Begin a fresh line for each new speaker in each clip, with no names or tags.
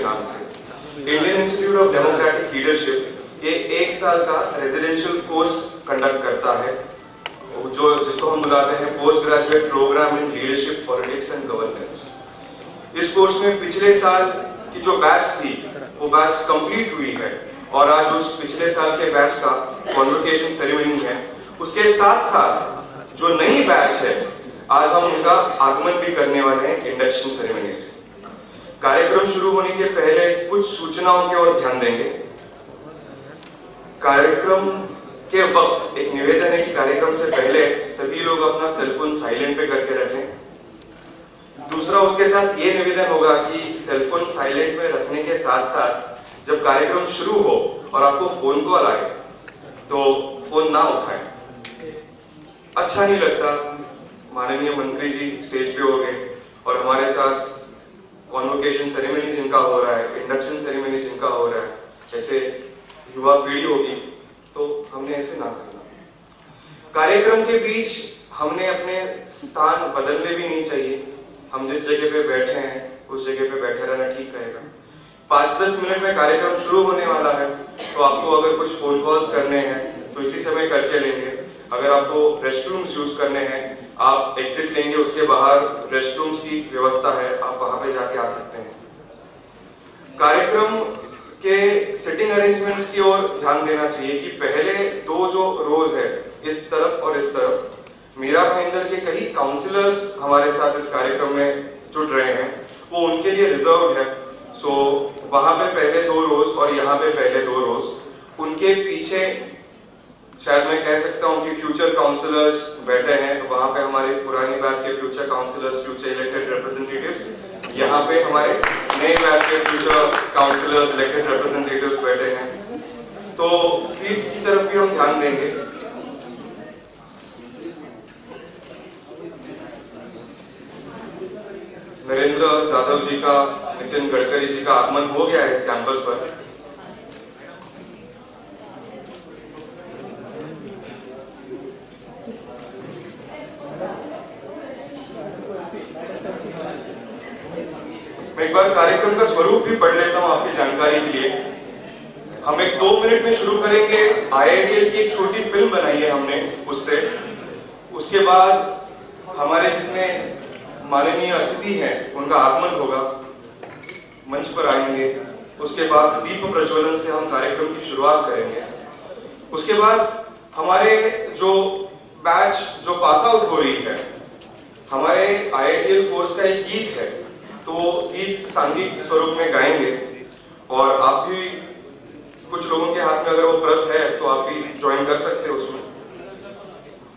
नाम से। Indian institute of democratic leadership ये 1 साल का रेजिडेंशियल कोर्स कंडक्ट करता है, जिसको हम बुलाते हैं post graduate programme in leadership, politics and governance. इस कोर्स में पिछले साल की जो बैच थी वो बैच कंप्लीट हुई है और आज उस पिछले साल के बैच का कॉन्वोकेशन सेरेमनी है। उसके साथ साथ जो नई बैच है आज हम उनका आगमन भी करने वाले हैं इंडक्शन सेरेमनी से। कार्यक्रम शुरू होने के पहले कुछ सूचनाओं की ओर ध्यान देंगे। कार्यक्रम के वक्त एक निवेदन है कि कार्यक्रम से पहले सभी लोग अपना सेलफोन साइलेंट पे करके रखें। दूसरा, उसके साथ ये निवेदन होगा कि सेलफोन साइलेंट में रखने के साथ साथ जब कार्यक्रम शुरू हो और आपको फोन कॉल आए तो फोन ना उठाएं। अच्छा नहीं लगता, माननीय मंत्री जी स्टेज पे हो गए और हमारे साथ कॉन्वोकेशन सेरेमनी जिनका हो रहा है, इंडक्शन सेरेमनी जिनका हो रहा है, जैसे युवा पीढ़ी होगी, तो हमने ऐसे ना करना। कार्यक्रम के बीच हमने अपने स्थान बदलने भी नहीं चाहिए। हम जिस जगह पे बैठे हैं उस जगह पे बैठे रहना ठीक रहेगा। 5-10 मिनट में कार्यक्रम शुरू होने वाला है, तो आपको अगर कुछ फोन कॉल्स करने हैं तो इसी समय करके लेंगे। अगर आपको रेस्टरूम्स यूज करने हैं, आप एग्जिट लेंगे, उसके बाहर रेस्टरूम्स की व्यवस्था है, आप वहां पे जाके आ सकते हैं। कार्यक्रम के सिटिंग अरेंजमेंट्स की ओर ध्यान देना चाहिए कि पहले 2 जो रोज है, इस तरफ और इस तरफ, मीरा भाईंदर के कई काउंसलर्स हमारे साथ इस कार्यक्रम में जुड़ रहे हैं, वो उनके लिए रिजर्व है। सो वहां पे पहले 2 रोज और यहाँ पे पहले 2 रोज। उनके पीछे शायद मैं कह सकता हूँ कि फ्यूचर काउंसलर्स बैठे हैं, वहां पे हमारे पुरानी बैच के future councillors, future elected representatives, यहाँ पे हमारे नए बैच के फ्यूचर काउंसलर्स, इलेक्टेड रिप्रेजेंटेटिव्स बैठे हैं। तो सीट्स की तरफ भी हम ध्यान देंगे। नरेंद्र यादव जी का, नितिन गडकरी जी का आगमन हो गया है इस कैंपस पर। मैं एक बार कार्यक्रम का स्वरूप भी पढ़ लेता हूं आपकी जानकारी के लिए। हम एक 2 मिनट में शुरू करेंगे। IITL की एक छोटी फिल्म बनाई है हमने उससे। उसके बाद हमारे जितने माननीय अतिथि हैं उनका आगमन होगा, मंच पर आएंगे। उसके बाद दीप प्रज्वलन से हम कार्यक्रम की शुरुआत करेंगे। उसके बाद हमारे जो बैच जो पास आउट हो रही है, हमारे IITL कोर्स का एक गीत है, तो गीत सांगीतिक स्वरूप में गाएंगे और आप भी, कुछ लोगों के हाथ में अगर वो प्रत है तो आप भी ज्वाइन कर सकते हो उसमें।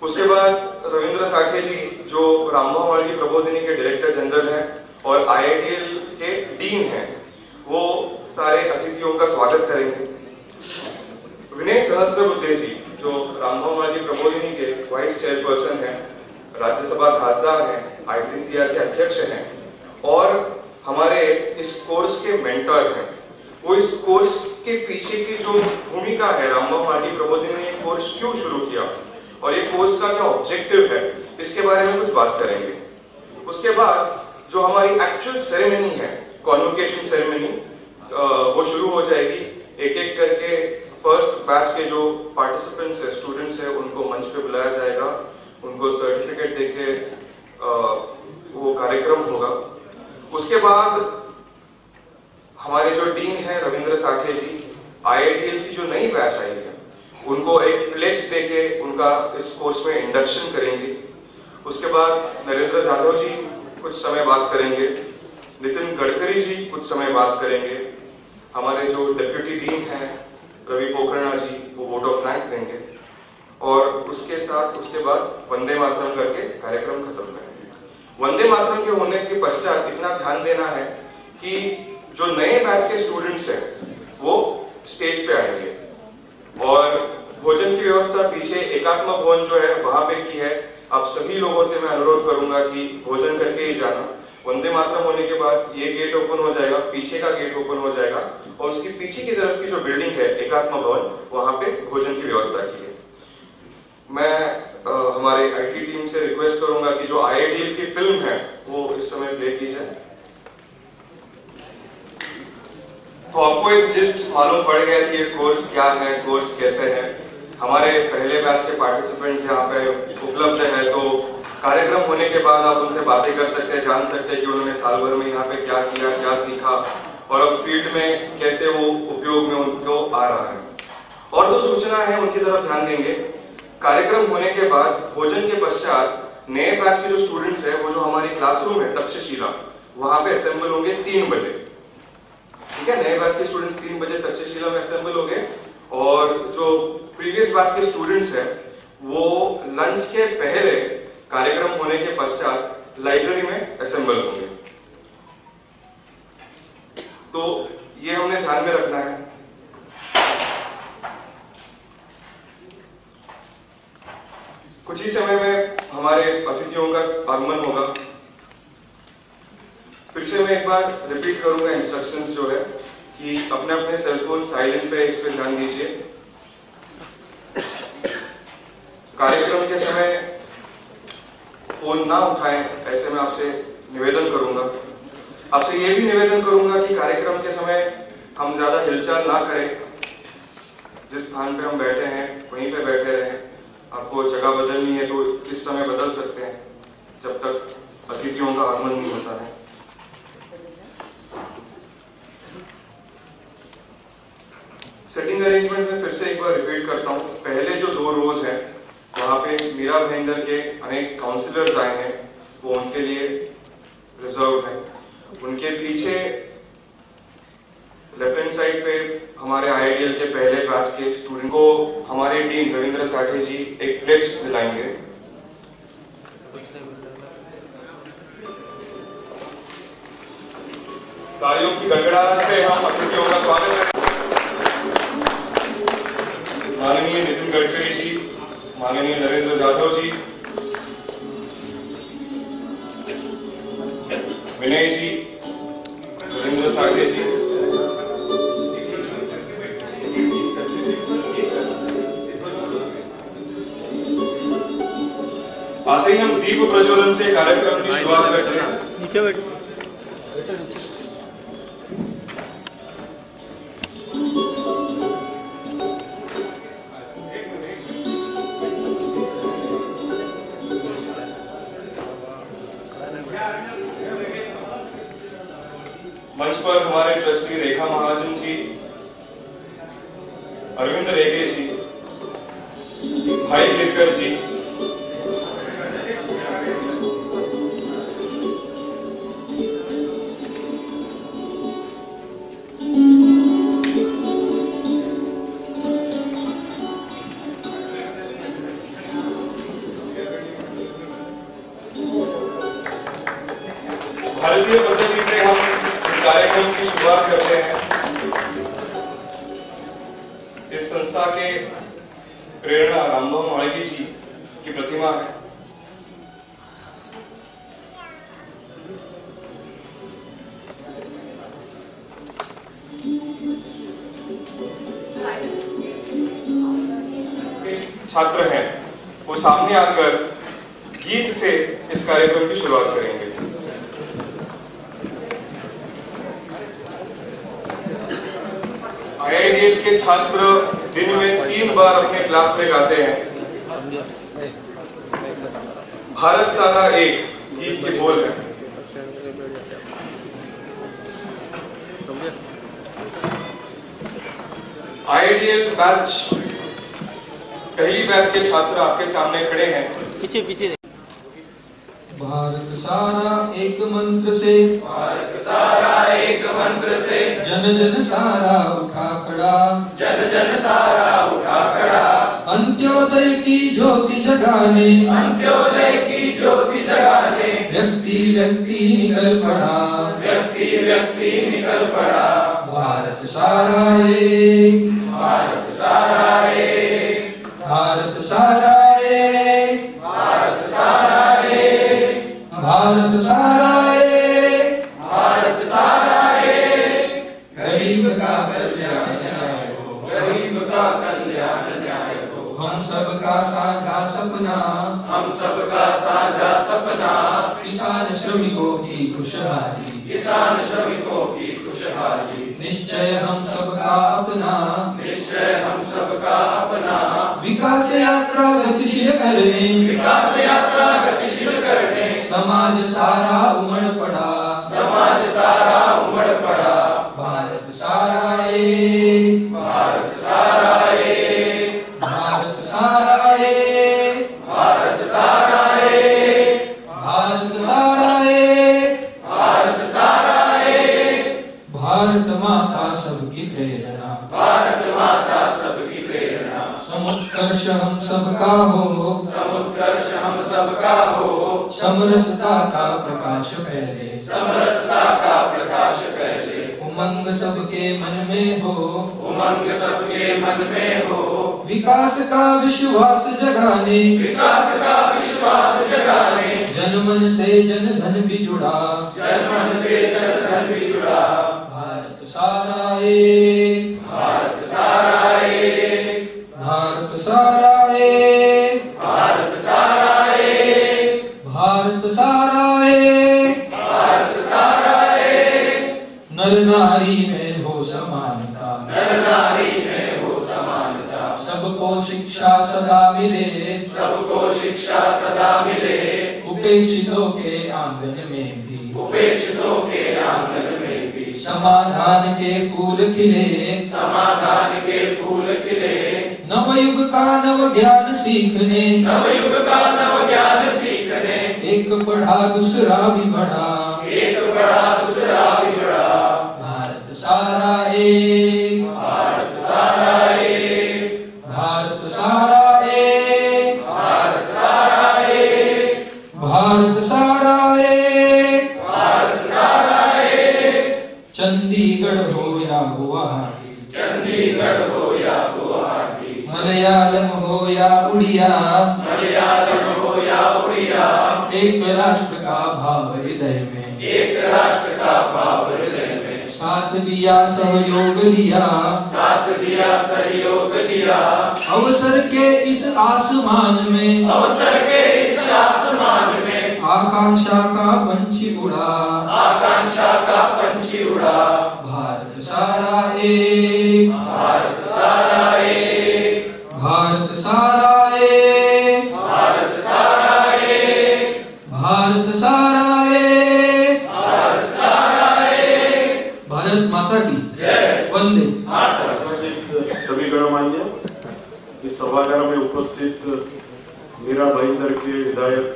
उसके बाद रविंद्र साठे जी जो राममोहन वाली प्रबोधिनी के डायरेक्टर जनरल हैं और IITL के डीन हैं, वो सारे अतिथियों का स्वागत करेंगे। विनय सहस्त्रबुद्धे जी जो राममोहन वाली प्रबोधिनी के वाइस चेयरपर्सन हैं, राज्यसभा खासदार हैं, ICCR के अध्यक्ष हैं और हमारे इस कोर्स के मेंटर हैं। वो इस कोर्स के पीछे की जो भूमिका है, राममोहन वाली प्रबोधिनी ने कोर्स क्यों शुरू किया और ये कोर्स का क्या ऑब्जेक्टिव है, इसके बारे में कुछ बात करेंगे। उसके बाद जो हमारी एक्चुअल सेरेमनी है, कॉन्वोकेशन सेरेमनी, वो शुरू हो जाएगी। एक एक करके फर्स्ट बैच के जो पार्टिसिपेंट्स है, स्टूडेंट्स है, उनको मंच पे बुलाया जाएगा, उनको सर्टिफिकेट देके वो कार्यक्रम होगा। उसके बाद हमारे जो डीन है रविंद्र साठे जी, IITL की जो नई बैच आई है, उनको एक प्लेज देके उनका इस कोर्स में इंडक्शन करेंगे। उसके बाद नरेंद्र यादव जी कुछ समय बात करेंगे, नितिन गडकरी जी कुछ समय बात करेंगे, हमारे जो डिप्यूटी डीन हैं रवि पोखरणा जी वो वोट ऑफ थैंक्स देंगे और उसके साथ उसके बाद वंदे मातरम करके कार्यक्रम खत्म करेंगे। वंदे मातरम के होने के पश्चात इतना ध्यान देना है कि जो नए बैच के स्टूडेंट्स हैं वो स्टेज पे आएंगे और भोजन की व्यवस्था पीछे एकात्म भवन जो है वहां पे की है। आप सभी लोगों से मैं अनुरोध करूंगा कि भोजन करके ही जाना। वंदे मातरम होने के बाद ये गेट ओपन हो जाएगा, पीछे का गेट ओपन हो जाएगा और उसकी पीछे की तरफ की जो बिल्डिंग है एकात्म भवन, वहां पे भोजन की व्यवस्था की है। मैं हमारे IT टीम से रिक्वेस्ट करूंगा कि जो IITL की फिल्म है वो इस समय प्ले की जाए। तो आपको एक जिस्ट मालूम पड़ गया कि ये कोर्स क्या है, कोर्स कैसे है। हमारे पहले बैच के पार्टिसिपेंट्स यहाँ पे उपलब्ध है, तो कार्यक्रम होने के बाद आप उनसे बातें कर सकते हैं, जान सकते हैं कि उन्होंने साल भर में यहाँ पे क्या किया, क्या सीखा और अब फील्ड में कैसे वो उपयोग में उनको आ रहा है। और दो सूचना है, उनकी तरफ ध्यान देंगे। कार्यक्रम होने के बाद भोजन के पश्चात नए बैच के जो स्टूडेंट्स हैं वो जो हमारी क्लासरूम है तक्षशिला, वहां पे असेंबल होंगे 3 बजे। ठीक है, नए बैच के स्टूडेंट्स 3 बजे तक्षशिला में असेंबल होंगे और जो प्रीवियस बैच के स्टूडेंट्स हैं वो लंच के पहले कार्यक्रम होने के पश्चात लाइब्रेरी में असेंबल होंगे। तो ये हमें ध्यान में रखना है। कुछ ही समय में हमारे अतिथियों का आगमन होगा। फिर से मैं एक बार रिपीट करूंगा इंस्ट्रक्शंस जो है कि अपने अपने सेलफोन साइलेंट पे, इस पे ध्यान दीजिए। कार्यक्रम के समय फोन ना उठाएं, ऐसे मैं आपसे निवेदन करूंगा। आपसे ये भी निवेदन करूंगा कि कार्यक्रम के समय हम ज्यादा हिलचाल ना करें। जिस स्थान पे हम बैठे हैं वहीं पे बैठे रहें। आपको जगह बदलनी है तो इस समय बदल सकते हैं जब तक अतिथियों का आगमन नहीं होता है। सेटिंग अरेंजमेंट में फिर से एक बार रिपीट करता हूँ। पहले जो 2 रोज हैं वहां पे मीरा भाईंदर के अनेक काउंसलर्स आए हैं, वो उनके लिए रिजर्व है। उनके पीछे लेफ्ट हैंड साइड पे हमारे आईआईटीएल के पहले बैच के स्टूडेंट को हमारे डीन रविंद्र साठे जी एक प्लेज दिलाएंगे। तालियों की गड़गड़ाहट से हम अतिथियों का स्वागत करें। माननीय नितिन गडकरी जी, माननीय नरेंद्र जाधव जी, विनय जी, रविंद्र साठे जी, आते ही हम दीप प्रज्वलन से कार्यक्रम की शुरुआत करते हैं। नीचे बैठो। मंच पर हमारे ट्रस्टी रेखा महाजन जी, अरविंद रेगे जी, भाई गिरकर जी, भारतीय पद्धति से हम इस कार्यक्रम की शुरुआत करते हैं। इस संस्था के प्रेरणा रामभव माळगी जी की प्रतिमा है। छात्र हैं, वो सामने आकर गीत से इस कार्यक्रम की शुरुआत करेंगे। आईआईटीएल के छात्र दिन में 3 बार अपने क्लास में गाते हैं। भारत सारा एक गीत के बोल है। आईआईटीएल बैच, पहली बैच के छात्र आपके सामने खड़े हैं। पीछे पीछे।
भारत सारा एक मंत्र से,
भारत सारा एक मंत्र से,
जन जन सारा उठा खड़ा,
जन जन सारा उठा खड़ा,
अंत्योदय की ज्योति जगाने,
अंत्योदय की ज्योति जगाने,
व्यक्ति व्यक्ति निकल पड़ा,
व्यक्ति व्यक्ति निकल पड़ा।
भारत सारा एक,
भारत सारा एक,
भारत सारा एक,
भारत सारा एक,
भारत सारा एक,
भारत सारा एक,
गरीब का कल्याण न्याय हो,
गरीब का कल्याण न्याय हो,
हम सबका साझा सपना,
हम सबका साझा सपना,
किसान श्रमिकों की खुशहाली,
किसान श्रमिकों की खुशहाली,
निश्चय हम हम सबका अपना,
निश्चय हम सबका अपना,
विकास यात्रा गतिशील करने,
विकास यात्रा गतिशील करने,
समाज सारा उमड़ पड़ा,
समाज सारा उमड़ पड़ा।
भारत सारा एक,
भारत सारा एक,
भारत सारा एक,
भारत सारा एक,
भारत सारा एक,
भारत सारा एक,
भारत माता सबकी प्रेरणा,
भारत माता सबकी प्रेरणा,
समुत्कर्ष हम सबका हो,
समुत्कर्ष हम सबका हो,
समरसता का प्रकाश फैले,
समरसता का प्रकाश फैले,
उमंग सबके मन में हो,
उमंग सबके मन में हो,
विकास का विश्वास जगाने,
विकास का विश्वास जगाने,
जन मन से जन धन भी जुड़ा,
जन मन से जन धन भी जुड़ा।
भारत सारा एक,
भारत सारा एक,
भारत सारा एक,
भारत सारा एक,
भारत सारा एक,
भारत सारा एक,
नर नारी में हो समानता,
नर नारी में हो समानता,
सबको शिक्षा सदा मिले,
सबको शिक्षा सदा मिले,
उपेक्षितों के आंगन में भी,
उपेक्षितों के आंगन में भी,
समाधान के फूल खिले,
समाधान के फूल खिले,
नवयुग का नव ज्ञान सीखने,
नवयुग का नव ज्ञान सीखने,
एक पढ़ा दूसरा भी बढ़ा,
एक बड़ा दूसरा भी बड़ा।
भारत सारा एक,
भारत सारा एक,
भारत सारा एक,
भारत सारा एक,
भारत सारा एक,
भारत सारा एक,
चंडीगढ़ हो या गुवाहाटी,
चंडीगढ़ हो या गुवाहाटी,
मलयालम हो या उड़िया,
मलयालम हो या उड़िया,
एक राष्ट्र का भाव हृदय में,
एक राष्ट्र का भाव हृदय में,
साथ दिया सहयोग लिया,
साथ दिया सहयोग लिया,
अवसर के इस आसमान में,
अवसर के इस आसमान में,
आकांक्षा का पंछी उड़ा,
आकांक्षा का पंछी उड़ा।
भारत सारा एक,
भारत सारा एक,
भारत सारा एक,
भारत सारा एक,
भारत सारा एक,
भारत सारा एक,
भारत माता की
जय।
वंदे
मातरम।
सभी गणमान्य इस सभागार में उपस्थित मीरा भाईंदर के विधायक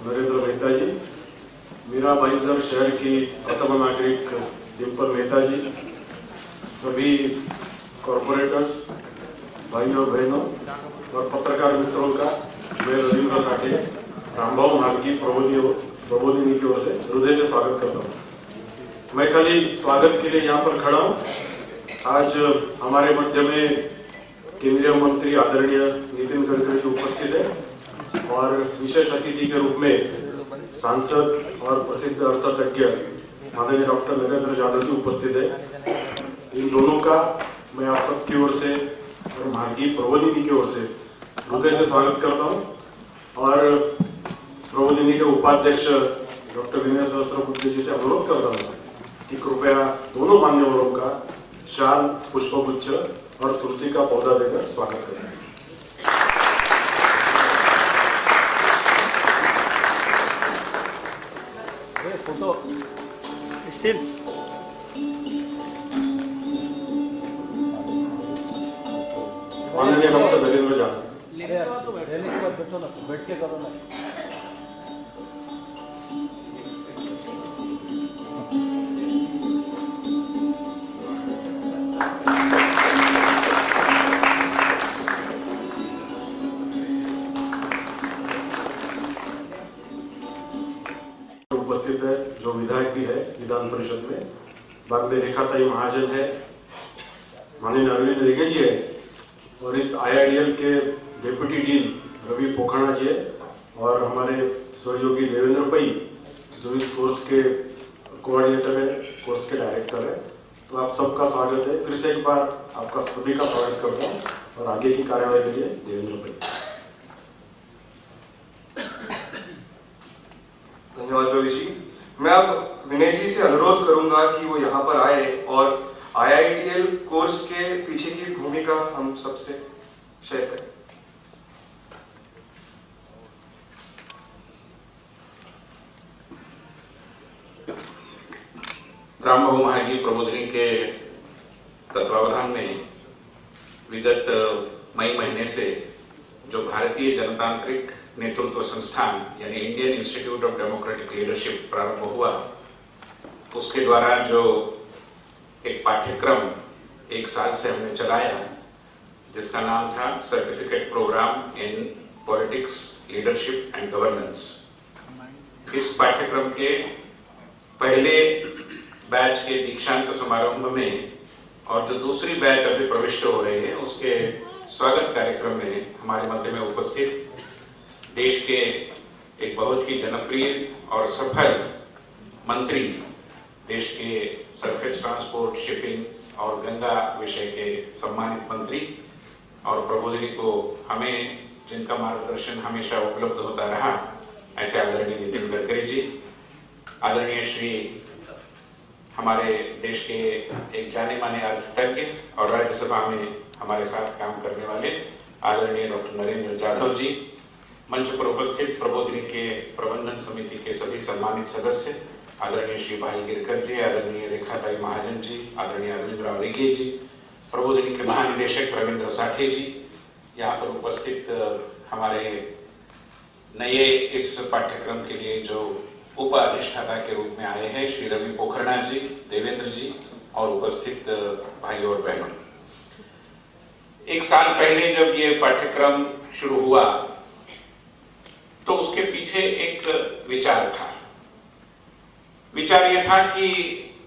नरेंद्र मेहता जी, मीरा भाईंदर शहर की प्रथम नागरिक डिम्पल मेहता जी, सभी कॉरपोरेटर्स, भाई और बहनों और पत्रकार मित्रों का मैं रविंद्र साठे, रामभाऊ मालकी प्रबोधिनी की ओर से हृदय से स्वागत करता हूँ। मैं खाली स्वागत के लिए यहाँ पर खड़ा हूँ। आज हमारे मध्य में केंद्रीय मंत्री आदरणीय नितिन गडकरी जी उपस्थित है और विशेष अतिथि के रूप में सांसद और प्रसिद्ध अर्थतज्ञ माननीय डॉक्टर नरेंद्र यादव जी उपस्थित है। इन दोनों का मैं आप सबकी ओर से और मार्गी प्रबोधिनी की ओर से हृदय से स्वागत करता हूं और प्रबोधिनी के उपाध्यक्ष डॉक्टर विनय सहस्रबुद्धे जी से अनुरोध करता हूं कि कृपया दोनों मान्यवरों का शाल, पुष्पगुच्छ और तुलसी का पौधा देकर स्वागत करें।
फोटो स्टिल
माननीय डॉक्टर नरेंद्र यादव।
रहने के बाद बैठो ना, बैठ के करो ना।
उपस्थित है जो विधायक भी है विधान परिषद में, बाद में रेखाताई महाजन है, माननीय अरविंद रेगे जी है और इस IIDL के डेप्यूटी डीन रवि पोखरणा जी है और हमारे सहयोगी देवेंद्र पई जो इस कोर्स के कोऑर्डिनेटर है, कोर्स के डायरेक्टर है। तो आप सबका स्वागत है। फिर से एक बार आपका सभी का स्वागत करता हूँ और आगे की कार्यवाही के लिए देवेंद्र पई।
धन्यवाद रवि जी। मैं अब विनय जी से अनुरोध करूंगा कि वो यहाँ पर आए और IIDL कोर्स उसके पीछे की भूमिका हम सबसे शेयर करें।
रामबाबू महाराज प्रबोधिनी के तत्वावधान में विगत मई महीने से जो भारतीय जनतांत्रिक नेतृत्व संस्थान यानी Indian institute of democratic leadership प्रारंभ हुआ, उसके द्वारा जो एक पाठ्यक्रम 1 साल से हमने चलाया जिसका नाम था certificate programme in politics, leadership and governance. इस पाठ्यक्रम के पहले बैच के दीक्षांत समारोह में और जो दूसरी बैच अभी प्रविष्ट हो रही है उसके स्वागत कार्यक्रम में हमारे मध्य में उपस्थित देश के एक बहुत ही जनप्रिय और सफल मंत्री, देश के सरफेस ट्रांसपोर्ट, शिपिंग और गंगा विषय के सम्मानित मंत्री और प्रबोधिनी को हमें जिनका मार्गदर्शन हमेशा उपलब्ध होता रहा, ऐसे आदरणीय नितिन गडकरी जी, आदरणीय श्री हमारे देश के एक जाने माने अर्थतज्ञ और राज्यसभा में हमारे साथ काम करने वाले आदरणीय डॉक्टर नरेंद्र जाधव जी, मंच पर उपस्थित प्रबोधिनी के प्रबंधन समिति के सभी सम्मानित सदस्य आदरणीय श्री भाई गिरकर जी, आदरणीय रेखाताई महाजन जी, आदरणीय अरविंद राव रिगे जी, प्रबोधिनी के महानिदेशक रविंद्र साठे जी, यहाँ पर उपस्थित हमारे नए इस पाठ्यक्रम के लिए जो उप अधिष्ठाता के रूप में आए हैं श्री रवि पोखरणा जी, देवेंद्र जी और उपस्थित भाई और बहनों। 1 साल पहले जब ये पाठ्यक्रम शुरू हुआ तो उसके पीछे एक विचार था। विचार यह था कि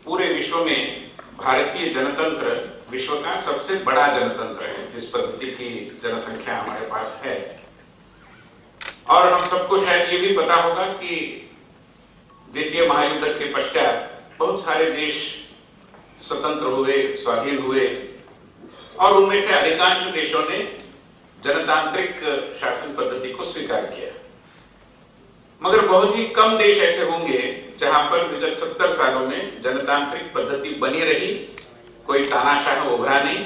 पूरे विश्व में भारतीय जनतंत्र विश्व का सबसे बड़ा जनतंत्र है, जिस पद्धति की जनसंख्या हमारे पास है। और हम सबको शायद ये भी पता होगा कि द्वितीय महायुद्ध के पश्चात बहुत सारे देश स्वतंत्र हुए, स्वाधीन हुए और उनमें से अधिकांश देशों ने जनतांत्रिक शासन पद्धति को स्वीकार किया। मगर बहुत ही कम देश ऐसे होंगे जहां पर विगत 70 सालों में जनतांत्रिक पद्धति बनी रही, कोई तानाशाह उभरा नहीं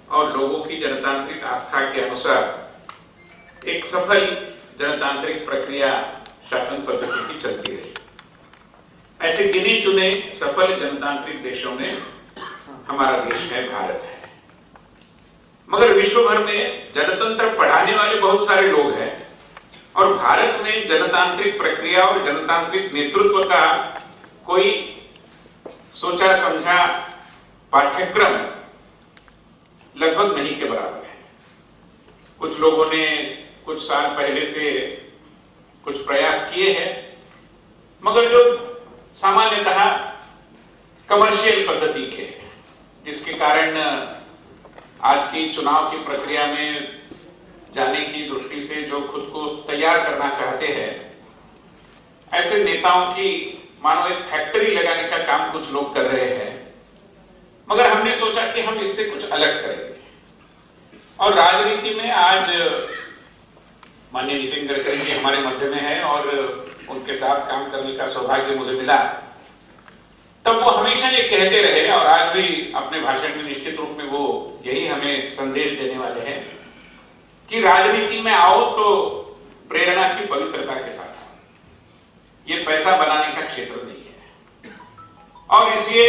और लोगों की जनतांत्रिक आस्था के अनुसार एक सफल जनतांत्रिक प्रक्रिया शासन पद्धति की चलती रही। ऐसे गिने चुने सफल जनतांत्रिक देशों में हमारा देश है, भारत है। मगर विश्व भर में जनतंत्र पढ़ाने वाले बहुत सारे लोग हैं और भारत में जनतांत्रिक प्रक्रिया और जनतांत्रिक नेतृत्व का कोई सोचा समझा पाठ्यक्रम लगभग नहीं के बराबर है। कुछ लोगों ने कुछ साल पहले से कुछ प्रयास किए हैं, मगर जो सामान्यतः कमर्शियल पद्धति के, जिसके कारण आज की चुनाव की प्रक्रिया में जाने की दृष्टि से जो खुद को तैयार करना चाहते हैं, ऐसे नेताओं की मानो एक फैक्ट्री लगाने का काम कुछ लोग कर रहे हैं। मगर हमने सोचा कि हम इससे कुछ अलग करेंगे और राजनीति में आज माननीय नितिन गडकरी जी हमारे मध्य में है और उनके साथ काम करने का सौभाग्य मुझे मिला। तब वो हमेशा ये कहते रहे और आज भी अपने भाषण में निश्चित रूप में वो यही हमें संदेश देने वाले हैं कि राजनीति में आओ तो प्रेरणा की पवित्रता के साथ आओ। ये पैसा बनाने का क्षेत्र नहीं है और इसलिए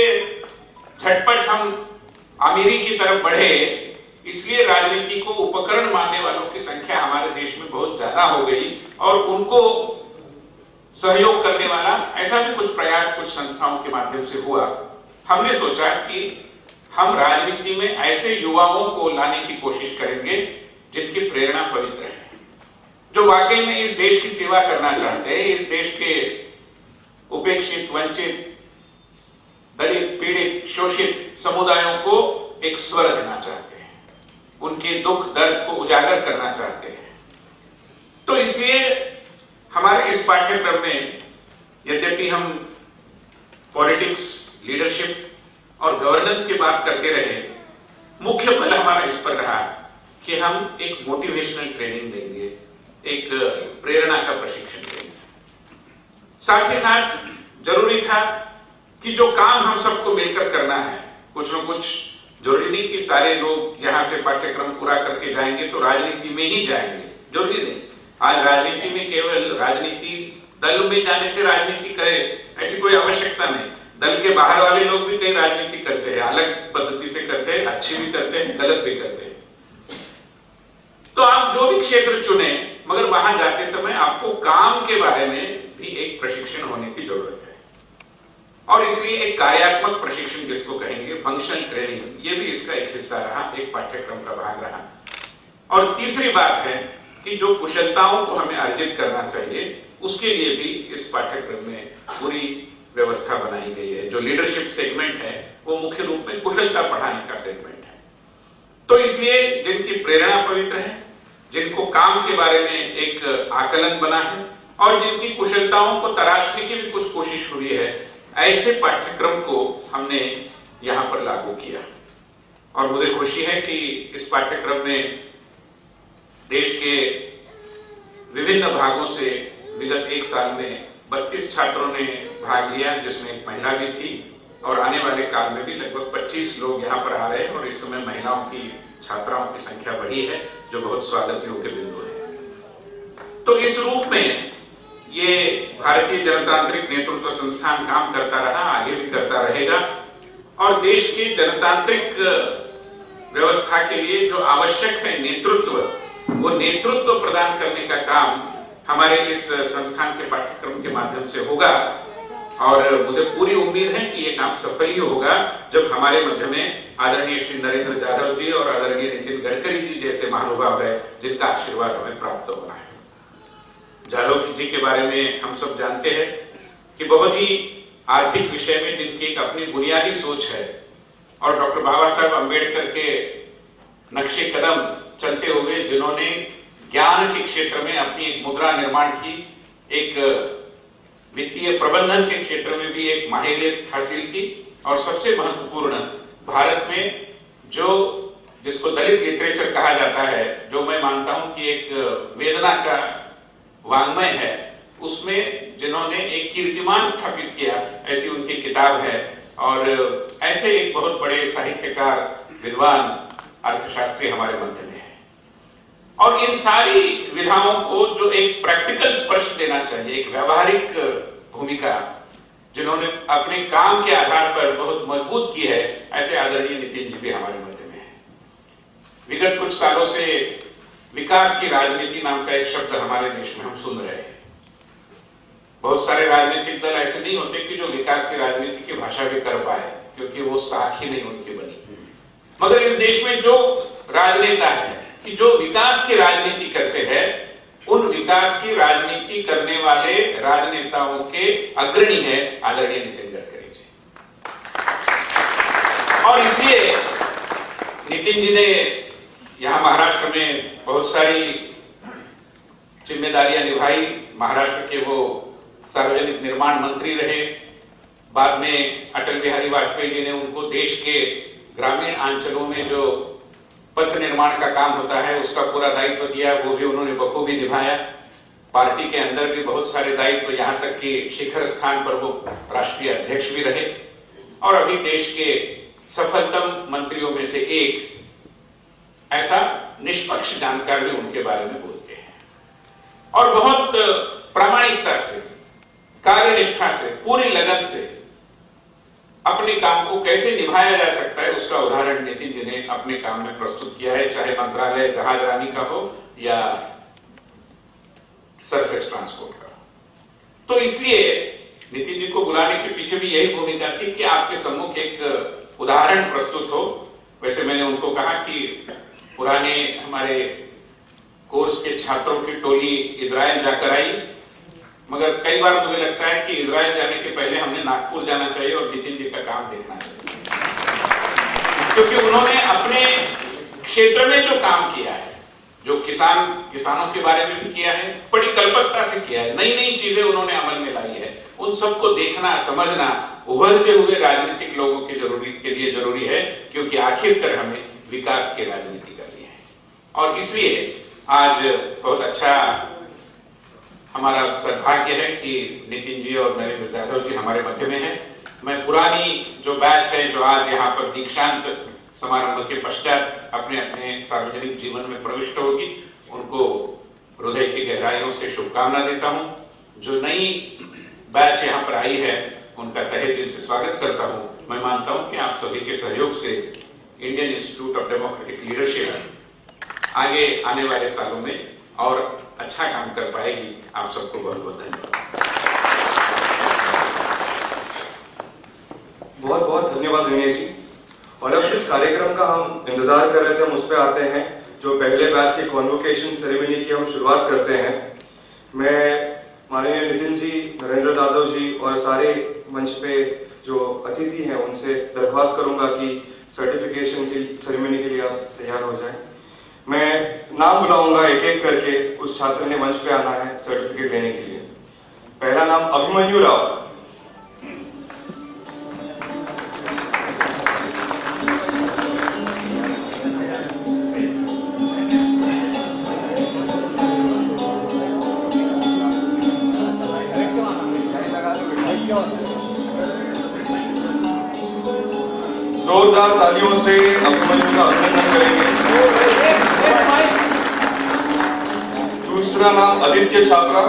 झटपट हम अमीरी की तरफ बढ़े, इसलिए राजनीति को उपकरण मानने वालों की संख्या हमारे देश में बहुत ज्यादा हो गई और उनको सहयोग करने वाला ऐसा भी कुछ प्रयास कुछ संस्थाओं के माध्यम से हुआ। हमने सोचा कि हम राजनीति में ऐसे युवाओं को लाने की कोशिश करेंगे जिनकी प्रेरणा पवित्र है, जो वाकई में इस देश की सेवा करना चाहते हैं, इस देश के उपेक्षित, वंचित, दलित, पीड़ित, शोषित समुदायों को एक स्वर देना चाहते हैं, उनके दुख दर्द को उजागर करना चाहते हैं। तो इसलिए हमारे इस पाठ्यक्रम में यद्यपि हम पॉलिटिक्स, लीडरशिप और गवर्नेंस की बात करते रहे, मुख्य बल हमारा इस पर रहा कि हम एक मोटिवेशनल ट्रेनिंग देंगे, एक प्रेरणा का प्रशिक्षण देंगे। साथ ही साथ जरूरी था कि जो काम हम सबको मिलकर करना है, कुछ न कुछ जरूरी नहीं कि सारे लोग यहाँ से पाठ्यक्रम पूरा करके जाएंगे तो राजनीति में ही जाएंगे, जरूरी नहीं। आज राजनीति में केवल राजनीति दल में जाने से राजनीति करे ऐसी कोई आवश्यकता नहीं। दल के बाहर वाले लोग भी कई राजनीति करते हैं, अलग पद्धति से करते हैं, अच्छी भी करते हैं, गलत भी करते हैं। तो आप जो भी क्षेत्र चुने, मगर वहां जाते समय आपको काम के बारे में भी एक प्रशिक्षण होने की जरूरत है। और इसलिए एक कार्यात्मक प्रशिक्षण जिसको कहेंगे, फंक्शनल ट्रेनिंग, ये भी इसका एक हिस्सा रहा, एक पाठ्यक्रम का भाग रहा। और तीसरी बात है कि जो कुशलताओं को हमें अर्जित करना चाहिए, उसके लिए भी इस पाठ्यक्रम में पूरी व्यवस्था बनाई गई है। जो लीडरशिप सेगमेंट है वो मुख्य रूप में कुशलता पढ़ाने का सेगमेंट है। तो इसलिए जिनकी प्रेरणा पवित्र है, जिनको काम के बारे में एक आकलन बना है और जिनकी कुशलताओं को तराशने की भी कुछ कोशिश हुई है, ऐसे पाठ्यक्रम को हमने यहां पर लागू किया। और मुझे खुशी है कि इस पाठ्यक्रम में देश के विभिन्न भागों से विगत एक साल में 32 छात्रों ने भाग लिया, जिसमें एक महिला भी थी। और आने वाले काल में भी लगभग 25 लोग यहाँ पर आ रहे हैं और इस समय महिलाओं की, छात्राओं की संख्या बढ़ी है, जो बहुत स्वागत योग्य बिंदु है। तो इस रूप में ये भारतीय जनतांत्रिक नेतृत्व संस्थान काम करता रहा, आगे भी करता रहेगा। और देश की जनतांत्रिक व्यवस्था के लिए जो आवश्यक है नेतृत्व, वो नेतृत्व प्रदान करने का काम हमारे इस संस्थान के पाठ्यक्रम के माध्यम से होगा। और मुझे पूरी उम्मीद है कि ये काम सफल ही होगा जब हमारे मध्य में आदरणीय श्री नरेंद्र यादव जी और आदरणीय नितिन गडकरी जी जैसे महानुभाव है, जिनका आशीर्वाद हमें प्राप्त होना है। यादव जी के बारे में हम सब जानते हैं कि बहुत ही आर्थिक विषय में जिनकी एक अपनी बुनियादी सोच है और डॉक्टर बाबा साहब अम्बेडकर के नक्शे कदम चलते हुए जिन्होंने ज्ञान के क्षेत्र में अपनी एक मुद्रा निर्माण की, एक वित्तीय प्रबंधन के क्षेत्र में भी एक माहिरियत हासिल की, और सबसे महत्वपूर्ण भारत में जो जिसको दलित लिटरेचर कहा जाता है, जो मैं मानता हूं कि एक वेदना का वांग्मय है, उसमें जिन्होंने एक कीर्तिमान स्थापित किया, ऐसी उनकी किताब है। और ऐसे एक बहुत बड़े साहित्यकार, विद्वान, अर्थशास्त्री हमारे मध्य में है। और इन सारी विधाओं को जो एक प्रैक्टिकल स्पर्श देना चाहिए, एक व्यावहारिक भूमिका जिन्होंने अपने काम के आधार पर बहुत मजबूत की है, ऐसे आदरणीय नितिन जी भी हमारे मध्य में है। विगत कुछ सालों से विकास की राजनीति नाम का एक शब्द हमारे देश में हम सुन रहे हैं। बहुत सारे राजनीतिक दल ऐसे नहीं होते कि जो विकास की राजनीति की भाषा भी कर पाए, क्योंकि वो साख ही नहीं उनकी बनी। मगर इस देश में जो राजनेता है कि जो विकास की राजनीति करते हैं, उन विकास की राजनीति करने वाले राजनेताओं के अग्रणी है आदरणीय नितिन गडकरी जी। और इसलिए नितिन जी ने यहां महाराष्ट्र में बहुत सारी जिम्मेदारियां निभाई। महाराष्ट्र के वो सार्वजनिक निर्माण मंत्री रहे। बाद में अटल बिहारी वाजपेयी जी ने उनको देश के ग्रामीण अंचलों में जो पथ निर्माण का काम होता है उसका पूरा दायित्व दिया, वो भी उन्होंने बखूबी निभाया। पार्टी के अंदर भी बहुत सारे दायित्व, यहाँ तक कि शिखर स्थान पर वो राष्ट्रीय अध्यक्ष भी रहे। और अभी देश के सफलतम मंत्रियों में से एक, ऐसा निष्पक्ष जानकार भी उनके बारे में बोलते हैं। और बहुत प्रामाणिकता से, कार्यनिष्ठा से, पूरी लगन से अपने काम को कैसे निभाया जा सकता है, उसका उदाहरण नितिन जी ने अपने काम में प्रस्तुत किया है, चाहे मंत्रालय जहाजरानी का हो या सरफेस ट्रांसपोर्ट का। तो इसलिए नितिन जी को बुलाने के पीछे भी यही भूमिका थी कि आपके सम्मुख एक उदाहरण प्रस्तुत हो। वैसे मैंने उनको कहा कि पुराने हमारे कोर्स के छात्रों की टोली इजराइल जाकर आई, मगर कई बार मुझे लगता है कि इजराइल जाने के पहले हमने नागपुर जाना चाहिए और नितिन जी का काम देखना चाहिए, क्योंकि उन्होंने अपने क्षेत्र में जो काम किया है, जो किसानों के बारे में भी किया है, बड़ी कल्पकता से किया है, नई नई चीजें उन्होंने अमल में लाई है, उन सबको देखना, समझना उभरते हुए राजनीतिक लोगों के लिए जरूरी है, क्योंकि आखिरकार हमें विकास की राजनीति करनी है। और इसलिए आज बहुत अच्छा हमारा सौभाग्य है कि नितिन जी और नरेंद्र यादव जी हमारे मध्य में हैं। मैं पुरानी जो बैच है, जो आज यहाँ पर दीक्षांत समारंभ के पश्चात अपने अपने सार्वजनिक जीवन में प्रविष्ट होगी, उनको हृदय की गहराइयों से शुभकामना देता हूं। जो नई बैच यहाँ पर आई है उनका तहे दिल से स्वागत करता हूं। मैं मानता हूं कि आप सभी के सहयोग से Indian institute of democratic leadership आगे आने वाले सालों में और अच्छा काम कर पाएगी। आप सबको बहुत बहुत धन्यवाद।
बहुत बहुत धन्यवाद विनय जी। और अब जिस कार्यक्रम का हम इंतजार कर रहे थे हम उस पर आते हैं, जो पहले बैच की कॉन्वोकेशन सेरेमनी की हम शुरुआत करते हैं। मैं माननीय नितिन जी, नरेंद्र यादव जी और सारे मंच पे जो अतिथि हैं उनसे दरख्वास्त करूंगा कि सर्टिफिकेशन की सेरेमनी के लिए आप तैयार हो जाएं। मैं नाम बुलाऊंगा एक एक करके, उस छात्र ने मंच पे आना है सर्टिफिकेट लेने के लिए। पहला नाम अभिमन्यु राव। जोरदार तालियों से अभिमन्यु का अभिनंदन करेंगे। दूसरा नाम आदित्य छात्रा।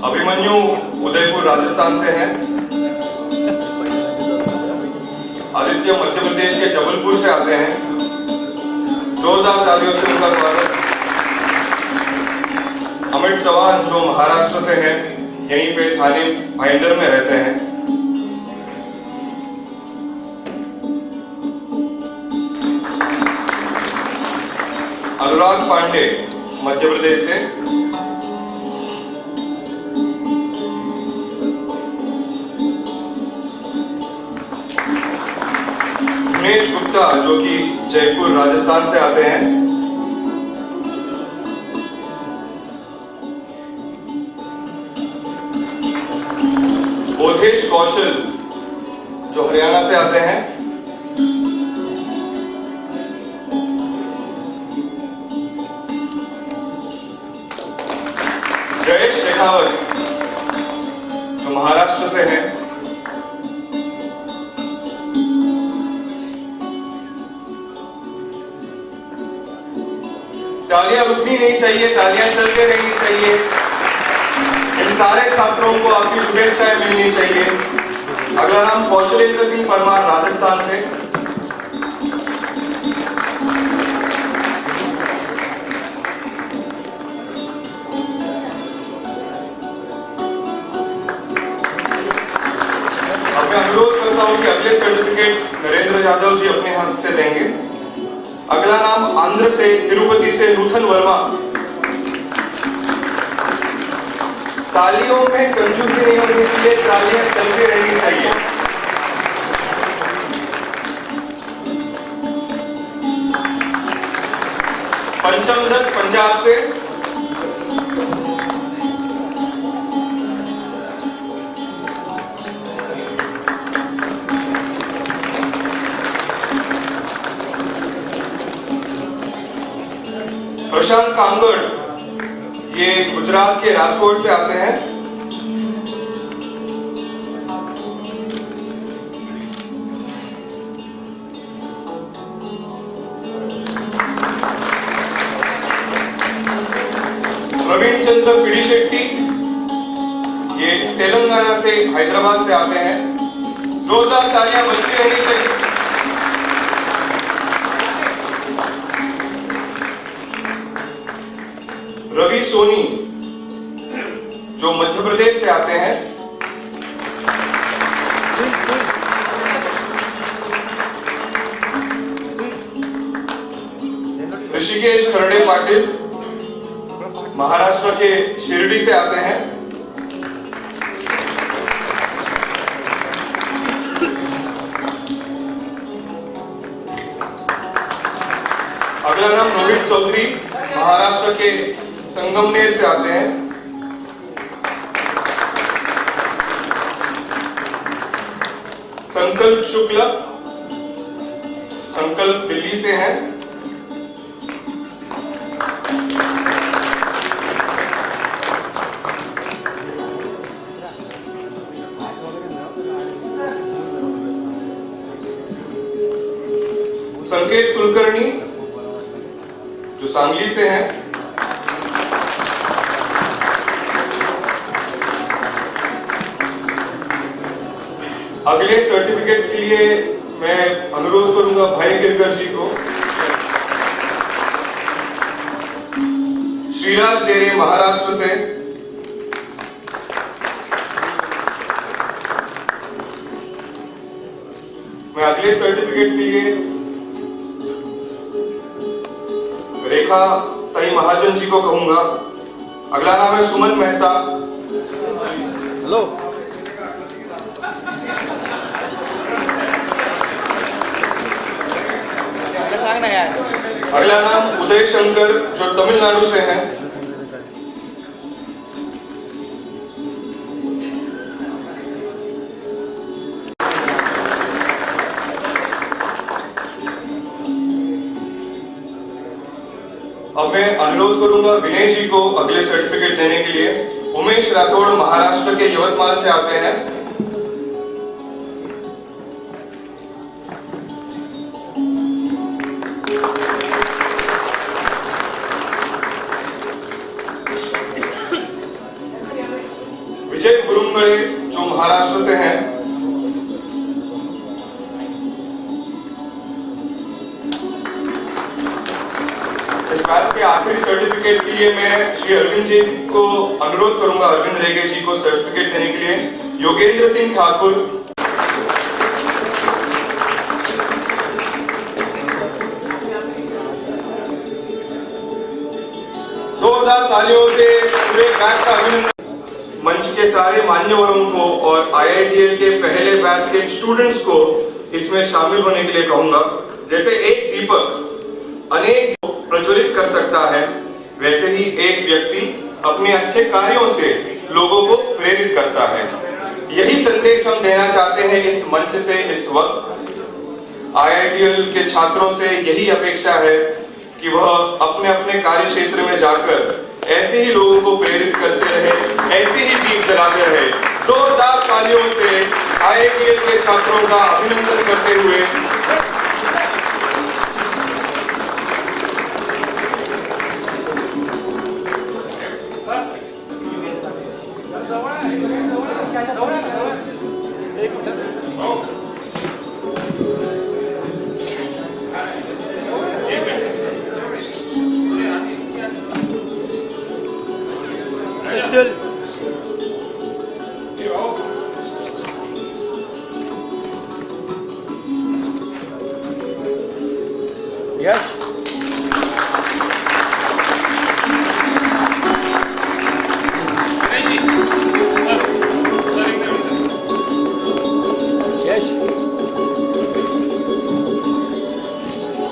अभिमन्यु उदयपुर राजस्थान से है। आदित्य मध्य प्रदेश के जबलपुर से आते हैं। जोरदार तालियों से उनका स्वागत। अमित चौहान जो महाराष्ट्र से है, यहीं पे थाने भाईंदर में रहते हैं। अनुराग पांडे मध्य प्रदेश से। उमेश गुप्ता जो कि जयपुर राजस्थान से आते हैं। बोधेश कौशल जो हरियाणा से आते हैं। जयेश शेखावत जो महाराष्ट्र से हैं। तालियां रुकनी नहीं चाहिए, तालियां चलते रहनी चाहिए। इन सारे छात्रों को आपकी शुभेच्छाएं मिलनी चाहिए। अगला नाम कौशलेंद्र सिंह परमार राजस्थान से। अनुरोध करता हूं कि अगले सर्टिफिकेट्स नरेंद्र यादव जी अपने हाथ से देंगे। अगला नाम आंध्र से तिरुपति से नूथन वर्मा। तालियों में कंजूसी नहीं होनी चाहिए, तालियां चलती रहनी चाहिए। पंचम दत्त पंजाब से। प्रशांत कांगड़ ये गुजरात के राजकोट से आते हैं। प्रवीण चंद्र पिड़ीशेट्टी ये तेलंगाना से हैदराबाद से आते हैं। जोरदार तालियां बजती रहनी चाहिए। रवि सोनी जो मध्य प्रदेश से आते हैं। ऋषिकेश खरड़े पाटिल महाराष्ट्र के शिरडी से आते हैं। अगला नाम रोहित चौधरी महाराष्ट्र के संगमनेर से आते हैं। संकल्प शुक्ला संकल्प दिल्ली से हैं। संकेत कुलकर्णी जो सांगली से हैं, अगले सर्टिफिकेट के लिए मैं अनुरोध करूंगा भाई गिरकर जी को। श्रीराज डेरे महाराष्ट्र से, मैं अगले सर्टिफिकेट के लिए रेखा ताई महाजन जी को कहूंगा। अगला नाम है सुमन मेहता।
हेलो,
अगला नाम उदय शंकर जो तमिलनाडु से हैं। अब मैं अनुरोध करूंगा विनय जी को अगले सर्टिफिकेट देने के लिए। उमेश राठौड़ महाराष्ट्र के यवतमाल से आते हैं। विजय गुरुंगळे जो महाराष्ट्र से हैं। इस बैच के आखिरी सर्टिफिकेट के लिए मैं श्री अरविंद जी को अनुरोध करूंगा, अरविंद रेगे जी को सर्टिफिकेट देने के लिए। योगेंद्र सिंह ठाकुर, जोरदार तालियों से पूरे बैच का अभिनंदन। मंच के सारे मान्यवरों को और IITL के पहले बैच के स्टूडेंट्स को इसमें शामिल होने के लिए कहूंगा। जैसे एक दीपक अनेक को प्रज्वलित कर सकता है, वैसे ही एक व्यक्ति अपने अच्छे कार्यों से लोगों को प्रेरित करता है। यही संदेश हम देना चाहते हैं इस मंच से। इस वक्त IITL के छात्रों से यही अपेक्षा है कि वह अपने अपने कार्य क्षेत्र में जाकर ऐसे ही लोगों को प्रेरित करते रहे, ऐसे ही दीप जलाते रहे। जोरदार तालियों से IITL के छात्रों का अभिनंदन करते हुए
यस, यस,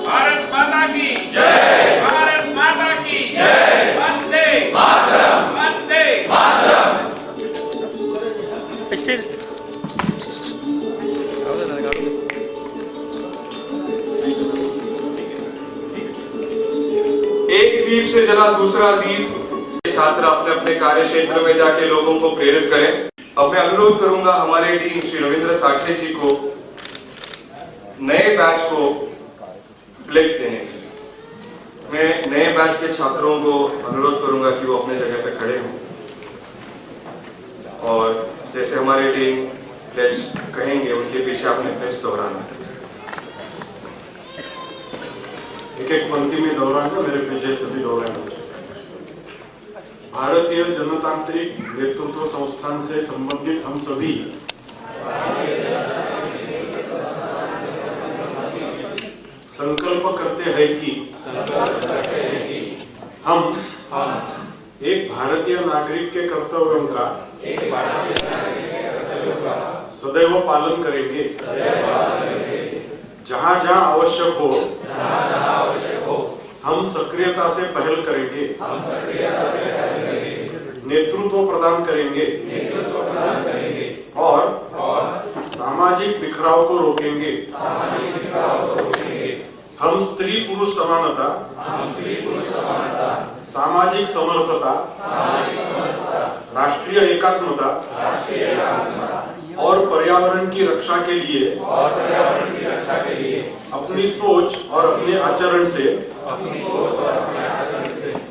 भारत माता की जय, भारत माता की जय, वंदे मातरम, वंदे मातरम।
स्टिल
एक दीप से जला दूसरा दीप। छात्र अपने अपने कार्य क्षेत्र में जाके लोगों को प्रेरित करें। अब मैं अनुरोध करूंगा हमारे डीन श्री रविंद्र साठे जी को नए बैच को फ्लेक्स देने के लिए। मैं नए बैच के छात्रों को अनुरोध करूंगा कि वो अपने जगह पे खड़े हों और जैसे हमारे डीन फ्लेक्स कहेंगे उनके पीछे अपने फ्लेक्स दोहराना।
एक एक पंक्ति में दोहराना, मेरे पीछे सभी दोहराना। भारतीय जनतांत्रिक नेतृत्व संस्थान से संबंधित हम सभी संकल्प करते हैं कि हम एक भारतीय नागरिक के कर्तव्यों का सदैव पालन करेंगे। जहां जहां आवश्यक हो हम सक्रियता से पहल करेंगे, नेतृत्व प्रदान करेंगे और सामाजिक बिखराव को रोकेंगे। हम स्त्री पुरुष समानता, सामाजिक समरसता, राष्ट्रीय एकात्मता और पर्यावरण की रक्षा के लिए अपनी सोच और अपने आचरण से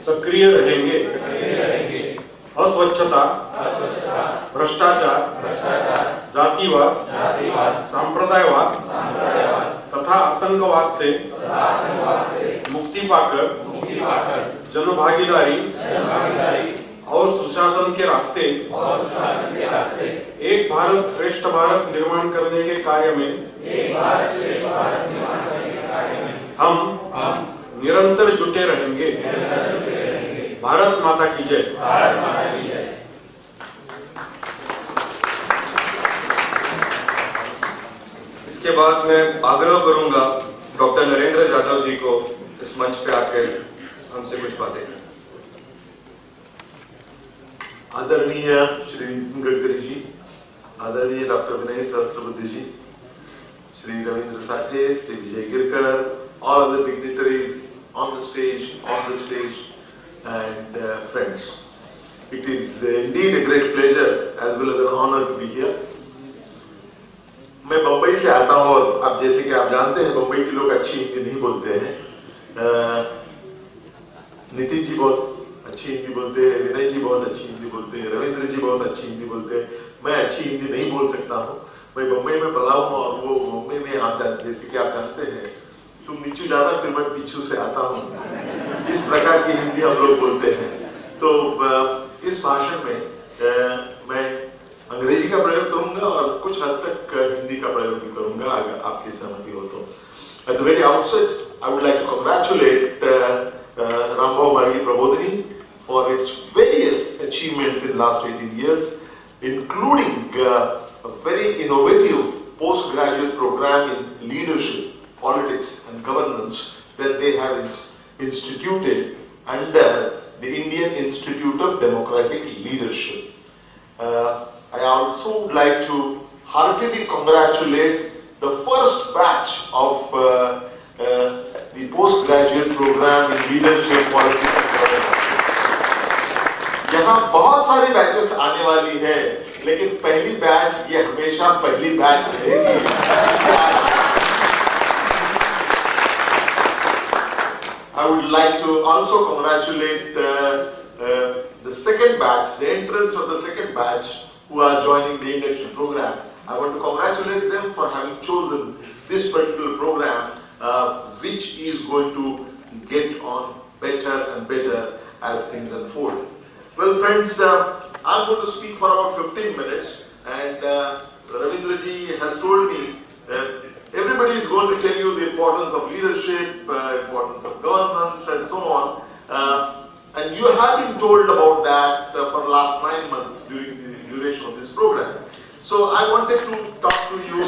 सक्रिय रहेंगे, अस्वच्छता, भ्रष्टाचार, जातिवाद, सांप्रदायवाद तथा आतंकवाद से मुक्ति पाकर जनभागीदारी और सुशासन के रास्ते एक भारत श्रेष्ठ भारत निर्माण करने के कार्य में हम निरंतर जुटे रहेंगे। भारत माता की जय।
इसके बाद मैं आग्रह करूंगा डॉक्टर नरेंद्र जाधव जी को इस मंच पे आकर हमसे कुछ बातें करें।
आदरणीय श्री नितिन गडकरी जी, आदरणीय doctor Vinay Sahasrabuddhe ji, Shri Ravindra Sathe, Shri Vijay Girkar, all other dignitaries on the stage and friends. It is indeed a great pleasure as well as an honor to be here. मैं बम्बई से आता हूँ और आप जैसे कि आप जानते हैं बम्बई के लोग अच्छी हिंदी नहीं बोलते हैं। नितिन जी बहुत अच्छी हिंदी बोलते हैं, विनय जी बहुत अच्छी हिंदी बोलते हैं, रविंद्र जी बहुत अच्छी हिंदी बोलते हैं। मैं अच्छी हिंदी नहीं बोल सकता हूँ। मैं बम्बई में पढ़ा हूँ और वो बम्बई में आप जैसे कि आप जानते हैं, तुम नीचू जाना फिर मैं पीछू से आता हूँ, इस प्रकार की हिंदी हम लोग बोलते हैं। तो इस भाषण में मैं अंग्रेजी का प्रयोग करूंगा और कुछ हद तक हिंदी का प्रयोग भी करूंगा अगर आपकी सहमति हो तो। At the very outset, I would like to congratulate Rambhau Margi Prabodhini for its various achievements in the last 18 years, including a very innovative postgraduate program in leadership, politics and governance that they have instituted under the Indian Institute of Democratic Leadership. I also would like to heartily congratulate the first batch of the postgraduate program in leadership, politics and governance. यहाँ बहुत सारी batches आने वाली है, लेकिन पहली batch ये हमेशा पहली बैच रहेगी। I would like to also congratulate the second batch, the entrants of the second batch who are joining the induction program. I want to congratulate them for having chosen this particular program, which is going to get on better and better as things unfold. Well, friends, I'm going to speak for about 15 minutes, and Ravindra ji has told me that everybody is going to tell you the importance of leadership, importance of governance, and so on. And you have been told about that for the last 9 months during the duration of this program. So I wanted to talk to you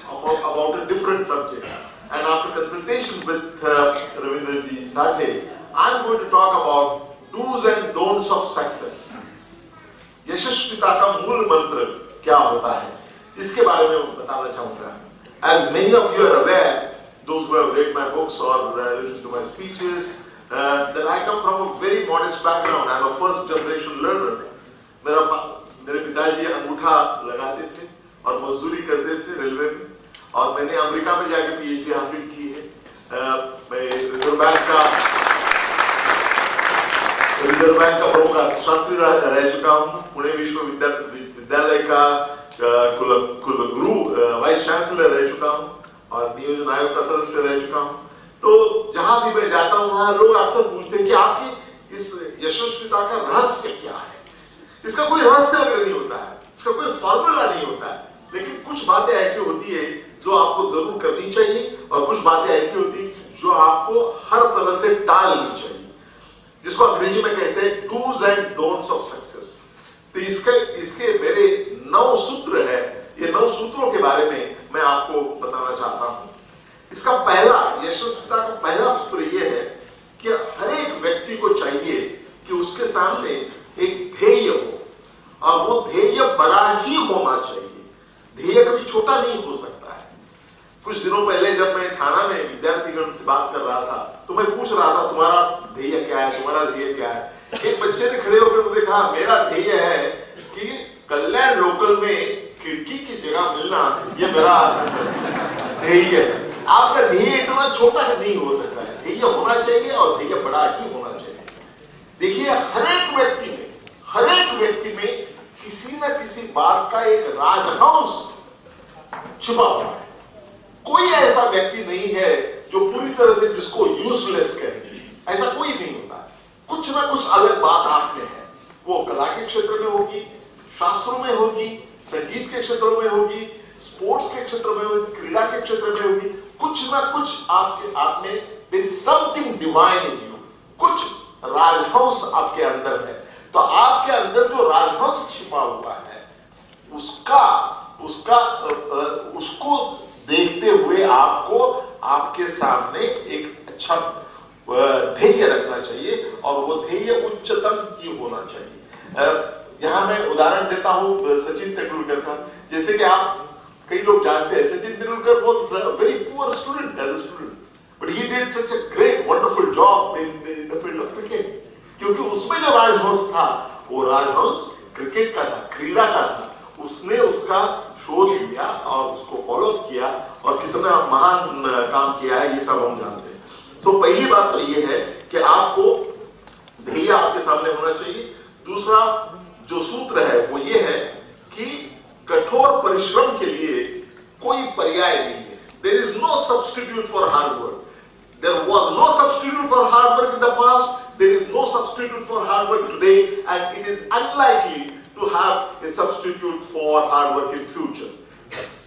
about a different subject. And after consultation with Ravindra ji Sathe, I'm going to talk about do's and don'ts of success. Yashasvita का मूल मंत्र क्या होता है, इसके बारे में बताना चाहूँगा. As many of you are aware, those who have read my books or listened to my speeches, that I come from a very modest background. I'm a first generation learner. मेरे पिताजी अंगूठा लगाते थे और मजदूरी करते थे रेलवे में, और मैंने अमेरिका में जाके पीएचडी हासिल की है. मैं रिजर्व बैंक का प्रमुख अर्थशास्त्री रह चुका हूँ. पुणे विश्वविद्यालय का कुलगुरु वाइस चांसलर रह चुका हूँ और नियोजन आयोग का सदस्य रह चुका हूँ. तो जहां भी मैं जाता हूँ वहां लोग अक्सर पूछते हैं कि आपकी इस यशस्विता का रहस्य क्या है. इसका कोई रहस्य वगैरह नहीं होता है, इसका कोई फॉर्मूला नहीं होता है, लेकिन कुछ बातें ऐसी होती है जो आपको जरूर करनी चाहिए और कुछ बातें ऐसी होती है जो आपको हर तरह से टालनी चाहिए, जिसको अंग्रेजी में कहते हैं dos and don'ts of success. तो इसके मेरे 9 सूत्र है. ये 9 सूत्रों के बारे में मैं आपको बताना चाहता हूं. इसका पहला, यशस्विता का पहला सूत्र यह है कि हर एक व्यक्ति को चाहिए कि उसके सामने एक ध्येय हो, और वो ध्येय बड़ा ही होना चाहिए. ध्येय कभी छोटा नहीं हो सकता है. कुछ दिनों पहले जब मैं थाना में विद्यार्थीगण से बात कर रहा था तो मैं पूछ रहा था तुम्हारा ध्येय क्या है, तुम्हारा ध्येय क्या है. एक बच्चे ने खड़े होकर मुझे कहा मेरा ध्येय है कि कल्याण लोकल में खिड़की की जगह मिलना, ये मेरा ध्येय है. आपका ध्येय इतना छोटा नहीं हो सकता है, ध्येय होना चाहिए और ध्येय बड़ा ही होना चाहिए। देखिए हर एक व्यक्ति में किसी न किसी बात का एक राजहंस छुपा हुआ है। कोई ऐसा व्यक्ति नहीं है जो पूरी तरह से जिसको यूजलेस कहे, ऐसा कोई नहीं होता। कुछ ना कुछ अलग बात आप में है, वो कला के क्षेत्र में होगी, शास्त्रों में होगी, संगीत के क्षेत्रों में होगी, स्पोर्ट्स के क्षेत्र में होगी, क्रीड़ा के क्षेत्र में होगी। कुछ ना कुछ आपके आप में there is something divine in you, कुछ राजहंस आपके अंदर है। तो आपके अंदर जो राजहंस छिपा हुआ है उसको देखते हुए आपको आपके सामने एक अच्छा ध्येय रखना चाहिए और वो ध्येय उच्चतम ही होना चाहिए। यहां मैं उदाहरण देता हूं सचिन तेंदुलकर का। जैसे कि आप कई लोग जानते हैं Sachin Tendulkar was very poor student as a student, but he did such a great wonderful job in the field of cricket, क्योंकि उसमें जो राजहंस था वो राजहंस क्रिकेट का था, क्रीड़ा का था। उसने उसका शोध लिया और उसको फॉलो किया और कितना महान काम किया है ये सब हम जानते हैं। तो पहली बात तो ये है कि आपको ध्येय आपके सामने होना चाहिए। दूसरा जो सूत्र है वो ये है कि कठोर परिश्रम के लिए कोई पर्याय नहीं है। There is no substitute for hard work. There was no substitute for hard work in the past. There is no substitute for hard work today, and it is unlikely to have a substitute for hard work in future.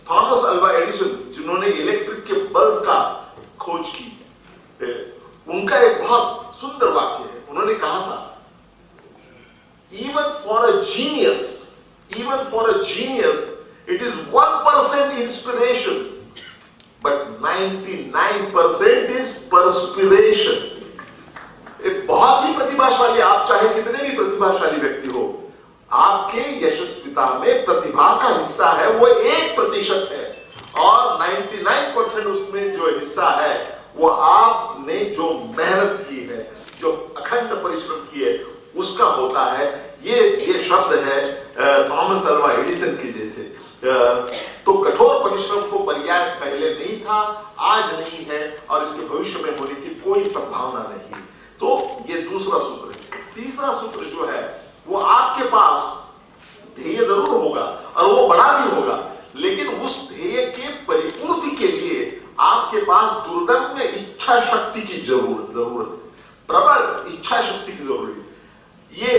Thomas Alva Edison जिन्होंने electric के bulb का खोज की, उनका एक बहुत सुंदर वाक्य है। उन्होंने कहा था, even for a genius, it is 1% inspiration. But 99% is perspiration. एक बहुत ही प्रतिभाशाली, आप चाहे कितने भी प्रतिभाशाली व्यक्ति हो, आपके यशस्विता में प्रतिभा का हिस्सा है वो 1% है, और 99% उसमें जो हिस्सा है वो आपने जो मेहनत की है, जो अखंड परिश्रम की है, उसका होता है। ये शब्द है थॉमस अल्वा एडिसन के जैसे। तो कठोर परिश्रम को पर्याय पहले नहीं था, आज नहीं है, और इसके भविष्य में होने की कोई संभावना नहीं है। तो ये दूसरा सूत्र है। तीसरा सूत्र जो है वो आपके पास ध्येय जरूर होगा और वो बड़ा भी होगा, लेकिन उस ध्येय के परिपूर्ति के लिए आपके पास दुर्दम्य इच्छा शक्ति की जरूरत, प्रबल इच्छा शक्ति की जरूरत है। ये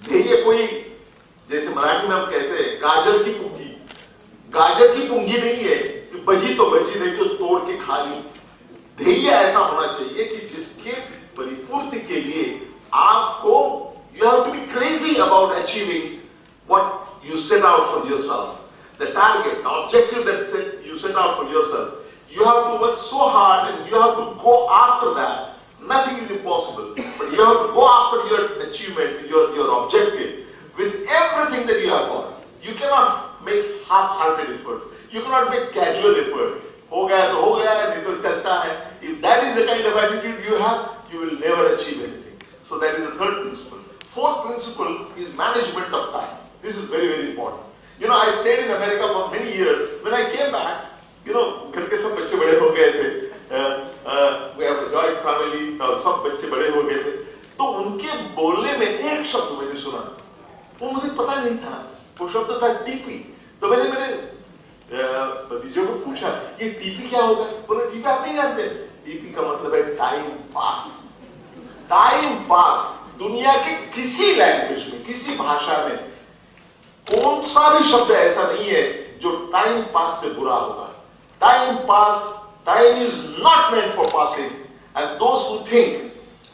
ध्येय कोई, जैसे मराठी में हम कहते हैं गाजर की पुंगी नहीं है कि बजी तो बजी, नहीं तो तोड़ के खा ली। ध्येय ऐसा होना चाहिए कि जिसके परिपूर्ति के लिए आपको you have to be crazy about achieving what you set out for yourself. The target, the objective that you set out for yourself. You have to work so hard and you have to go after that. Nothing is impossible, but you have to go after your achievement, your objective with everything that you have got. You cannot make half-hearted effort. You cannot make casual effort. हो गया तो हो गया, नहीं तो चलता है. If that is the kind of attitude you have, you will never achieve anything. So that is the third principle. Fourth principle is management of time. This is very, very important. You know, I stayed in America for many years. When I came back, you know, घर के सब बच्चे बड़े हो गए थे. We have a joint family. सब बच्चे बड़े हो गए थे. तो उनके बोलने में एक शब्द मैंने सुना, वो मुझे पता नहीं था. वो शब्द था टीपी. तो मैंने मेरे भतीजों को पूछा, ये टीपी क्या होता है? बोले टीपी आप नहीं जानते? टीपी का मतलब है टाइम पास. टाइम पास दुनिया के किसी लैंग्वेज में, किसी भाषा में कौन सा भी शब्द ऐसा नहीं है जो टाइम पास से बुरा होगा. Time pass, time is not meant for passing, and those who think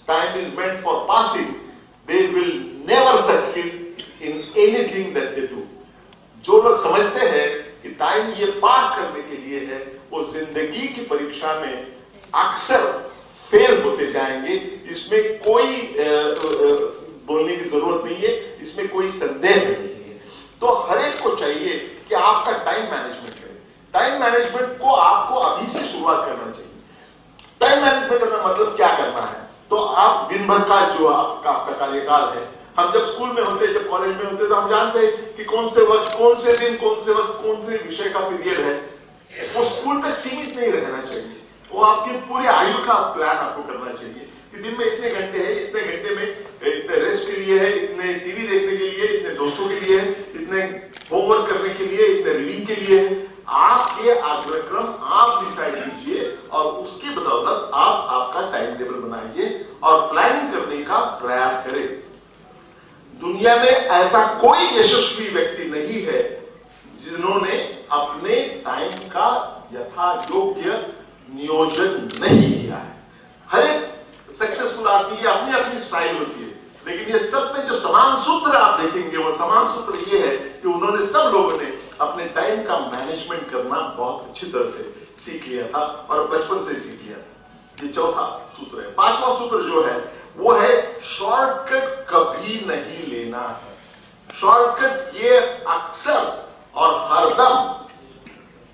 time is meant for passing, they will never succeed in anything that they do. जो लोग समझते हैं कि टाइम ये पास करने के लिए है, वो जिंदगी की परीक्षा में अक्सर फेल होते जाएंगे. इसमें कोई बोलने की जरूरत नहीं है, इसमें कोई संदेह नहीं है. तो हर एक को चाहिए कि आपका टाइम मैनेजमेंट करें. टाइम मैनेजमेंट को आपको अभी से शुरुआत करना चाहिए. टाइम मैनेजमेंट का मतलब क्या करना है? तो आप दिन भर का जो आपका कार्यकाल है, हम जब स्कूल में होते, जब कॉलेज में होते, तो हम जानते हैं कि कौन से वक्त, कौन से दिन, कौन से वक्त, कौन से विषय का पीरियड है. वो स्कूल तक सीमित नहीं रहना चाहिए, वो आपकी पूरी आयु का प्लान आपको करना चाहिए कि दिन में इतने घंटे है, इतने घंटे में इतने रेस्ट के लिए है, इतने टीवी देखने के लिए, इतने दोस्तों के लिए है, इतने होमवर्क करने के लिए, इतने रीडिंग के लिए है। आपके अग्रक्रम आप डिसाइड कीजिए और उसकी बदौलत आप आपका टाइम टेबल बनाइए और प्लानिंग करने का प्रयास करें। दुनिया में ऐसा कोई यशस्वी व्यक्ति नहीं है जिन्होंने अपने टाइम का यथा योग्य नियोजन नहीं किया है। हर एक सक्सेसफुल आदमी की अपनी अपनी स्टाइल होती है, लेकिन ये सब में जो समान सूत्र आप देखेंगे वो समान सूत्र ये है कि उन्होंने सब लोगों ने अपने टाइम का मैनेजमेंट करना बहुत अच्छी तरह से सीख लिया था और बचपन से सीख लिया था। ये चौथा सूत्र है। पांचवा सूत्र जो है वो है शॉर्टकट कभी नहीं लेना है। शॉर्टकट ये अक्सर और हरदम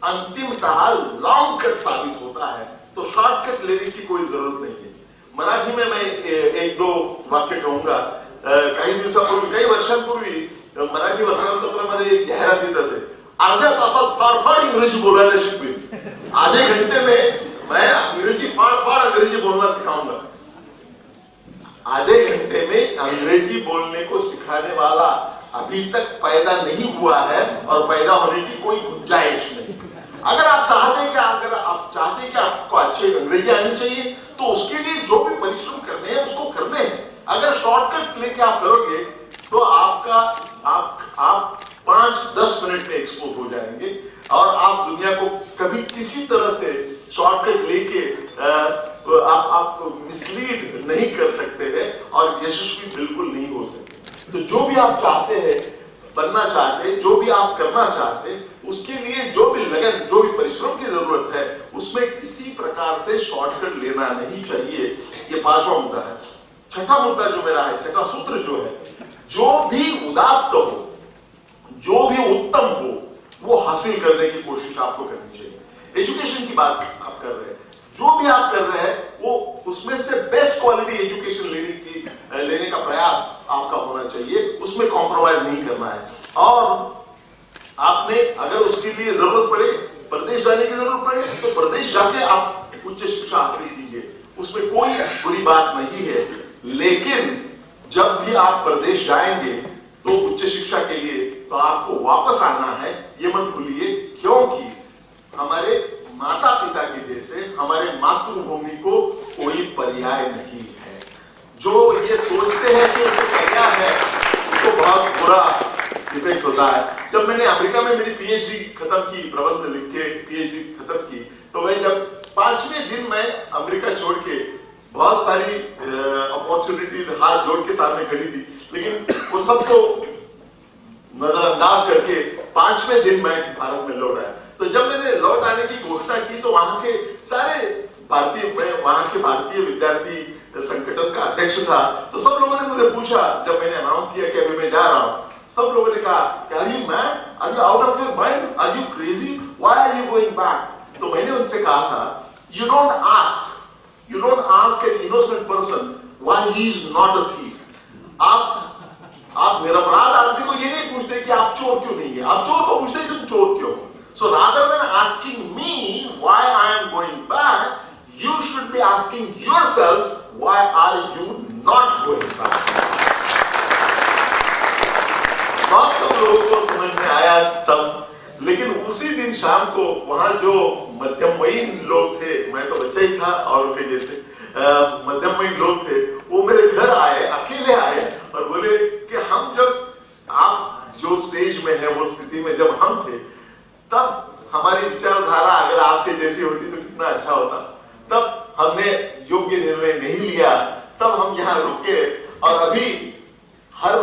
अंतिमतः लॉन्ग कट साबित होता है, तो शॉर्टकट लेने की कोई जरूरत नहीं है। मराठी में मैं एक दो वाक्य कहूंगा। काही दिवसापूर्वी, काही वर्षांपूर्वी मराठी वर्तमानपत्रामध्ये एक जाहिरात येत असे, अर्ध्या तासात फार फार इंग्रजी बोलायला शिकवेल। आधे घंटे में मैं अंग्रेजी फाड़ अंग्रेजी बोलना सिखाऊंगा। आधे घंटे में अंग्रेजी बोलने को सिखाने वाला अभी तक पैदा नहीं हुआ है और पैदा होने की कोई गुंजाइश नहीं। अगर आप चाहते हैं कि आपको अच्छी अंग्रेजी आनी चाहिए, तो उसके लिए जो भी परिश्रम करने हैं उसको करने हैं। अगर शॉर्टकट लेके आप करोगे तो आप 5-10 मिनट में एक्सपोज हो जाएंगे और आप दुनिया को कभी किसी तरह से शॉर्टकट लेके आप मिसलीड नहीं कर सकते हैं और यशस्वी बिल्कुल नहीं हो सकते। तो जो भी आप चाहते हैं, बनना चाहते हैं, जो भी आप करना चाहते हैं, उसके लिए जो भी लगन, जो भी परिश्रम की जरूरत है, उसमें किसी प्रकार से शॉर्टकट लेना नहीं चाहिए। ये पांचवा मुद्दा है। छठा मुद्दा जो मेरा है, छठा सूत्र जो है, जो भी उदात्त हो, जो भी उत्तम हो, वो हासिल करने की कोशिश आपको करनी चाहिए। एजुकेशन की बात आप कर रहे हैं, जो भी आप कर रहे हैं वो उसमें से बेस्ट क्वालिटी एजुकेशन लेने का प्रयास आपका होना चाहिए, उसमें कॉम्प्रोमाइज नहीं करना है। और आपने अगर उसके लिए जरूरत पड़े, प्रदेश जाने की जरूरत पड़े, तो प्रदेश जाके आप उच्च शिक्षा हासिल कीजिए, उसमें कोई बुरी बात नहीं है। लेकिन जब भी आप प्रदेश जाएंगे तो उच्च शिक्षा के लिए, तो आपको वापस आना है, ये मत भूलिए, क्योंकि हमारे माता पिता के जैसे हमारे मातृभूमि को कोई पर्याय नहीं है। जो ये सोचते हैं कि उनको पर्याय है, उसको बहुत बुरा इफेक्ट होता है। जब मैंने अमेरिका में मेरी पीएचडी खत्म की, प्रबंध लिख के पीएचडी खत्म की, तो मैं जब 5वें दिन मैं अमेरिका छोड़ के, बहुत सारी अपॉर्चुनिटीज हाथ जोड़ के सामने खड़ी थी, लेकिन वो सबको नजरअंदाज करके 5वें दिन मैं भारत में लौट आया। तो जब मैंने लौट आने की घोषणा की तो वहां के सारे वहां के भारतीय विद्यार्थी संगठन का अध्यक्ष था, तो सब लोगों ने मुझे पूछा, जब मैंने अनाउंस किया कि अभी मैं जा रहा हूं, सब लोगों ने कहा, are you mad, are you out of your mind, are you crazy, why are you going back? तो मैंने उनसे कहा था, you don't ask an innocent person why he is not a thief. आप निरपराध आदमी को ये नहीं पूछते कि आप चोर क्यों नहीं है, आप चोर को पूछते हैं तुम चोर क्यों। So rather than asking me why I am going back, you should be asking yourselves why are you not going back? बहुत कम लोगों को समझ में आया तब, लेकिन उसी दिन शाम को वहां जो मध्यमवयीन लोग थे, मैं तो बच्चा ही था और उनके जैसे मध्यमवयीन लोग थे, वो मेरे घर आए, अकेले आए और बोले कि हम जब आप जो स्टेज में है, वो स्थिति में जब हम थे, तब हमारी विचारधारा अगर आपके जैसी होती तो कितना अच्छा होता। तब हमने योग्य निर्णय नहीं लिया, तब हम यहाँ रुके और अभी हर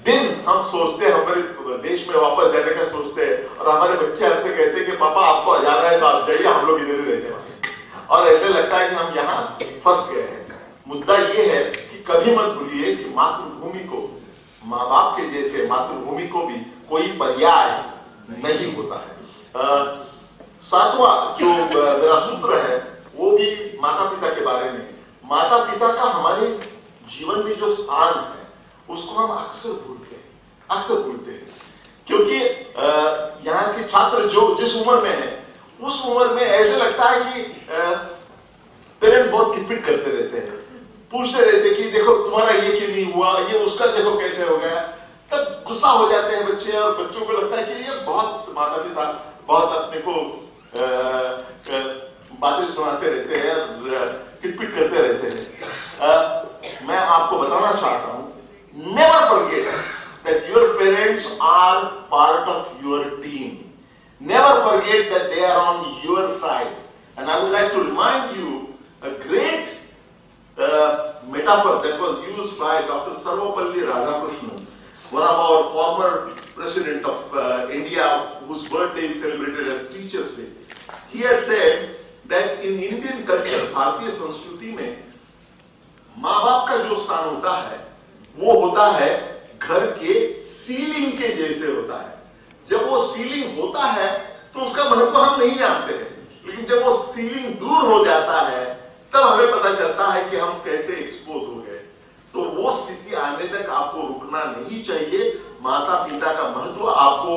दिन हम सोचते हैं, हमारे देश में वापस जाने का सोचते हैं और हमारे बच्चे हमसे कहते हैं कि पापा आपको जाना है तो आप जाइए, हम लोग इधर ही रहते हैं। और ऐसे लगता है कि हम यहाँ फंस गए हैं। मुद्दा ये है कि कभी मत भूलिए कि मातृभूमि को, माँ बाप के जैसे मातृभूमि को भी कोई पर्याय नहीं होता है। सातवां जो मेरा सूत्र है वो भी माता पिता के बारे में। माता पिता का हमारे जीवन में जो स्थान है उसको हम अक्सर भूलते हैं, क्योंकि यहाँ के छात्र जो जिस उम्र में है उस उम्र में ऐसे लगता है कि पेरेंट्स बहुत किटपिट करते रहते हैं, पूछते रहते कि देखो तुम्हारा ये क्यों नहीं हुआ, ये उसका देखो कैसे हो गया। तब गुस्सा हो जाते हैं बच्चे, और बच्चों को लगता है कि ये बहुत माता पिता बहुत अपने को बातें सुनाते रहते हैं, किटपिट करते रहते हैं। मैं आपको बताना चाहता हूं, never forget that your parents are part of your team. Never forget that they are on your side. And I would like to remind you a great metaphor that was used by Dr. Sarvapalli Radhakrishnan, one of our former president of India, whose birthday is celebrated as Teachers Day. He had said that in Indian culture, भारतीय संस्कृति में माँ बाप का जो स्थान होता है वो होता है घर के सीलिंग के जैसे होता है. जब वो सीलिंग होता है तो उसका महत्व हम नहीं जानते हैं, लेकिन जब वो सीलिंग दूर हो जाता है तब हमें पता चलता है कि हम कैसे एक्सपोज हो गए. तो वो स्थिति आने तक आपको रुकना नहीं चाहिए. माता पिता का महत्व आपको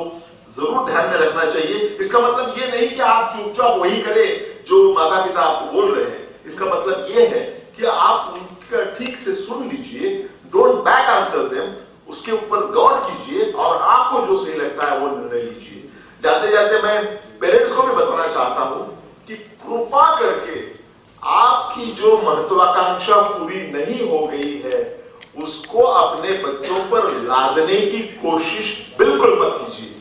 जरूर ध्यान में रखना चाहिए. इसका मतलब ये नहीं कि आप चुपचाप वही करें जो माता पिता आपको बोल रहे हैं. इसका मतलब ये है कि आप उनका ठीक से सुन लीजिए, डोंट बैक आंसर देम, उसके ऊपर गौर कीजिए और आपको जो सही लगता है वो निर्णय लीजिए. जाते जाते मैं पेरेंट्स को भी बताना चाहता हूं कि कृपा करके आपकी जो महत्वाकांक्षा पूरी नहीं हो गई है उसको अपने बच्चों पर लादने की कोशिश बिल्कुल मत कीजिए.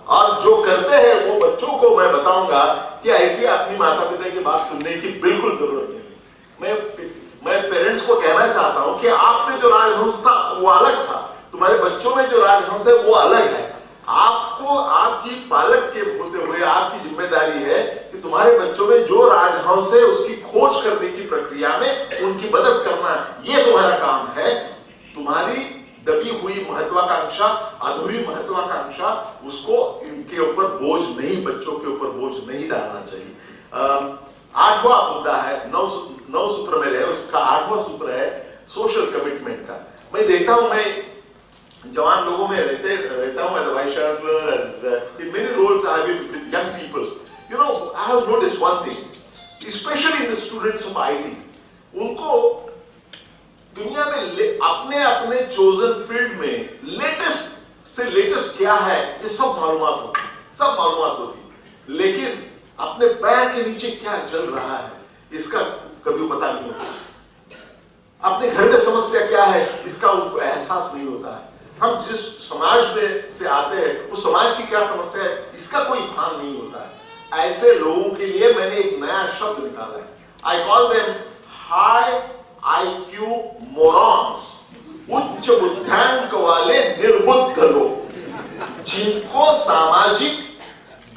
और जो करते हैं वो बच्चों को मैं बताऊंगा कि ऐसी अपनी माता पिता की बात सुनने की बिल्कुल जरूरत नहीं. मैं पेरेंट्स को कहना चाहता हूं कि आप में जो राजहंस था वो अलग था, तुम्हारे बच्चों में जो राजहंस है वो अलग है. आपको आपकी पालक के होते हुए आपकी जिम्मेदारी है कि तुम्हारे बच्चों में जो राजहंस है उसकी खोज करने की प्रक्रिया में उनकी मदद करना, ये तुम्हारा काम है. तुम्हारी दबी हुई महत्वाकांक्षा, अधूरी महत्वाकांक्षा, उसको इनके ऊपर बोझ नहीं, बच्चों के ऊपर बोझ नहीं डालना चाहिए. 8वां मुद्दा है, 9 सूत्र में रहे, उसका 8वां सूत्र है सोशल कमिटमेंट का. मैं देखता हूं, मैं जवान लोगों में रहता हूं as vice chancellor, in many roles I have been with young people. You know, I have noticed one thing, specially the students of IT, उनको दुनिया में अपने अपने चोजन फील्ड में लेटेस्ट से लेटेस्ट क्या है ये सब मालूमात होती, लेकिन अपने पैर के नीचे क्या चल रहा है इसका कभी पता नहीं होता. अपने घर में समस्या क्या है इसका उनको एहसास नहीं होता है. हम जिस समाज में से आते हैं उस समाज की क्या समस्या है इसका कोई भान नहीं होता है. ऐसे लोगों के लिए मैंने एक नया शब्द निकाला है. I call them high IQ morons, उच्च बुद्धियांक वाले निर्बुद्ध लोग, जिनको सामाजिक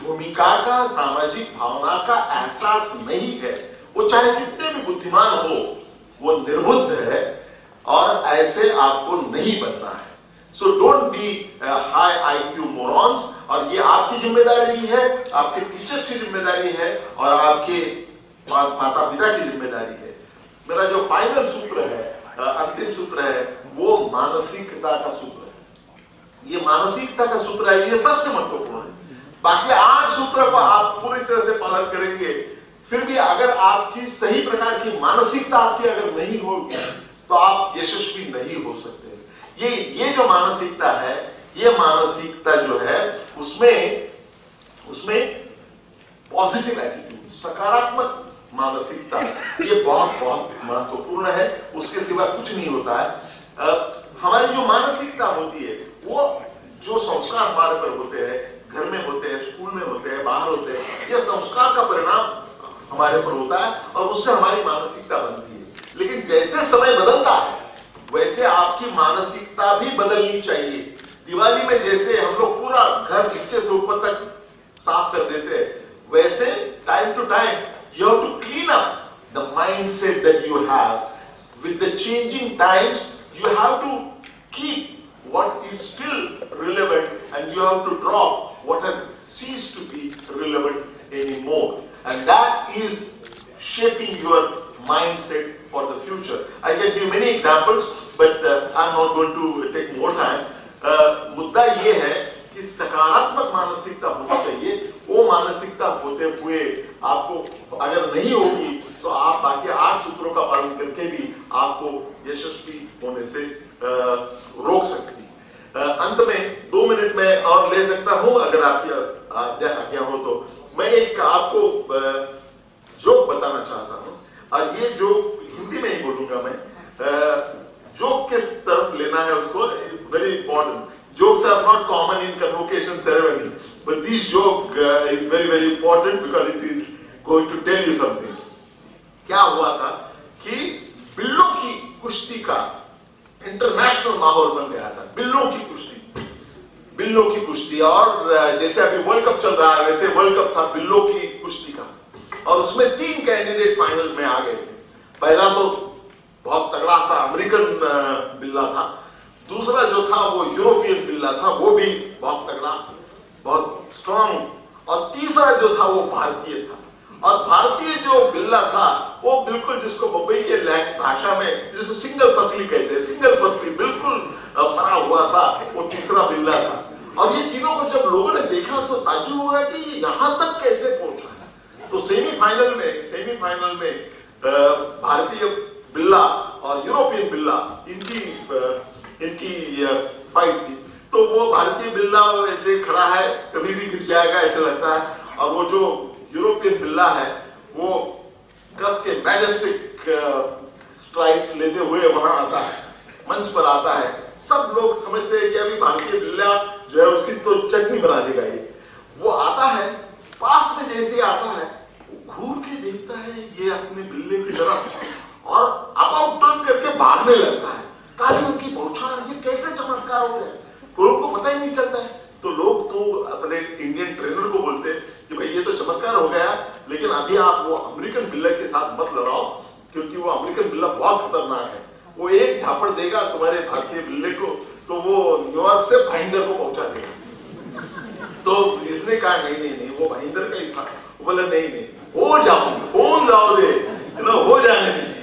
भूमिका का, सामाजिक भावना का एहसास नहीं है. वो चाहे कितने भी बुद्धिमान हो, वो निर्बुद्ध है और ऐसे आपको नहीं बनना है. So don't be high IQ morons. और ये आपकी जिम्मेदारी है, आपके टीचर्स की जिम्मेदारी है और आपके माता पिता की जिम्मेदारी है. मेरा जो फाइनल सूत्र है, अंतिम सूत्र है, वो मानसिकता का सूत्र है. ये मानसिकता का सूत्र है, ये सबसे महत्वपूर्ण है. बाकी 8 सूत्र को आप पूरी तरह से पालन करेंगे, फिर भी अगर आपकी सही प्रकार की मानसिकता आपकी अगर नहीं होगी तो आप यशस्वी नहीं हो सकते. ये जो मानसिकता है, ये मानसिकता जो है उसमें पॉजिटिव एटीट्यूड, सकारात्मक मानसिकता, ये बहुत महत्वपूर्ण है. उसके सिवा कुछ नहीं होता है. हमारी जो मानसिकता होती है, वो जो संस्कार हमारे पर होते हैं, घर में होते हैं, स्कूल में होते हैं, बाहर होते हैं, ये संस्कार का परिणाम हमारे पर होता है और उससे हमारी मानसिकता बनती है. लेकिन जैसे समय बदलता है वैसे आपकी मानसिकता भी बदलनी चाहिए. दिवाली में जैसे हम लोग पूरा घर नीचे से ऊपर तक साफ कर देते हैं, वैसे time to time you have to clean up the mindset that you have. With the changing times, you have to keep what is still relevant and you have to drop what has ceased to be relevant anymore. And that is shaping your mindset for the future. I can give many examples, but I'm not going to take more time. मुद्दा ये है कि सकारात्मक मानसिकता होनी चाहिए. वो मानसिकता होते हुए आपको अगर नहीं होगी तो आप बाकी 8 सूत्रों का पालन करके भी आपको यशस्वी होने से रोक सकती। अंत में 2 मिनट में और ले सकता हूं अगर आपकी आज्ञा हो तो। मैं एक आपको जोक बताना चाहता हूं, और ये जोक हिंदी में ही बोलूंगा मैं। जोक किस तरफ लेना है उसको, very important. Jokes are not common in convocation ceremony, but this joke is very very important because it is going to tell you something. क्या हुआ था कि बिल्लों की कुश्ती का इंटरनेशनल माहौल बन गया था। बिल्लों की कुश्ती, और जैसे अभी वर्ल्ड कप चल रहा है वैसे वर्ल्ड कप था बिल्लों की कुश्ती का, और उसमें 3 कैंडिडेट फाइनल में आ गए थे। पहला तो बहुत तगड़ा सा अमेरिकन बिल्ला था, दूसरा जो था वो यूरोपियन बिल्ला था, वो भी बहुत तगड़ा, बहुत स्ट्रांग, और तीसरा जो था वो भारतीय था। और भारतीय जो बिल्ला था वो बिल्कुल जिसको मुंबई के भाषा में जिसको सिंगल फसली कहते हैं, सिंगल फसली बिल्कुल मरा हुआ सा वो तीसरा बिल्ला था। और ये तीनों को जब लोगों ने देखा तो ताज्जुब हुआ कि ये यहाँ तक कैसे पहुंचा है। तो सेमीफाइनल में भारतीय बिल्ला और यूरोपियन बिल्ला इनकी फाइट थी। तो वो भारतीय बिल्ला ऐसे खड़ा है, कभी भी गिर जाएगा ऐसा लगता है, और वो जो यूरोपियन बिल्ला है वो कस के मैजेस्टिक स्ट्राइक्स लेते हुए वहां आता है, मंच पर आता है। सब लोग समझते हैं कि अभी भारतीय बिल्ला जो है उसकी तो चटनी बना देगा ये। वो आता है, पास में जैसे आता है वो घूर के देखता है ये अपने बिल्ले की तरफ, और अबाउट टर्न करके भागने लगता है। तालियों की बौछार, ये कैसे चमत्कार हो गया, लोगों को पता ही नहीं चलता है। तो लोग तो अपने इंडियन ट्रेनर को बोलते हैं कि भाई ये तो चमत्कार हो गया, लेकिन अभी आप वो अमेरिकन बिल्ला के साथ मत लड़ाओ, क्योंकि वो अमेरिकन बिल्ला बहुत खतरनाक है। वो एक झापड़ देगा तुम्हारे भारतीय बिल्ले को तो वो न्यूयॉर्क से भाईंदर को पहुंचा देगा। तो इसने कहा नहीं वो भाईंदर का ही था। बोला नहीं हो जाओ दे, हो जाने दीजिए।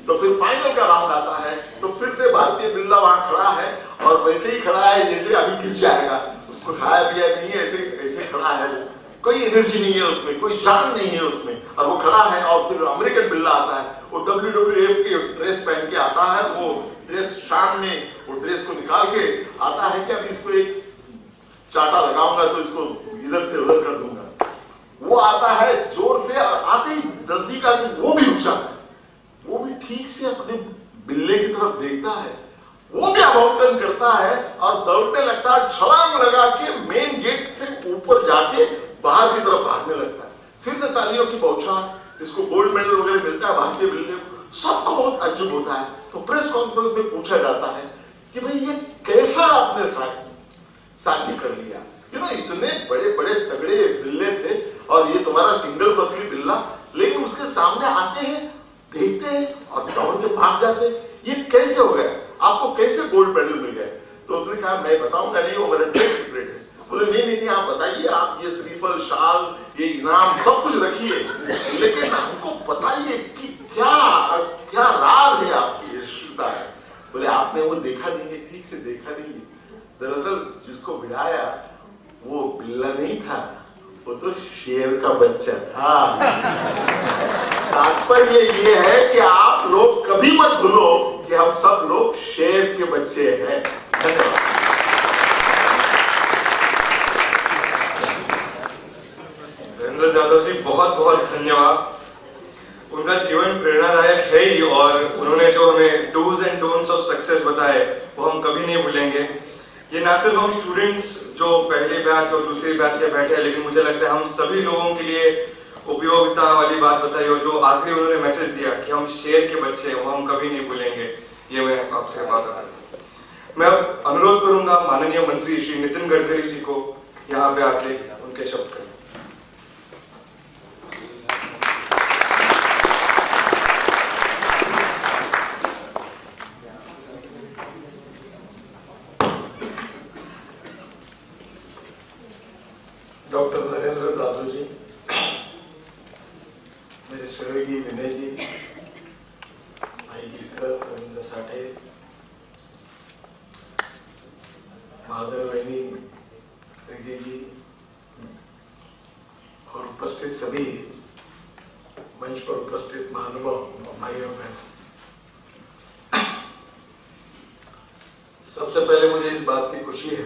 तो फिर फाइनल का राउंड आता है, तो फिर से भारतीय बिल्ला वहां खड़ा है, और वैसे ही खड़ा है जैसे अभी गिर जाएगा, उसको खाया पिया नहीं है, ऐसे खड़ा है, कोई एनर्जी नहीं है उसमें, कोई जान नहीं है उसमें, और वो खड़ा है। और फिर अमेरिकन बिल्ला आता है, वो WWF की ड्रेस पहन के आता है, वो ड्रेस शाम में वो ड्रेस को निकाल के आता है कि अभी इसको एक चाटा लगाऊंगा तो इसको इधर से उधर कर दूंगा। वो आता है जोर से, और आते ही नजदीक आके वो भी उछा है, वो भी ठीक से अपने बिल्ले की तरफ देखता है, वो भी अबाउटन करता है और दौड़ने लगता है, छलांग लगा के मेन गेट से ऊपर जाके बाहर की तरफ भागने लगता है। फिर से तालियों की बौछार, इसको गोल्ड मेडल वगैरह मिलता है भारतीय बिल्ले को, सबको बहुत ताज्जुब होता है। तो प्रेस कॉन्फ्रेंस में पूछा जाता है कि भाई ये कैसा आपने साथी कर लिया, इतने बड़े बड़े तगड़े बिल्ले थे और ये तुम्हारा सिंगल फसली बिल्ला, लेकिन उसके सामने आते हैं, देखते हैं और दौड़ के भाग जाते हैं, ये कैसे हो गया, आपको कैसे गोल्ड मेडल मिल गया? तो उसने कहा मैं बताऊंगा नहीं, वो मेरा ट्रेड सीक्रेट है। बोले नहीं आप बताइए, आप ये श्रीफल, शाल, ये इनाम सब कुछ रखिए, लेकिन हमको बताइए कि क्या राज है आपकी, यशस्विता है। बोले आपने वो देखा नहीं है, ठीक से देखा नहीं है। दरअसल जिसको भिड़ाया वो बिल्ला नहीं था, वो तो शेर का बच्चा था। तात्पर्य ये है कि आप लोग कभी मत भूलो कि हम सब लोग शेर के बच्चे हैं। धन्यवाद।
धीरेन्द्र जाधव जी बहुत बहुत धन्यवाद। उनका जीवन प्रेरणादायक है ही, और उन्होंने जो हमें dos and don'ts of success बताए वो हम कभी नहीं भूलेंगे। ये ना सिर्फ हम स्टूडेंट्स जो पहले बैच और दूसरे बैच के बैठे हैं, लेकिन मुझे लगता है हम सभी लोगों के लिए उपयोगिता वाली बात बताई, और जो आखिरी उन्होंने मैसेज दिया कि हम शेर के बच्चे हैं वो हम कभी नहीं भूलेंगे। ये मैं आपसे बात कर रहा हूँ। मैं अब अनुरोध करूंगा माननीय मंत्री श्री नितिन गडकरी जी को यहाँ पे आके उनके शब्द करें।
डॉक्टर नरेंद्र जाधव जी, मेरे सहयोगी विनय जी, भाई गिरकर, रविंद्र साठे, महादेव वैनी, जी, उपस्थित सभी मंच पर उपस्थित महानुभाव, भाई और बहन, सबसे पहले मुझे इस बात की खुशी है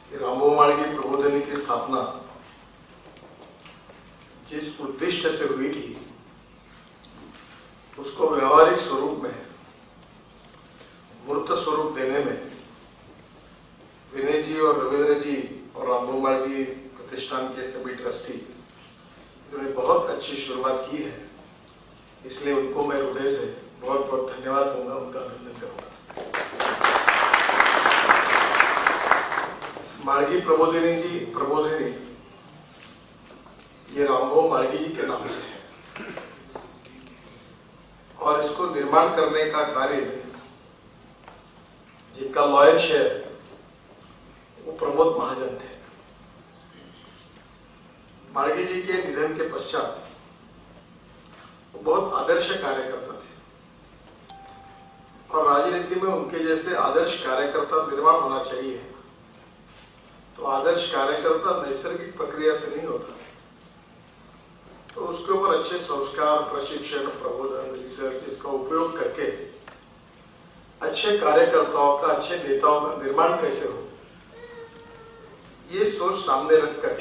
कि रामभाऊ म्हाळगी प्रबोधिनी की स्थापना जिस उद्देश्य से हुई थी उसको व्यवहारिक स्वरूप में, मूर्त स्वरूप देने में विनय जी और रविंद्र जी और रामभाऊ म्हाळगी प्रतिष्ठान के सभी ट्रस्टी जिन्होंने बहुत अच्छी शुरुआत की है, इसलिए उनको मैं हृदय से बहुत बहुत धन्यवाद दूंगा, उनका अभिनंदन करूंगा। म्हाळगी प्रबोधिनी ये रामभाऊ म्हाळगी जी के नाम से है और इसको निर्माण करने का कार्य जिनका लॉयन शेयर वो प्रमोद महाजन थे। म्हाळगी जी के निधन के पश्चात वो बहुत आदर्श कार्यकर्ता थे और राजनीति में उनके जैसे आदर्श कार्यकर्ता निर्माण होना चाहिए। तो आदर्श कार्यकर्ता नैसर्गिक प्रक्रिया से नहीं होता, तो उसके ऊपर अच्छे संस्कार, प्रशिक्षण, प्रबोधन, रिसर्च इसका उपयोग करके अच्छे कार्यकर्ताओं का, अच्छे नेताओं का निर्माण कैसे हो, ये सोच सामने रखकर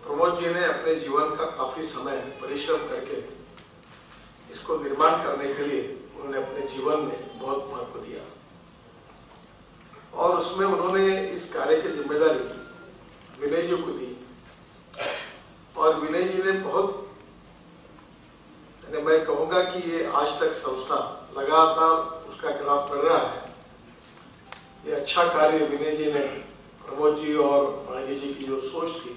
प्रमोद जी ने अपने जीवन का काफी समय परिश्रम करके इसको निर्माण करने के लिए उन्होंने अपने जीवन में बहुत महत्व दिया और उसमें उन्होंने इस कार्य की जिम्मेदारी विनय जी को दी और विनय जी ने बहुत, मैं कहूंगा कि ये आज तक संस्था लगातार उसका ग्राफ बढ़ रहा है। ये अच्छा कार्य विनय जी ने, प्रमोद जी और म्हाळगी जी की जो सोच थी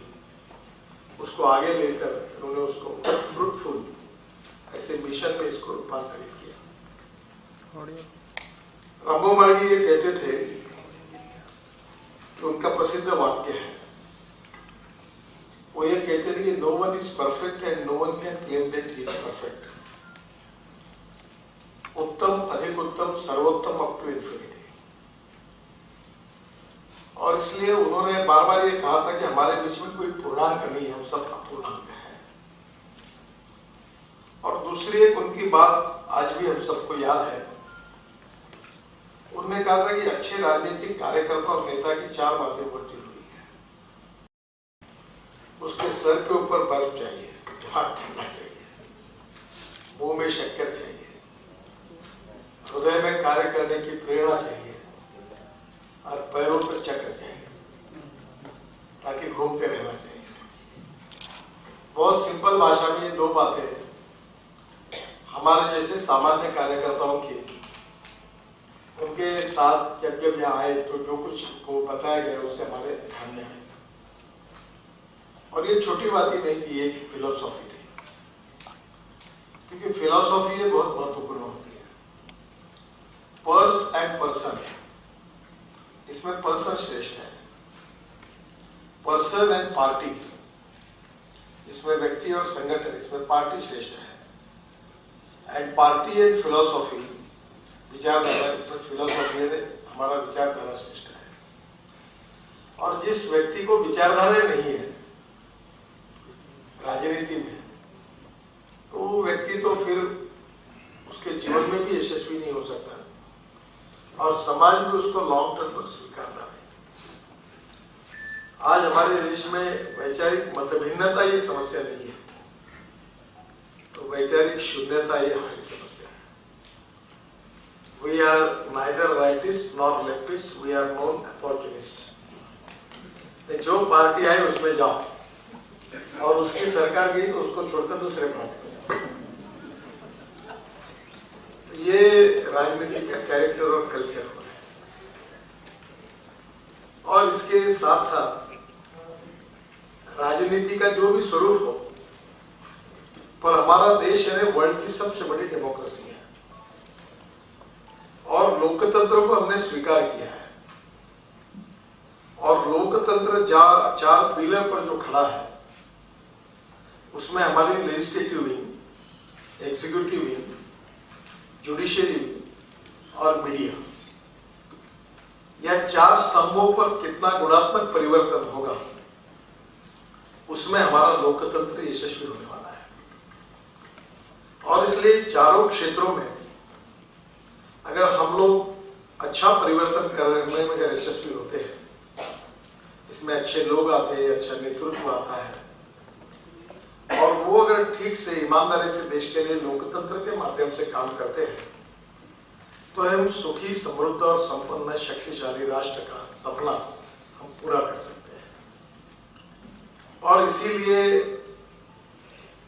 उसको आगे लेकर उन्होंने उसको फ्रूटफुल ऐसे मिशन में इसको रूपांतरित किया। रामभाऊ म्हाळगी ये कहते थे कि उनका प्रसिद्ध वाक्य है, वो ये कहते थे कि no one is perfect and no one can claim that he is perfect. उत्तम, अधिक उत्तम, सर्वोत्तम अप टू इंफिनिटी। और इसलिए उन्होंने बार बार ये कहा था कि हमारे बीच में कोई पूर्णांक नहीं है, हम सब अपूर्णांक हैं। और दूसरी एक उनकी बात आज भी हम सबको याद है, उन्होंने कहा था कि अच्छे राजनीतिक कार्यकर्ता और नेता की 4 बातें बहुत जरूरी है। उसके सर के ऊपर बर्फ चाहिए, हाथ ठंडा चाहिए, मुंह में शक्कर चाहिए, हृदय में कार्य करने की प्रेरणा चाहिए और पैरों पर चक्र चाहिए ताकि घूमते रहना चाहिए। बहुत सिंपल भाषा में ये 2 बातें हमारे जैसे सामान्य कार्यकर्ताओं की, उनके साथ जब यहाँ आए तो जो कुछ को बताया गया उससे हमारे ध्यान में आए। और ये छोटी बात ही नहीं थी, एक फिलोसॉफी थी, क्योंकि फिलोसॉफी ये बहुत महत्वपूर्ण होती है। पर्स एंड पर्सन, इसमें पर्सन श्रेष्ठ है। पर्सन एंड पार्टी, इसमें व्यक्ति और संगठन, इसमें पार्टी श्रेष्ठ है। एंड पार्टी एंड फिलोसॉफी, विचारधारा, इसमें फिलोसॉफी है, हमारा विचारधारा श्रेष्ठ है। और जिस व्यक्ति को विचारधारा नहीं है राजनीति में, तो वो व्यक्ति तो फिर उसके जीवन में भी यशस्वी नहीं हो सकता और समाज भी उसको लॉन्ग टर्म पर स्वीकारता नहीं। आज हमारे देश में वैचारिक मतभिन्नता ये समस्या नहीं है, तो वैचारिक शून्यता ये हमारी समस्या है। We are neither rightists nor leftists, we are known opportunists। जो पार्टी आए उसमें जाओ और उसकी सरकार गई तो उसको छोड़कर दूसरे पार्टी में जाओ। ये राजनीति का कैरेक्टर और कल्चर हो है। और इसके साथ साथ राजनीति का जो भी स्वरूप हो, पर हमारा देश है वर्ल्ड की सबसे बड़ी डेमोक्रेसी है और लोकतंत्र को हमने स्वीकार किया है। और लोकतंत्र 4 पिलर पर जो खड़ा है उसमें हमारी legislative wing, executive wing, judiciary wing और मीडिया, यह 4 स्तंभों पर कितना गुणात्मक परिवर्तन होगा उसमें हमारा लोकतंत्र यशस्वी होने वाला है। और इसलिए चारों क्षेत्रों में अगर हम लोग अच्छा परिवर्तन करने में अगर यशस्वी होते हैं, इसमें अच्छे लोग आते हैं, अच्छा नेतृत्व आता है, और वो अगर ठीक से ईमानदारी से देश के लिए लोकतंत्र के माध्यम से काम करते हैं, तो हम सुखी, समृद्ध और संपन्न शक्तिशाली राष्ट्र का सपना हम पूरा कर सकते हैं। और इसीलिए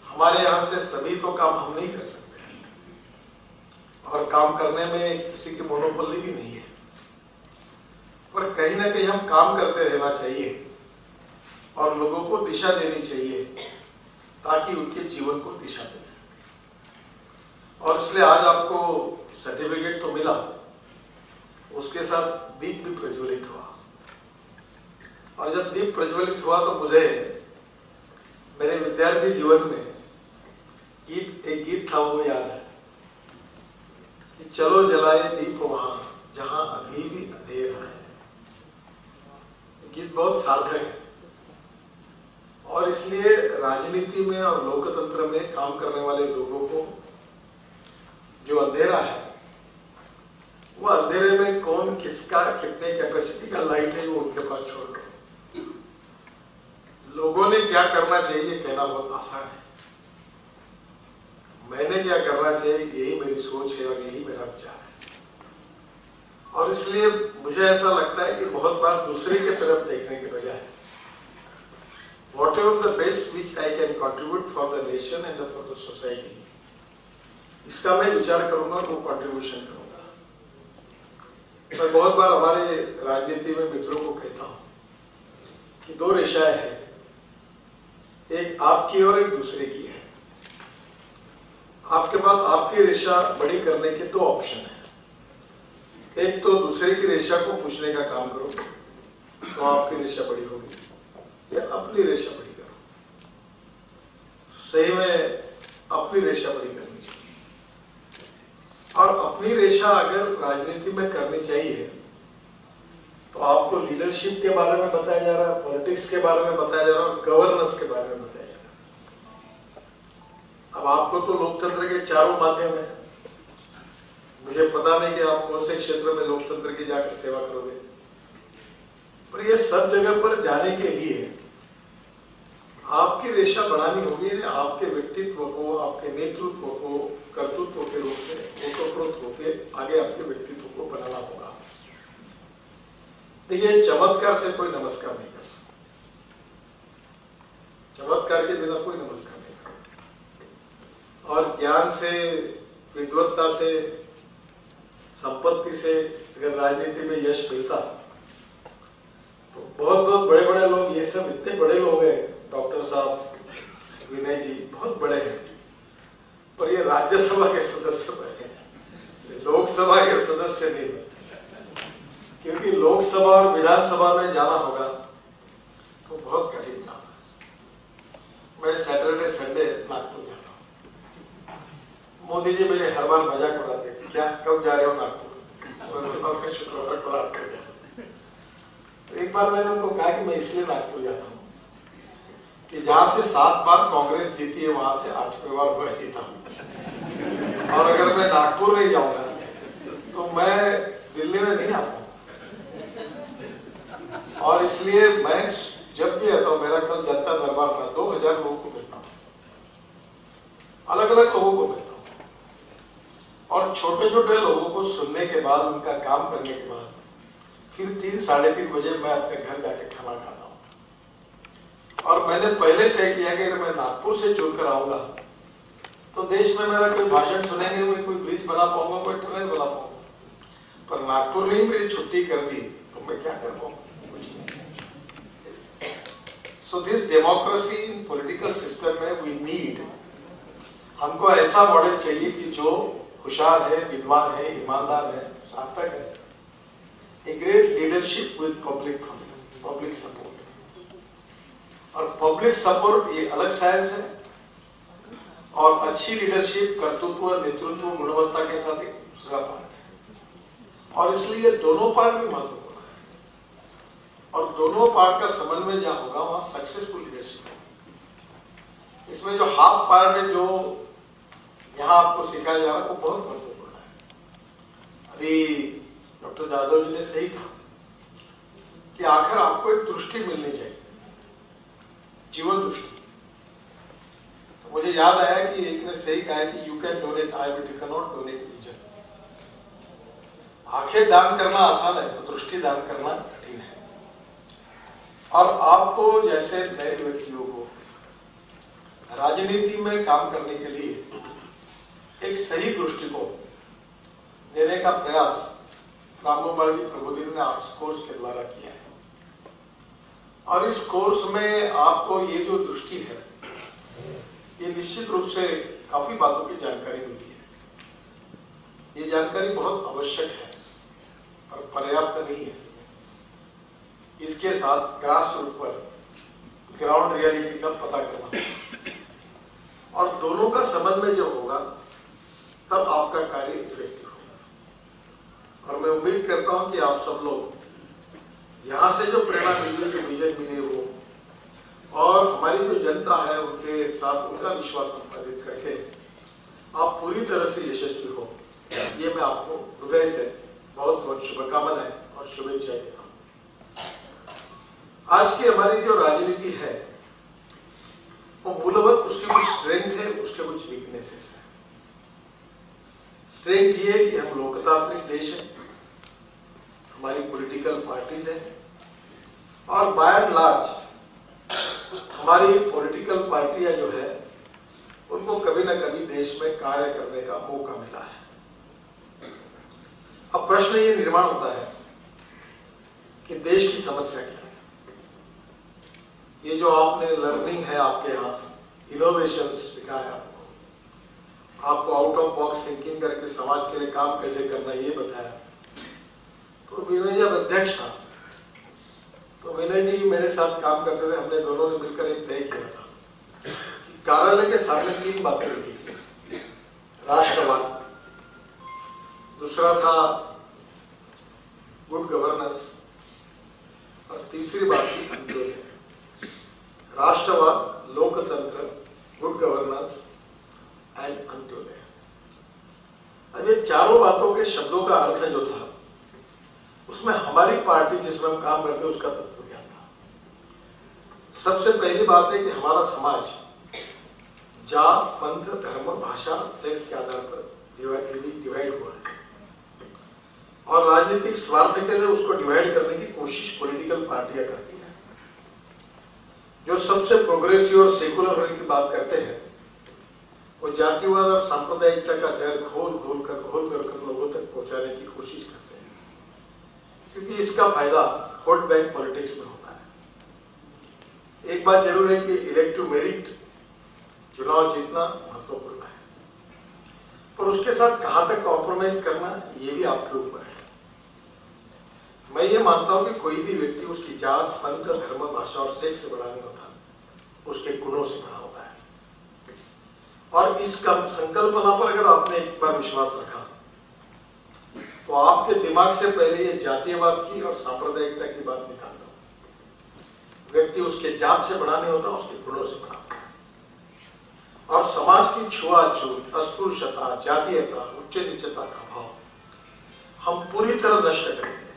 हमारे यहाँ से सभी तो काम हम नहीं कर सकते, और काम करने में किसी की मोनोपोली भी नहीं है, पर कहीं ना कहीं हम काम करते रहना चाहिए और लोगों को दिशा देनी चाहिए, ताकि उनके जीवन को दिशा दें। और इसलिए आज आपको सर्टिफिकेट तो मिला, उसके साथ दीप भी प्रज्वलित हुआ, और जब दीप प्रज्वलित हुआ तो मुझे मेरे विद्यार्थी जीवन में एक गीत था, वो याद है कि चलो जलाए दीप वहां जहां अभी भी अंधेरा है। गीत बहुत सार्थक है, और इसलिए राजनीति में और लोकतंत्र में काम करने वाले लोगों को जो अंधेरा है, वो अंधेरे में कौन किसका कितने कैपेसिटी का लाइट है, वो उनके पास छोड़ दो। लोगों ने क्या करना चाहिए कहना बहुत आसान है, मैंने क्या करना चाहिए यही मेरी सोच है और यही मेरा विचार है। और इसलिए मुझे ऐसा लगता है कि बहुत बार दूसरे की तरफ देखने के बजाय whatever the best which I can contribute for the nation and for the society, इसका मैं विचार करूंगा, वो कंट्रीब्यूशन करूंगा। मैं बहुत बार हमारे राजनीति में मित्रों को कहता हूं कि दो रेखाएं हैं, एक आपकी और एक दूसरे की है। आपके पास आपकी रेखा बड़ी करने के दो ऑप्शन है, एक तो दूसरे की रेखा को पूछने का काम करो तो आपकी रेखा बड़ी होगी, या अपनी रेखा बड़ी करो। सही में अपनी रेखा बड़ी करनी चाहिए, और अपनी रेखा अगर राजनीति में करनी चाहिए तो आपको लीडरशिप के बारे में बताया जा रहा है, पॉलिटिक्स के बारे में बताया जा रहा है, और गवर्नेंस के बारे में बताया जा रहा है। अब आपको तो लोकतंत्र के चारों माध्यम है, मुझे पता नहीं कि आप कौन से क्षेत्र में लोकतंत्र की जाकर सेवा करोगे, पर ये सब जगह पर जाने के लिए आपकी रेखा बढ़ानी होगी, आपके व्यक्तित्व को, आपके नेतृत्व को कर्तृत्व के रूप में ओतप्रोत होकर आगे आपके व्यक्तित्व को बनाना होगा। देखिए, चमत्कार से कोई नमस्कार नहीं करता, चमत्कार के बिना कोई नमस्कार नहीं करता। और ज्ञान से, विद्वत्ता से, संपत्ति से अगर राजनीति में यश मिलता तो बहुत बहुत बड़े बड़े लोग, ये सब इतने बड़े लोग हैं, डॉक्टर साहब, विनय जी बहुत बड़े हैं, पर ये राज्यसभा के सदस्य बने, लोकसभा के सदस्य नहीं बने, क्योंकि लोकसभा और विधानसभा में जाना होगा तो बहुत कठिन काम है। मैं सैटरडे संडे नागपुर जाता हूँ। मोदी जी मेरे हर बार मजाक उड़ाते हैं, क्या कब जा रहे हो नागपुर? शुक्रवार को रात को जाता। एक बार मैंने उनको कहा कि मैं इसलिए नागपुर जाता हूँ कि जहां से 7 बार कांग्रेस जीती है, वहां से 8वें बार मैं जीता हूँ, और अगर मैं नागपुर नहीं जाऊंगा तो मैं दिल्ली में नहीं आता। और इसलिए मैं जब भी आता हूँ, मेरा कल जनता दरबार था, 2000 लोगों को मिलता हूँ, अलग अलग लोगों को मिलता हूँ, और छोटे छोटे लोगों को सुनने के बाद, उनका काम करने के बाद फिर 3 साढ़े 3 बजे मैं अपने घर जाके खाना खाता हूँ। और मैंने पहले तय किया कि अगर मैं नागपुर से चुनकर आऊंगा तो देश में मेरा कोई भाषण सुनेंगे, मैं कोई ब्रिज बना पाऊंगा, कोई टनल बना पाऊंगा, पर नागपुर ने ही मेरी छुट्टी कर दी तो मैं क्या कर पाऊंगा? So this democracy in political system में वी नीड, हमको ऐसा मॉडल चाहिए कि जो होशियार है, विद्वान है, ईमानदार है, सार्थक है, a great leadership with public support. और पब्लिक सपोर्ट ये अलग साइंस है, और अच्छी लीडरशिप, कर्तृत्व, नेतृत्व, गुणवत्ता के साथ एक दूसरा पार्ट है। और इसलिए दोनों पार्ट भी महत्वपूर्ण है, और दोनों पार्ट का समन्वय जहां होगा वहां सक्सेसफुल लीडरशिप होगी। इसमें जो हाफ पार्ट है जो यहाँ आपको सिखाया जा रहा है वो बहुत महत्वपूर्ण है। अभी डॉक्टर जादव जी ने सही कहा कि आखिर आपको एक दृष्टि मिलनी चाहिए, जीवन दृष्टि। तो मुझे याद आया कि एक ने सही कहा कि you can donate I but you can not donate vision. आंखें दान करना आसान है, तो दृष्टि दान करना कठिन है। और आपको जैसे नए व्यक्तियों को राजनीति में काम करने के लिए एक सही दृष्टिकोण देने का प्रयास रामगोपाल जी प्रबोधिनी ने आर्ट्स कोर्स के द्वारा किया है। और इस कोर्स में आपको ये जो दृष्टि है, ये निश्चित रूप से काफी बातों की जानकारी मिलती है। ये जानकारी बहुत आवश्यक है और पर्याप्त नहीं है। इसके साथ ग्रास रूट पर ग्राउंड रियलिटी का पता करना और दोनों का समन्वय जो होगा तब आपका कार्य इफेक्टिव होगा। और मैं उम्मीद करता हूं कि आप सब लोग यहां से जो प्रेरणा मिली, जो विजन मिले वो और हमारी जो जनता है उनके साथ उनका विश्वास संपादित करके आप पूरी तरह से यशस्वी हो, ये मैं आपको हृदय से बहुत बहुत शुभकामनाएं और शुभेच्छा देता हूं। आज की हमारी जो राजनीति है वो मूलभूत उसकी कुछ स्ट्रेंथ है, उसके कुछ वीकनेसेस है। स्ट्रेंथ ये कि हम लोकतांत्रिक देश है, हमारी पॉलिटिकल पार्टीज है और बाय एंड लार्ज हमारी पॉलिटिकल पार्टियां जो है उनको कभी ना कभी देश में कार्य करने का मौका मिला है। अब प्रश्न ये निर्माण होता है कि देश की समस्या क्या है। ये जो आपने लर्निंग है आपके यहाँ, इनोवेशन सिखाया आपको आउट ऑफ बॉक्स थिंकिंग करके समाज के लिए काम कैसे करना ये बताया। तो विनय जब अध्यक्ष था तो विनय जी मेरे साथ काम करते थे, हमने दोनों ने मिलकर एक तय किया था कि कार्यालय के सामने 3 बातें रखी थी। राष्ट्रवाद, दूसरा था गुड गवर्नेंस और तीसरी बात थी अंत्योदय। राष्ट्रवाद, लोकतंत्र, गुड गवर्नेंस एंड अंत्योदय। अब ये चारों बातों के शब्दों का अर्थ जो था उसमें हमारी पार्टी जिसमें हम काम करते हैं उसका तत्व क्या था। सबसे पहली बात है कि हमारा समाज जात, पंथ, धर्म, भाषा, सेक्स के आधार पर डिवाइड हुआ है और राजनीतिक स्वार्थ के लिए उसको डिवाइड करने की कोशिश पॉलिटिकल पार्टियां करती हैं। जो सबसे प्रोग्रेसिव और सेकुलर होने की बात करते हैं वो जातिवाद और सांप्रदायिकता का जहर घोल कर लोगों तक पहुंचाने की कोशिश करते हैं, क्योंकि इसका फायदा वोट बैंक पॉलिटिक्स में होता है। एक बात जरूर है कि इलेक्टिव मेरिट, चुनाव जीतना महत्वपूर्ण है, पर उसके साथ कहां तक कॉम्प्रोमाइज करना ये भी आपके ऊपर है। मैं ये मानता हूं कि कोई भी व्यक्ति उसकी जात, पंथ, धर्म, भाषा और सेक्स से बड़ा नहीं होता, उसके गुणों से बड़ा होता है। और इस संकल्पना पर अगर आपने एक बार विश्वास रखा तो आपके दिमाग से पहले ये जातीयवाद की और सांप्रदायिकता की बात निकाल दो। व्यक्ति उसके जात से बड़ा नहीं होता, उसके गुणों से बड़ा होता है। और समाज की छुआछूत, अस्पृश्यता, जातीयता, उच्च नीचता का भाव हम पूरी तरह नष्ट करेंगे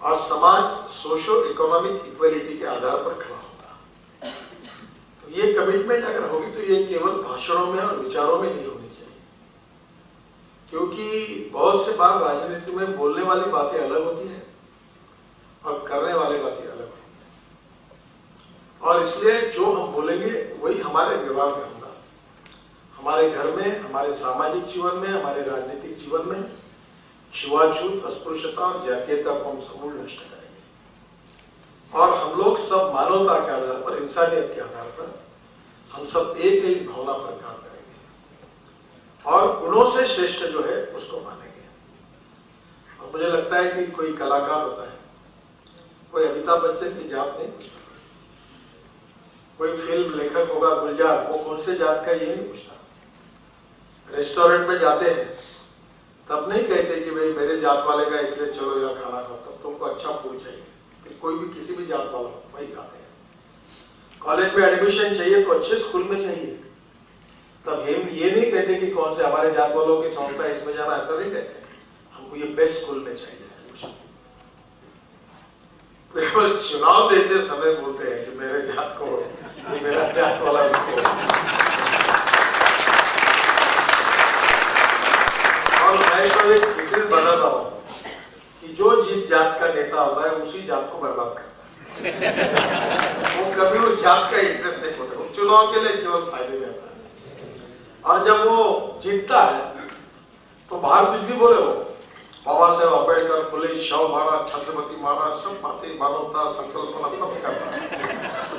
और समाज सोशो इकोनॉमिक इक्वलिटी के आधार पर खड़ा होगा। तो ये कमिटमेंट अगर होगी तो ये केवल भाषणों में और विचारों में नहीं होनी चाहिए, क्योंकि बहुत से बार राजनीति में बोलने वाली बातें अलग होती हैं और करने वाली बातें अलग होती हैं। और इसलिए जो हम बोलेंगे वही हमारे व्यवहार में होगा, हमारे घर में, हमारे सामाजिक जीवन में, हमारे राजनीतिक जीवन में छुआछूत, अस्पृश्यता और जातीयता को हम समूल नष्ट करेंगे। और हम लोग सब मानवता के आधार पर, इंसानियत के आधार पर हम सब एक ही भावना पर काम करेंगे और गुणों से श्रेष्ठ जो है उसको मानेंगे। और मुझे लगता है कि कोई कलाकार होता है, कोई अमिताभ बच्चन की जात नहीं पूछता, कोई फिल्म लेखक होगा गुलजार, वो कौन से जात का ये नहीं पूछता। रेस्टोरेंट में जाते हैं तब नहीं कहते कि भाई मेरे जात वाले का इसलिए चलो यहाँ खाना खाओ, तब तुमको अच्छा फूड चाहिए। फिर कोई भी किसी भी जात वाला वही खाते हैं। कॉलेज में एडमिशन चाहिए तो अच्छे स्कूल में चाहिए। तब हम ये नहीं कहते कि कौन से हमारे जात वालों की संस्था है इसमें जाना, ऐसा नहीं कहते। हमको ये बेस्ट स्कूल में चाहिए एडमिशन। केवल चुनाव देते समय बोलते हैं कि मेरे जात को, ये मेरा जात वाला स्कूल। और मैं तो एक चीज बताता हूँ कि जो जिस जात का नेता होता है उसी जात को बर्बाद करता है। वो कभी उस जात का इंटरेस्ट नहीं होता, वो चुनाव के लिए केवल फायदे में आता है। और जब वो जीतता है तो बाहर कुछ भी बोले, वो बाबा साहेब अम्बेडकर, फुले शाहू महाराज, छत्रपति महाराज, सब बातें मानवता संकल्पना सब करता है।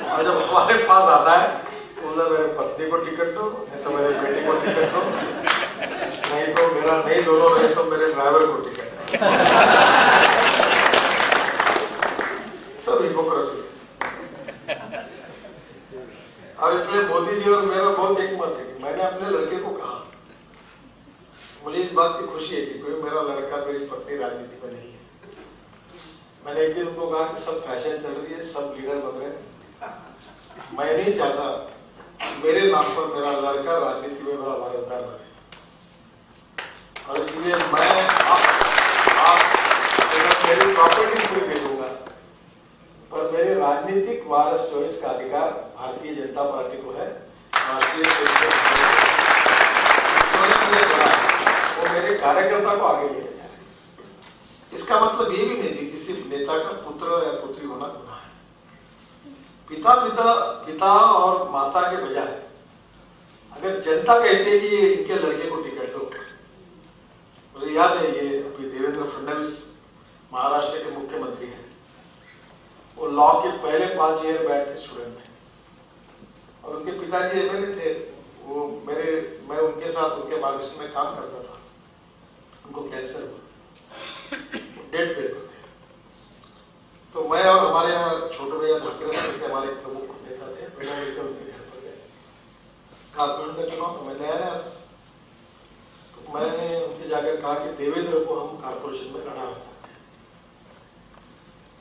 और जब हमारे पास आता है तो बोला मेरे पत्नी को टिकट दो, नहीं तो मेरे बेटे को टिकट दो, नहीं तो मेरा नहीं दोनों रहे तो मेरे ड्राइवर को टिकट दो। सब हिपोक्रेसी। और इसलिए मोदी जी और मेरा बहुत एक मत है कि मैंने अपने लड़के को कहा, मुझे इस बात की खुशी है कि कोई मेरा लड़का, मेरी पत्नी राजनीति में नहीं है। मैंने एक दिन उनको कहा कि सब फैशन चल रही है, सब लीडर बन रहे हैं, मैं नहीं चाहता मेरे नाम पर मेरा लड़का राजनीति में मेरा वारसदार बने। और इसलिए मैं आप मेरी प्रॉपर्टी पूरी दे दूंगा, पर मेरे राजनीतिक वारस चॉइस का अधिकार भारतीय जनता पार्टी को है। वो मेरे कार्यकर्ता को आगे ले गया। इसका मतलब ये भी नहीं कि किसी नेता का पुत्र या पुत्री होना गुनाह है। पिता और माता के बजाय अगर जनता कहती है कि इनके लड़के को टिकट दो, मुझे याद है ये अभी देवेंद्र फडणवीस महाराष्ट्र के मुख्यमंत्री हैं, वो लॉ के पहले 5 ईयर बैठ के स्टूडेंट थे और उनके पिताजी एमएलए थे। वो मैं उनके साथ उनके मार्गदर्शन में काम करता था। उनको कैंसर हुआ, डेड बेड पर थे। तो मैं और हमारे यहाँ छोटे भैया ठाकरे के हमारे प्रमुख नेता थे, मैं मिलकर उनके घर पर गए। कारपोरेट का चुनाव मैं नया था, तो मैंने उनके जाकर कहा कि देवेंद्र को हम कारपोरेशन में लड़ा रहे।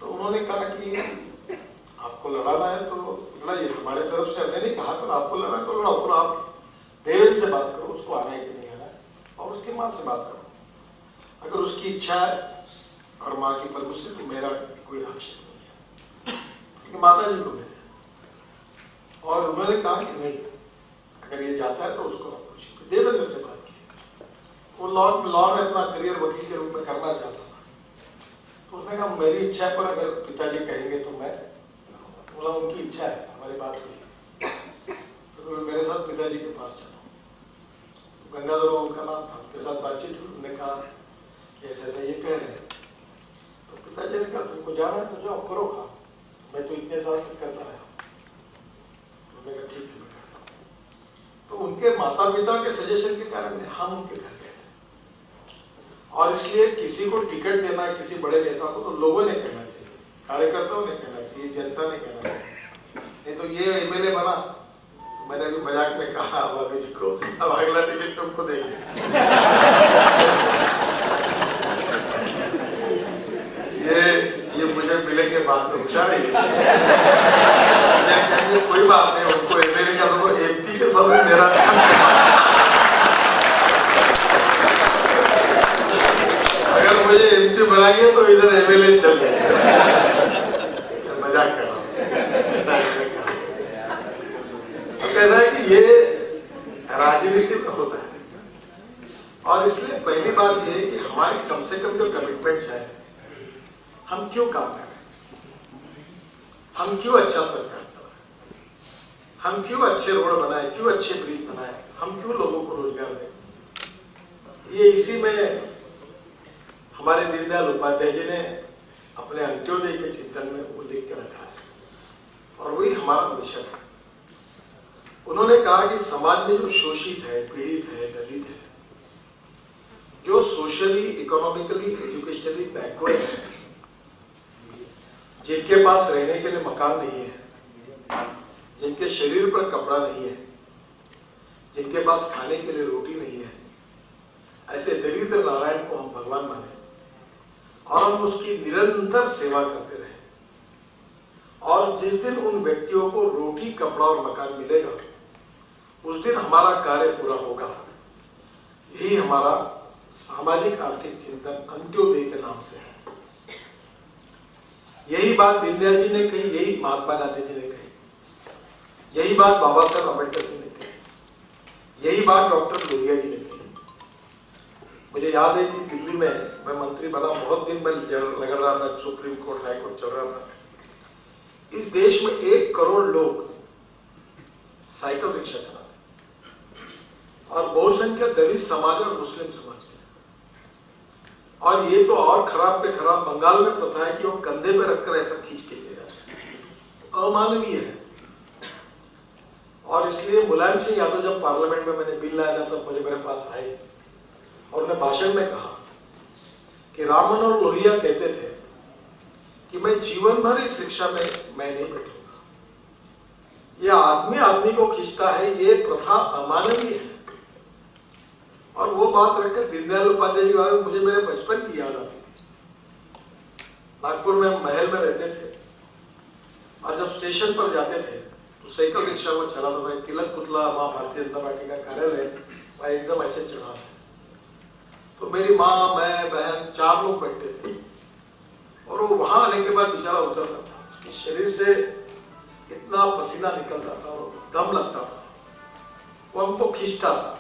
तो उन्होंने कहा कि आपको लड़ाना है तो लड़ाइए, हमारे तरफ से हमने नहीं कहा, पर आपको लड़ना तो लड़ाओ, पर आप देवेंद्र से बात करो, उसको आना है कि नहीं आना है, और उसकी माँ से बात करो। अगर उसकी इच्छा है और माँ की परमिशन तो मेरा कोई आक्षेप नहीं है, क्योंकि माता जी को मिले। और उन्होंने कहा कि नहीं, अगर ये जाता है तो उसको आप पूछिए। देवेंद्र से बात की, वो लॉ में अपना करियर वकील के रूप में करना चाहता था। तो उसने कहा मेरी इच्छा है, पर अगर पिताजी कहेंगे तो मैं बोला उनकी इच्छा है, हमारी बात हुई। तो मेरे साथ पिताजी के पास चला, गंगाधर उनका नाम था, उनके साथ बातचीत हुई। उन्होंने कहा कि ऐसे ऐसे ये कह रहे हैं। तो पिताजी ने कहा तुमको जाना है तो जाओ, करो काम, मैं तो इतने साल तक करता रहा। तो मैंने कहा ठीक है बेटा। तो उनके माता पिता के सजेशन के कारण हम उनके घर गए। और इसलिए किसी को टिकट देना है किसी बड़े नेता को तो लोगों ने कहना चाहिए, कार्यकर्ताओं ने कहना चाहिए, जनता ने कहना चाहिए। नहीं तो ये एमएलए बना, मैंने भी मजाक में कहा बाबा जी को, अब अगला टिकट तुमको देंगे। ये मुझे मिले के बाद में पूछा नहीं, कोई बात नहीं, उनको एमएलए का तो एमपी के समय मेरा अगर मुझे एमपी बनाएंगे तो इधर एमएलए चल गए। मजाक कर रहा हूँ। तो कहता है कि ये राजनीति में होता है। और इसलिए पहली बात ये है कि हमारी कम से कम जो कमिटमेंट्स है, हम क्यों काम कर रहे हैं, हम क्यों अच्छा सरकार चलाएं, हम क्यों अच्छे रोड बनाए, क्यों अच्छे ब्रिज बनाए, हम क्यों लोगों को रोजगार दें। ये इसी में हमारे दीनदयाल उपाध्याय जी ने अपने अंत्योदय के चिंतन में वो लिख के रखा है और वही हमारा मिशन है। उन्होंने कहा कि समाज में जो शोषित है, पीड़ित है, दलित है, जो सोशली, इकोनॉमिकली, एजुकेशनली बैकवर्ड है, जिनके पास रहने के लिए मकान नहीं है, जिनके शरीर पर कपड़ा नहीं है, जिनके पास खाने के लिए रोटी नहीं है, ऐसे दरिद्र नारायण को हम भगवान माने और हम उसकी निरंतर सेवा करते रहे और जिस दिन उन व्यक्तियों को रोटी, कपड़ा और मकान मिलेगा, उस दिन हमारा कार्य पूरा होगा। यही हमारा सामाजिक आर्थिक चिंतन अंत्योदय के नाम से है। यही बात दीनदयाल जी ने कही, यही महात्मा गांधी जी ने कही, यही बात बाबा साहब अम्बेडकर जी ने कही, यही बात डॉक्टर लोहिया जी ने कही। मुझे याद है कि दिल्ली में मैं मंत्री बना, बहुत दिन में लग रहा था, सुप्रीम कोर्ट, हाई कोर्ट चल रहा था। इस देश में 1 करोड़ लोग साइकिल रिक्शा चलाते और बहुसंख्यक दलित समाज और मुस्लिम समाज के। और ये तो और खराब पे खराब, बंगाल में प्रथा है कि वो कंधे पे रखकर ऐसा खींच के ले जाते हैं, अमानवीय है। और इसलिए मुलायम सिंह यादव जब पार्लियामेंट में मैंने बिल लाया था, तब मुझे मेरे पास आए और उन्होंने भाषण में कहा कि राम मनोहर लोहिया कहते थे कि मैं जीवन भर इस रिक्शा में मैं नहीं बैठूंगा। ये आदमी आदमी को खींचता है, ये प्रथा अमानवीय है। और वो बात रखकर दीनदयाल उपाध्याय जी के बारे में मुझे मेरे बचपन की याद आती थी। नागपुर में महल में रहते थे और जब स्टेशन पर जाते थे तो साइकिल रिक्शा में चलाता था। तिलक पुतला वहां भारतीय जनता पार्टी का कार्यालय, वहां एकदम ऐसे चढ़ा था। तो मेरी माँ, मैं, बहन, 4 लोग बैठते थे और वो वहां आने के बाद बेचारा उतरता था, उसके शरीर से इतना पसीना निकलता था और दम लगता था, वो हमको खींचता था।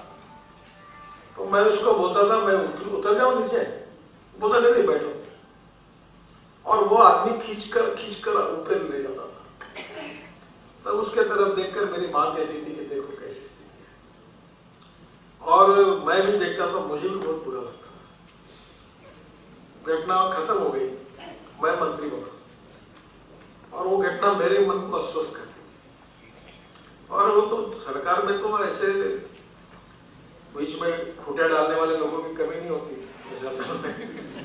तो मैं उसको बोलता था, मैं उतर जाऊं नीचे, बोलता नहीं बैठो। और वो आदमी खींचकर ऊपर ले जाता था। तब उसके तरफ देखकर मेरी माँ कहती थी कि देखो कैसी स्थिति है। और मैं भी देखता था, मुझे भी बहुत बुरा लगता था। घटना खत्म हो गई, मैं मंत्री बना और वो घटना मेरे मन को अस्वस्थ कर दी। और वो तो सरकार में तो ऐसे बीच में खूंटियां डालने वाले लोगों की कमी नहीं होती प्रशासन में।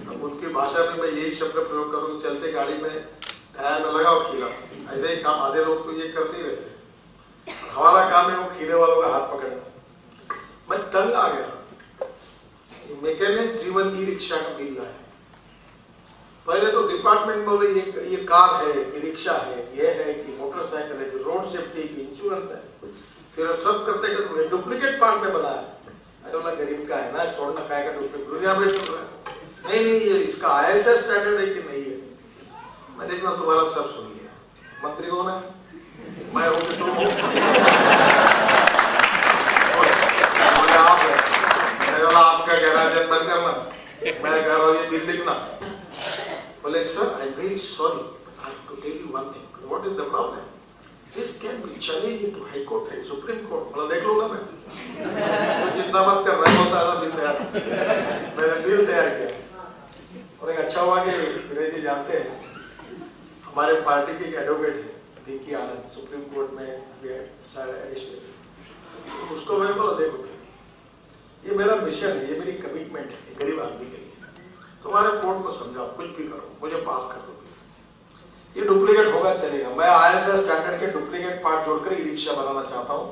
अब उनकी भाषा में मैं यही शब्द प्रयोग करूँ, चलते गाड़ी में टायर में लगाओ खीरा, ऐसे ही काम आधे लोग तो ये करते ही रहते। हमारा काम है वो खीरे वालों का हाथ पकड़ना। मैं तंग आ गया। मैकेनिक्स जीवन ई रिक्शा का बिल लाया। पहले तो डिपार्टमेंट बोले ये कार है, ये रिक्शा है, ये है कि मोटरसाइकिल है, कि रोड सेफ्टी की इंश्योरेंस है। फिर सब करते करते डुप्लीकेट पार्ट में बनाया। अरे बोला गरीब का है ना, छोड़ना काय का डुप्लीकेट दुनिया में चल रहा है। नहीं ये इसका ISI स्टैंडर्ड है कि नहीं है। मैं देखना तुम्हारा सब सुन लिया। मंत्री कौन है? मैं हूँ कि तुम हो? आप है। मैं बोला आपका गैराज बंद करना, मैं कह रहा हूँ ये बिल लिखना। बोले sir I am very sorry, I have to tell you one thing. What is the problem? This can be challenge to high court and supreme court. बोला देख लूंगा मैं। तो चिंता मत कर, मैं बोलता था बिल तैयार। मैंने बिल तैयार किया और एक अच्छा हुआ कि विनय जी जानते हैं हमारे पार्टी के एक एडवोकेट है डीके आनंद, सुप्रीम कोर्ट में एडिशनल। उसको मैं बोला देखो ये मेरा मिशन है, ये मेरी कमिटमेंट है गरीब आदमी के लिए। तुम्हारे कोर्ट को समझाओ, कुछ भी करो, मुझे पास कर दो। ये डुप्लीकेट होगा चलेगा। मैं ISI स्टैंडर्ड के डुप्लीकेट पार्ट जोड़कर ई रिक्शा बनाना चाहता हूँ,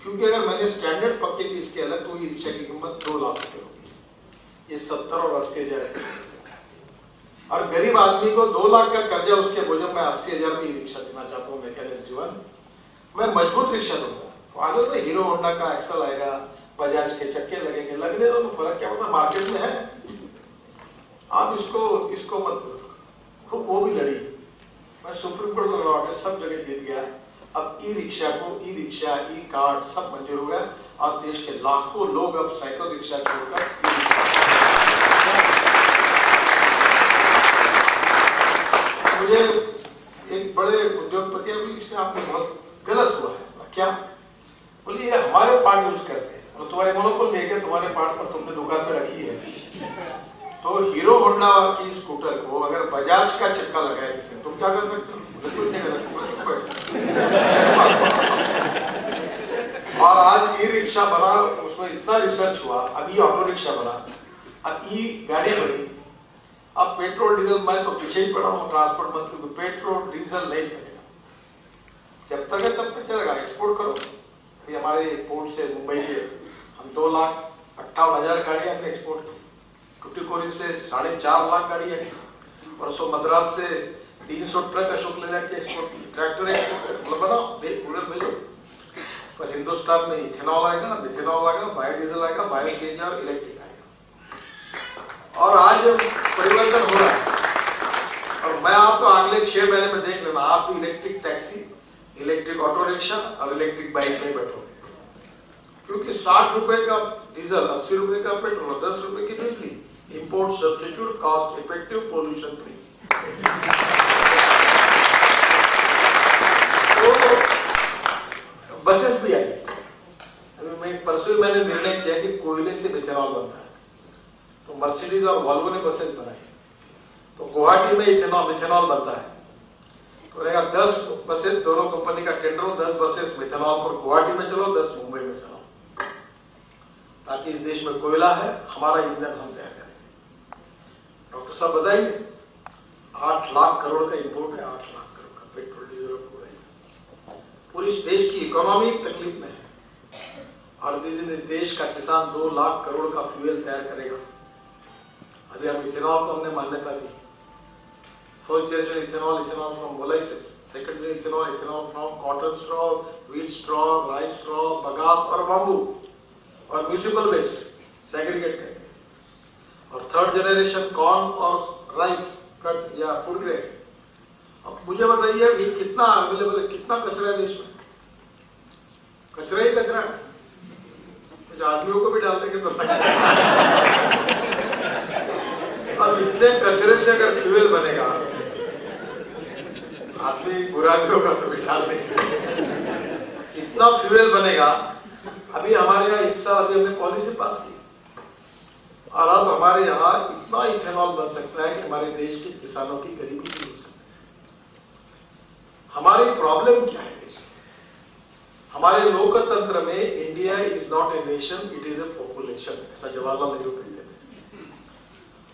क्योंकि अगर मैंने स्टैंडर्ड पक्के की इसके अलग तो ई रिक्शा की कीमत 2 लाख रुपए होगी। ये 70 और 80 हजार और गरीब आदमी को 2 लाख का कर्जा उसके बोझ में 80 हजार में ई रिक्शा देना चाहता हूँ। मैकेनिक्स जीवन मैं मजबूत रिक्शा दूंगा। तो आगे में हीरो होंडा का एक्सल आएगा, बजाज के चक्के लगेंगे, लगने दो, फर्क क्या होता, मार्केट में है। आप इसको मत, वो भी लड़ी, मैं सुप्रीम कोर्ट में लड़वा के सब जगह जीत गया। अब ई रिक्शा को ई कार्ड सब मंजूर हो गया और देश के लाखों लोग अब साइकिल रिक्शा छोड़कर मुझे एक बड़े उद्योगपति अभी इसमें आपने बहुत गलत हुआ है। क्या बोलिए? ये हमारे पार्ट यूज करते हैं और तुम्हारे मोनोपोल लेके तुम्हारे पार्ट पर तुमने दुकान पे रखी है। तो हीरो होंडा की स्कूटर को अगर बजाज का चक्का लगाया किसी ने, तुम क्या कर सकते हो? कुछ नहीं कर सकते। और आज ई रिक्शा बना, उसमें इतना रिसर्च हुआ, अब ई ऑटो रिक्शा बना, अब ई गाड़ी बनी। अब पेट्रोल डीजल, मैं तो पीछे ही पड़ा हूँ ट्रांसपोर्ट मंत्री को, पेट्रोल डीजल नहीं चलेगा। जब तक है तब तक चलेगा, एक्सपोर्ट करो। अभी हमारे पोर्ट से मुंबई के हम 2,58,000 गाड़ियां हमने एक्सपोर्ट की। टुटीकोरिन से 4.5 लाख गाड़ी है। परसों मद्रास से 300 ट्रक अशोक लेलैंड के एक्सपोर्ट की, ट्रैक्टर एक्सपोर्ट मतलब बनाओ उधर भेजो। पर हिंदुस्तान में इथेनॉल आएगा, मिथेनॉल आएगा, बायोडीजल आएगा, बायो सीएनजी और इलेक्ट्रिक आएगा। और आज परिवर्तन हो रहा है और मैं आपको अगले 6 महीने में देख लेना, आप भी electric taxi, electric auto rickshaw और इलेक्ट्रिक बाइक में बैठोगे। क्योंकि 60 रुपए का डीजल, 80 रुपए का पेट्रोल, 10 रुपए की बिजली, import substitute, cost effective, pollution free. तो बसेस भी आई। अभी मैं परसों मैंने निर्णय किया कि कोयले से मिथेनॉल बनता है, तो मर्सिडीज और वॉल्वो ने बसेस बनाई। तो गुवाहाटी में मिथेनॉल बनता है, तो रहेगा 10 बसेस, दोनों कंपनी का टेंडर हो, 10 बसेस मिथेनॉल पर गुवाहाटी में चलो, 10 मुंबई में चलो, ताकि इस देश में कोयला है, हमारा ईंधन हम तैयार करेंगे। डॉक्टर साहब बताइए, 8 लाख करोड़ का इंपोर्ट है, 8 लाख करोड़ का पेट्रोल डीजल हो रही है। पूरी देश की इकोनॉमी तकलीफ में है और इस देश का किसान 2 लाख करोड़ का फ्यूल तैयार करेगा। अभी हम इथेनॉल को हमने मान्यता दी। First generation ethanol from molasses, second generation ethanol from cotton straw, wheat straw, rice straw, bagasse और बाम्बू और म्यूनिसिपल वेस्ट सेग्रीगेट करेंगे। और थर्ड जनरेशन कॉर्न और राइस कट या फूड ग्रेड। अब मुझे बताइए ये कितना अवेलेबल है, कितना कचरा है देश में? कचरा ही कचरा है। कुछ आदमियों को भी डाल देंगे तो अब इतने कचरे से अगर फ्यूल बनेगा, आदमी बुरा भी होगा तो भी डाल देंगे। इतना फ्यूल बनेगा। अभी हमारे यहाँ इस साल अभी हमने पॉलिसी पास की और अब हमारे यहाँ इतना इथेनॉल बन सकता है कि हमारे देश के किसानों की गरीबी दूर हो सकती है। हमारी प्रॉब्लम क्या है देश में? हमारे लोकतंत्र में India is not a nation, it is a population, ऐसा जवाहरलाल नेहरू कहते थे।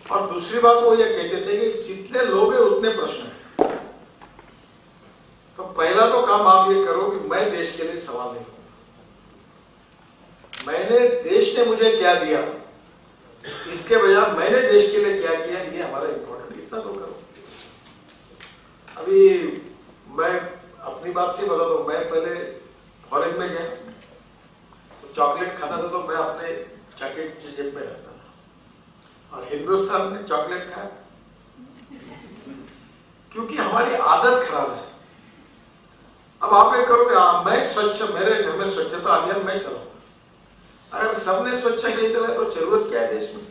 और दूसरी बात वो ये कहते थे कि जितने लोग हैं उतने प्रश्न हैं। तो पहला तो काम आप ये करो कि मैं देश के लिए सवाल नहीं करूंगा, मैंने देश ने मुझे क्या दिया, इसके बजाय मैंने देश के लिए क्या किया, ये हमारा इंपॉर्टेंट, इतना तो करो। अभी मैं अपनी बात से बता दो, मैं पहले फॉरेन में गया तो चॉकलेट खाता था तो मैं अपने जैकेट की जेब में रखता था, और हिंदुस्तान में चॉकलेट खाया क्योंकि हमारी आदत खराब है। अब आप एक करोगे, मैं स्वच्छ, मेरे घर में स्वच्छता अभियान मैं चलाऊंगा। अगर सबने स्वच्छ नहीं चलाए तो जरूरत क्या है देश में?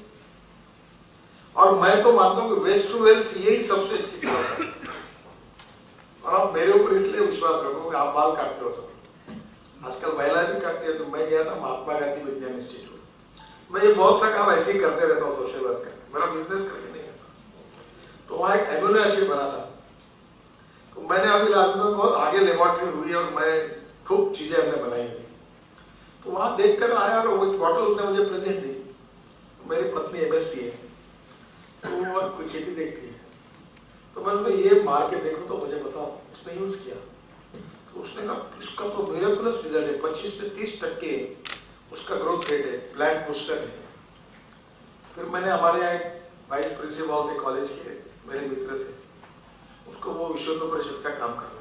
और मैं तो मानता हूं कि वेस्ट टू वेल्थ यही सबसे अच्छी बात है। और आप मेरे ऊपर इसलिए विश्वास रखो कि आप बाल काटते हो सब, आजकल महिला भी काटती है। तो मैं गया था महात्मा गांधी विज्ञान इंस्टीट्यूट, मैं ये बहुत सा काम ऐसे ही करते रहता हूँ, सोशल वर्क करके, मेरा बिजनेस करके नहीं करता। तो वहाँ एक एम्यूनो एसिड बना था, तो मैंने अभी में बहुत आगे लेबोरेटरी हुई और मैं खूब चीजें हमने बनाई। तो वहां देखकर आया और वो बॉटल उसने मुझे प्रेजेंट दी। तो मेरी पत्नी एमएससी है, तो वो कोई खेती देखती है, तो मैं बोला ये मार के देखो तो मुझे बताओ। उसने यूज किया तो उसने कहा इसका तो मिरेकुलस रिजल्ट है, 25 से 30% उसका ग्रोथ रेट है, प्लांट बूस्टर है। फिर मैंने हमारे यहाँ एक वाइस प्रिंसिपल के कॉलेज के मेरे मित्र थे, उसको वो विश्व परिषद का काम करना था।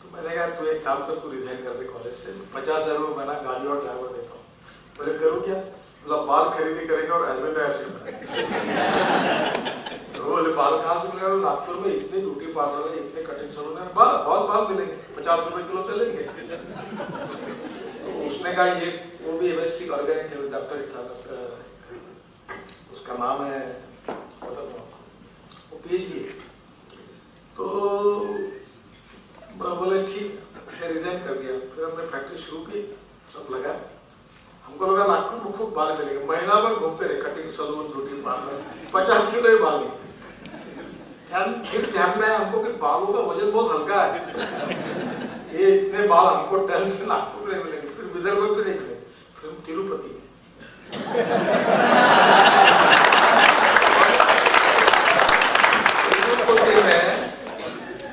तो मैंने कहा तू एक काम कर, तू रिजाइन कर दे कॉलेज से, 50,000 रुपये महीना गाड़ी और ड्राइवर देता हूँ। बोले करूँ क्या? बोला बाल खरीदी करेंगे और एल्यूमिनियम एसिड बनाएंगे। तो बोले बाल कहाँ से मिलेगा? नागपुर में इतने ब्यूटी पार्लर है, इतने कटिंग सैलून है, बहुत बाल मिलेंगे, 50 रुपए किलो से लेंगे। तो उसने कहा ये वो भी एमएससी ऑर्गेनिक डॉक्टर, उसका नाम है बताता हूँ, वो पीएचडी है। तो मैं बोले ठीक, फिर रिजाइन कर दिया। फिर हमने फैक्ट्री शुरू की, सब लगा, हमको लगा नागपुर में खूब बाल मिलेंगे। महीना भर घूमते रहे, cutting salon, beauty parlour, 50 kilo ही बाल निकले। फिर ध्यान में हमको कि बालों का वजन बहुत हल्का है, ये इतने बाल हमको टन से नागपुर में मिलेंगे। फिर विदर्भ में नहीं मिले, फिर हम तिरुपति में।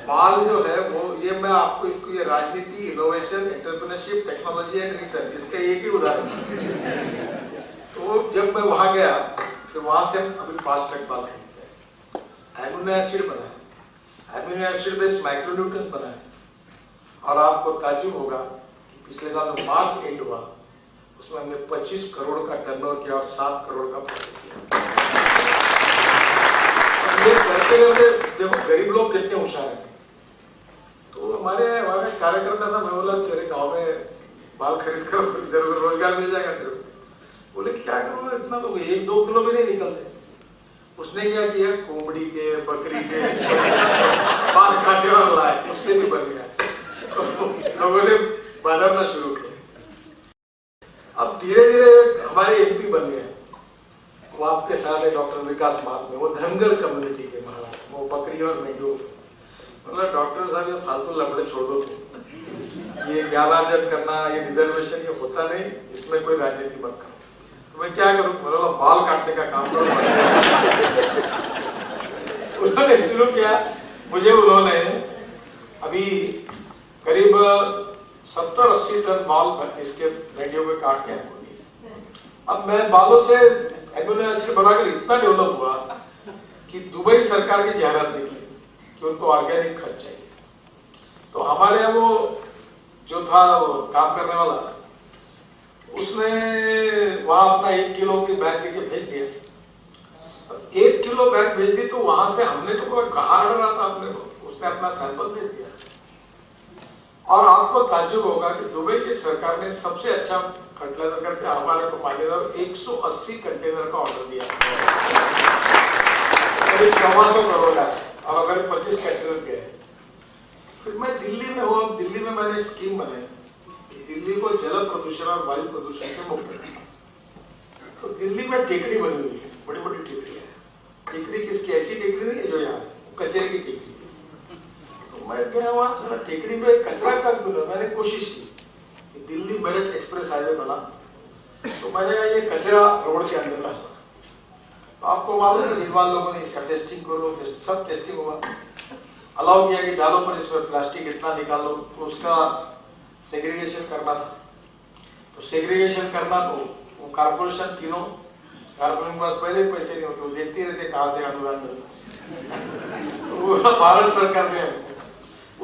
बाल जो है वो, ये मैं आपको इसको, ये राजनीति, innovation, entrepreneurship, technology and research, इसका एक ही उदाहरण है। तो जब मैं वहां गया तो वहां से अभी 5 टन बाल खरीदते हैं, एम्यूनो एसिड बनाया। एमिनो एसिड बेस्ड माइक्रोन्यूट्रिएंट्स बनाए। और आपको ताज्जुब होगा कि पिछले साल जो मार्च एंड हुआ उसमें हमने 25 करोड़ का टर्नओवर किया और 7 करोड़ का प्रॉफिट किया। ये करते करते देखो गरीब लोग कितने होशियार हैं। तो हमारे कार्यकर्ता था, मैं बोला तेरे गाँव में बाल खरीद कर इधर उधर रोजगार मिल जाएगा तेरे। बोले क्या करूँ इतना, तो 1-2 किलो भी नहीं निकलते। उसने क्या किया, कोंबड़ी के बकरी के बाल काटे और लाए, उससे भी बन गया। तो लोगों ने बांधना शुरू किया। अब धीरे धीरे हमारे एमपी बन गए। वो आपके साथ है डॉक्टर विकास मान में, वो धनगर कम्युनिटी के महाराष्ट्र, वो बकरी और मेंढू। मतलब डॉक्टर साहब ये फालतू लफड़े छोड़ दो, ये ज्ञानार्जन करना, ये रिजर्वेशन ये होता नहीं, इसमें कोई राजनीति मत करो। तो मैं क्या करूं, मतलब बाल काटने का काम करो। उन्होंने शुरू किया, मुझे उन्होंने अभी करीब 70-80 टन बाल इसके रेडियो में काट के अब मैं बालों से एमिनो एसिड बनाकर इतना डेवलप हुआ कि दुबई सरकार की जाहिरात देखी कि उनको ऑर्गेनिक खत चाहिए। तो हमारे यहाँ वो जो था वो काम करने वाला, उसने वहां अपना 1 किलो की बैग लेके भेज दिया। 1 किलो बैग भेज दी तो वहां से हमने तो कोई कहा रहा था अपने को, उसने अपना सैंपल भेज दिया। और आपको ताज्जुब होगा कि दुबई की सरकार ने सबसे अच्छा फर्टिलाइजर करके हमारे को पानीदार 180 कंटेनर का ऑर्डर दिया, करीब 125 करोड़ का, और अगर 25 कंटेनर के। फिर मैं दिल्ली में हूँ, अब दिल्ली में मैंने एक स्कीम बनाई, दिल्ली को जल प्रदूषण और वायु प्रदूषण से मुक्त करना। तो दिल्ली में टेकड़ी बनी हुई है, बड़ी बड़ी टेकड़ी है। टेकड़ी किसकी, ऐसी टेकड़ी नहीं है जो यहाँ कचरे की टेकड़ी। तो मैं गया वहां सारा टेकड़ी पे कचरा कर दूंगा। मैंने कोशिश की कि दिल्ली मेरठ एक्सप्रेस हाईवे बना, तो मैंने कहा ये कचरा रोड के अंदर था। तो आपको मालूम है विद्वान लोगों ने इसका टेस्टिंग करो, सब टेस्टिंग हुआ, अलाउ किया कि डालो पर इसमें प्लास्टिक इतना निकालो। तो उसका सेग्रीगेशन करना था, तो सेग्रीगेशन करना तो वो कारपोरेशन तीनों कारपोरेशन के पास पहले ही पैसे नहीं होते, वो देखते रहते कहाँ से अनुदान मिलता। तो वो भारत सरकार ने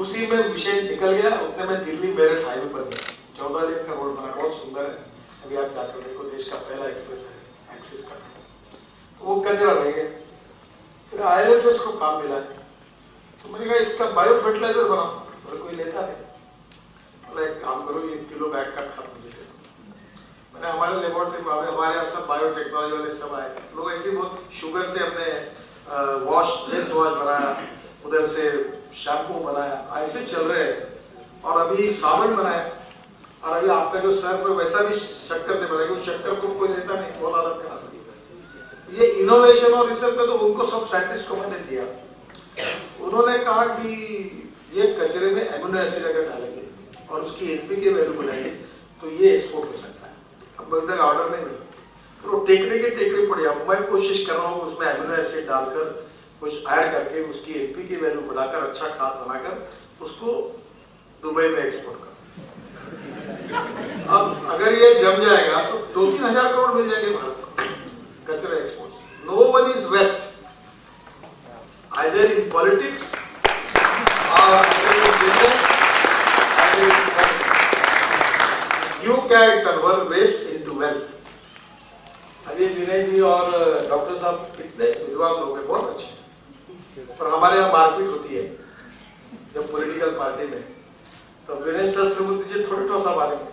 उसी में विषय निकल गया। उतने में दिल्ली मेरठ हाईवे पर गया, 14 लेन का रोड बना, बहुत सुंदर है। अभी आप जाकर देखो, देश का पहला एक्सप्रेस है एक्सेस का। तो वो कचरा रह गया। फिर IL&FS को काम मिला, तो मैंने कहा इसका बायो फर्टिलाइजर बनाओ, और कोई लेता नहीं। एक काम करो, 1 किलो बैग का खाद मुझे दे दो। मैंने हमारे लेबोरेटरी में, हमारे यहाँ सब बायोटेक्नोलॉजी वाले सब आए लोग, ऐसे बहुत शुगर से हमने वॉश फेस वॉश बनाया, उधर से शैम्पू बनाया, ऐसे चल रहे हैं। और अभी साबुन बनाया, और अभी आपका जो सर पे वैसा भी शक्कर से बनाएगा, शक्कर को कोई लेता नहीं, बहुत अलग करा। ये इनोवेशन और रिसर्च का तो उनको सब साइंटिस्ट को मैंने दिया। उन्होंने कहा कि ये कचरे में एमिनो एसिड अगर डालेंगे और उसकी एनपीके वैल्यू बनाएंगे तो ये एक्सपोर्ट हो सकता है। अब अभी तक ऑर्डर नहीं मिला, तो टेकड़ी पड़ी। अब मैं कोशिश कर रहा हूँ उसमें एमिनो एसिड डालकर कुछ ऐड करके उसकी एनपीके वैल्यू बढ़ाकर अच्छा खाद बनाकर उसको दुबई में एक्सपोर्ट कर। अब अगर ये जम जाएगा तो 2-3 हजार करोड़ मिल जाएंगे भारत को कचरा export. No one is waste either in politics or in business. You can convert waste into wealth. अभी विनय जी और डॉक्टर साहब कितने विद्वान लोग हैं, बहुत अच्छे। पर हमारे यहाँ मारपीट होती है जब पॉलिटिकल पार्टी में, तो विनय सहस्त्रबुद्धे जी थोड़े टोसा मारेंगे।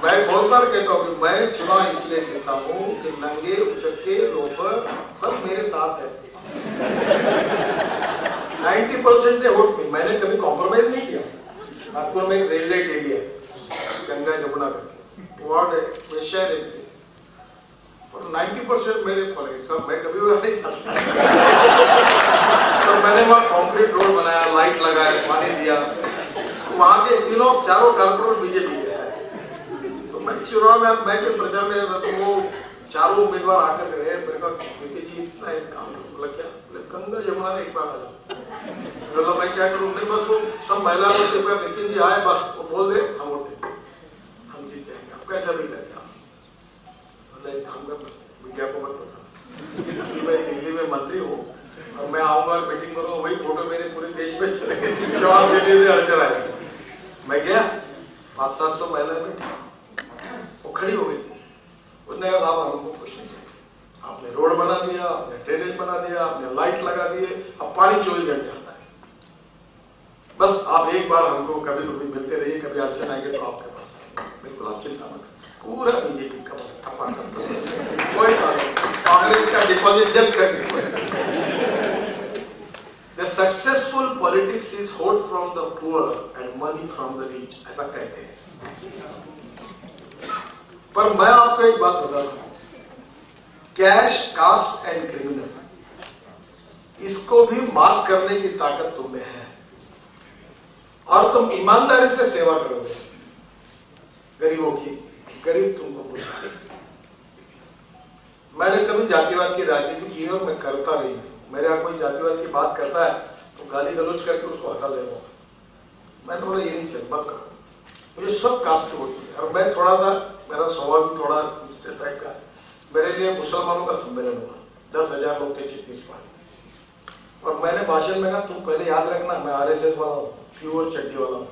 मैं बहुत बार कहता हूँ कि मैं चुनाव इसलिए जीता हूँ कि नंगे उचक्के लोफर सब मेरे साथ है। 90% दे वोट में, मैंने कभी कॉम्प्रोमाइज नहीं किया। नागपुर में एक rail light area Ganga Jamuna करके वार्ड है, वेश्या रहती है, और 90% मेरे फॉलोइंग सब, मैं कभी वहां नहीं था। तो मैंने वहाँ कॉन्क्रीट रोड बनाया, लाइट लगाया, पानी दिया। वहाँ के चारों कारपोरेट बीजेपी के। मैं चुनाव में मैं के प्रचार में तो वो चारों उम्मीदवार आकर गए, मेरे को जी इतना एक काम मतलब क्या, गंगा जमुना में एक बार आ जाओ। मैं क्या करूँ, नहीं बस वो सब महिला से नितिन जी आए, बस वो बोल दे हम वोट हम जीत जाएंगे, आप कैसा भी करके आप एक काम कर विज्ञापन मत बता। मैं दिल्ली में मंत्री हूँ, 500 महिलाएं बैठी, वो खड़ी हो गई थी। उसने कहा साहब हमको कुछ नहीं चाहिए, आपने रोड बना दिया, आपने ड्रेनेज बना दिया, आपने लाइट लगा दिए, अब पानी 24 घंटे आता है, बस आप एक बार हमको कभी कभी मिलते रहिए, कभी अड़चन आएंगे तो आपके पास आएंगे, बिल्कुल आप चिंता मत करें। पूरा बीजेपी का कोई कांग्रेस का डिपॉजिट जब्त करके। The successful politics is hoard from the poor and money from the rich, ऐसा कहते हैं। पर मैं आपको एक बात बता दूं, कैश, कास्ट एंड क्रिमिनल, इसको भी माफ करने की ताकत तुम में है और तुम ईमानदारी से सेवा करोगे गरीबों की। गरीब तुमको पूछा, मैंने कभी जातिवाद की राजनीति की और मैं करता नहीं हूं। मेरे यहाँ कोई जातिवाद की बात करता है तो गाली गलौज करके उसको हटा दे दूंगा। मैं थोड़ा ये नहीं चल मत करो, मुझे सब कास्ट वोट मिले। और मैं थोड़ा सा, मेरा स्वभाव भी थोड़ा मिस्टर टाइप का है। मेरे लिए मुसलमानों का सम्मेलन हुआ, 10,000 लोग थे चिटनीस पार्टी, और मैंने भाषण में कहा तुम पहले याद रखना मैं RSS वाला हूँ, प्योर चड्डी वाला हूँ,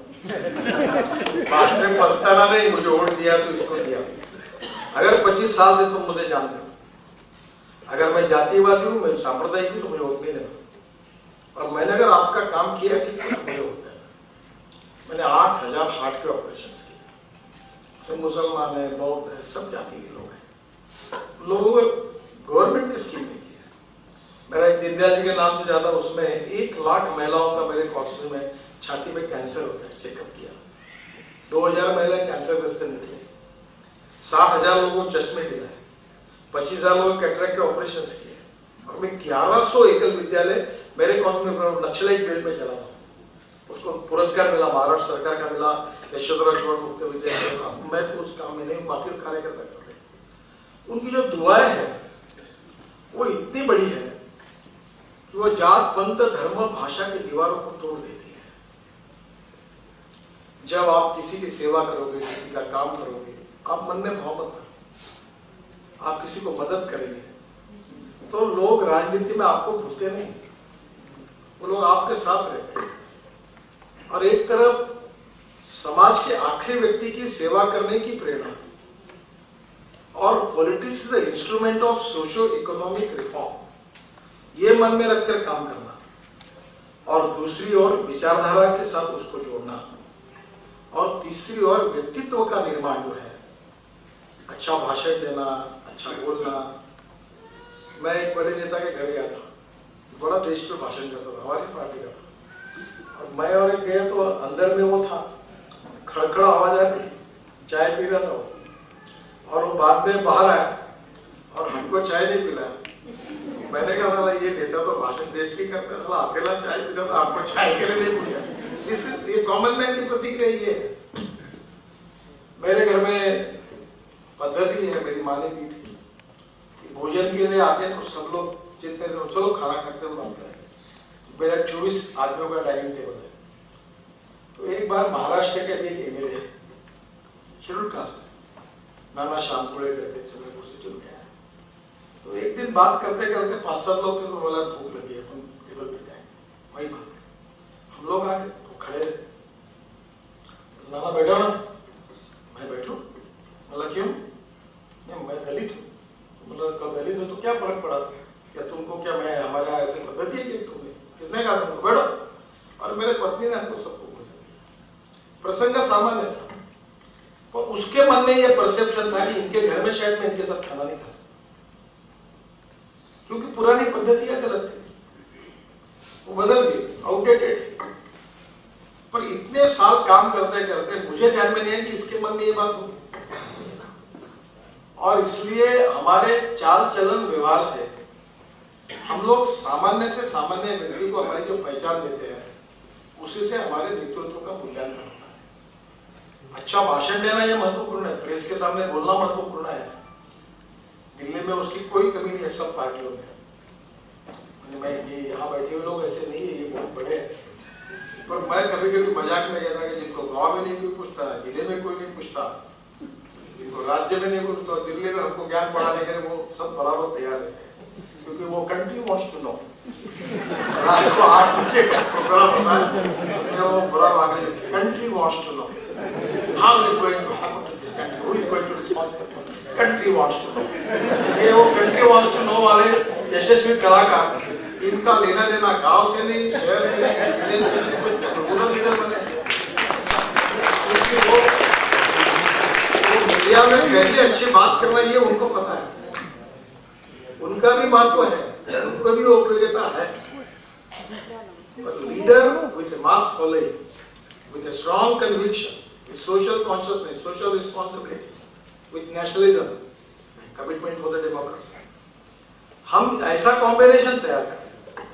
बाद में पछताना नहीं, मुझे वोट दिया तो इसको दिया। अगर 25 साल से तुम मुझे जानते हो, अगर मैं जातिवादी हूँ, मैं सांप्रदायिक हूँ, तो मुझे वोट नहीं देना। और मैंने अगर आपका काम किया ठीक से तो मुझे वोट देना। मैंने 8,000 हार्ट के ऑपरेशन किए, सब मुसलमान है, बौद्ध है, सब जाति के लोग हैं। लोगों को गवर्नमेंट की स्कीम नहीं की है। मेरा एक दीनदयाल जी के नाम से ज्यादा, उसमें 1 लाख महिलाओं का मेरे कॉन्स्टिट्यूशन में छाती में कैंसर होता है, चेकअप किया। 2,000 महिलाएं कैंसर ग्रस्त निकली, 60,000 लोगों को चश्मे दिलाए, 25,000 लोग कैटरेक्ट के ऑपरेशन किए, और मैं 1100 एकल विद्यालय मेरे कॉन्स्टिट्यूशन में नक्सलाइट बेल्ट में चला था। उसको पुरस्कार मिला, महाराष्ट्र सरकार का मिला, यशोधरा चौड़ मुक्त विद्यालय का। मैं तो उस काम में नहीं, बाकी कार्यकर्ता कर रहे। उनकी जो दुआएं हैं वो इतनी बड़ी है कि वो जात, पंथ, धर्म, भाषा की दीवारों को तोड़ देती है। जब आप किसी की सेवा करोगे, किसी का काम करोगे, आप मन में भाव मत रखो, आप किसी को मदद करेंगे तो लोग राजनीति में आपको भूलते नहीं, वो लोग आपके साथ रहते हैं। और एक तरफ समाज के आखिरी व्यक्ति की सेवा करने की प्रेरणा, और politics is the instrument of socio economic reform, ये मन में रखकर काम करना, और दूसरी ओर विचारधारा के साथ उसको जोड़ना, और तीसरी ओर व्यक्तित्व का निर्माण जो है, अच्छा भाषण देना, अच्छा बोलना। मैं एक बड़े नेता के घर गया था, बड़ा देश पे भाषण करता था, हमारी पार्टी का था, और मैं और एक गया तो अंदर में वो था, खड़खड़ा आवाज आ रही, चाय पी रहा था वो, और वो बाद में बाहर आया और हमको चाय नहीं पिलाया। मैंने कहा था ये नेता तो भाषण देश की करता था, अकेला चाय पीता था, आपको चाय के लिए नहीं पूछा। ये कॉमन मैन की प्रतिक्रिया ये है। मेरे घर में पद्धति है, मेरी माँ ने दी थी कि भोजन के लिए आते हैं तो सब लोग चिंता करो, चलो खाना खाते हुए बात करें। मेरा 24 आदमियों का डाइनिंग टेबल है। तो एक बार महाराष्ट्र के भी एक MLA शेड्यूल कास्ट नाना श्यामपुरे करके चंद्रपुर से चुन गया। तो एक दिन बात करते करते 5-7 लोग थे, तो बोला भूख लगी है, अपन टेबल पे जाए। वही हम लोग आ गए, तो खड़े थे, नाना बैठो ना। मैं बैठू, बोला क्यों? नहीं मैं दलित हूँ। बोला दलित हो तो क्या फर्क पड़ा, क्या तुमको, क्या मैं हमारे यहाँ ऐसे पद्धति है कि तुम्हें किसने कहा तुमको बैठो? और मेरे पत्नी ने हमको सबको बोला। प्रसंग सामान्य था, और उसके मन में यह परसेप्शन था कि इनके घर में शायद मैं इनके साथ खाना नहीं खा सकता, क्योंकि पुरानी पद्धतियां गलत थी, वो बदल गई, आउटडेटेड। पर इतने साल काम करते करते मुझे ध्यान में नहीं है कि इसके मन में ये बात होगी, और इसलिए हमारे चाल चलन व्यवहार से हम लोग सामान्य से सामान्य व्यक्ति को हमारी जो पहचान देते हैं, उसी से हमारे नेतृत्व का मूल्यांकन होता है। अच्छा भाषण देना यह महत्वपूर्ण है, प्रेस के सामने बोलना महत्वपूर्ण है। दिल्ली में उसकी कोई कमी नहीं है, सब पार्टियों में। मैं ये यहाँ बैठे हुए लोग ऐसे नहीं है, ये बहुत बड़े हैं। पर मैं कभी कभी मजाक में कहता कि जिनको गांव में नहीं कोई पूछता, जिले में कोई नहीं पूछता, जिनको राज्य में नहीं पूछता, दिल्ली में हमको ज्ञान बढ़ाने के लिए वो सब बराबर तैयार रहते हैं, क्योंकि वो कंट्री वांट्स टू नो। रात को 8 बजे का प्रोग्राम होता है, उसमें वो बड़ा भाग country wants to know. how is it going to happen to this country? Who is going to respond? Country wants to know. ये वो country wants to know वाले यशस्वी कलाकार, इनका लेना देना गांव से नहीं, शहर से नहीं, जिले से नहीं, कोई रूरल लीडर बने। वो मीडिया में कैसे अच्छी बात करवाइए उनको पता है, उनका भी महत्व है, उनको भी उपयोगिता है। But leader with a mass following, with a strong conviction, with social consciousness, social responsibility, with nationalism, commitment for the democracy. हम ऐसा कॉम्बिनेशन तैयार करें,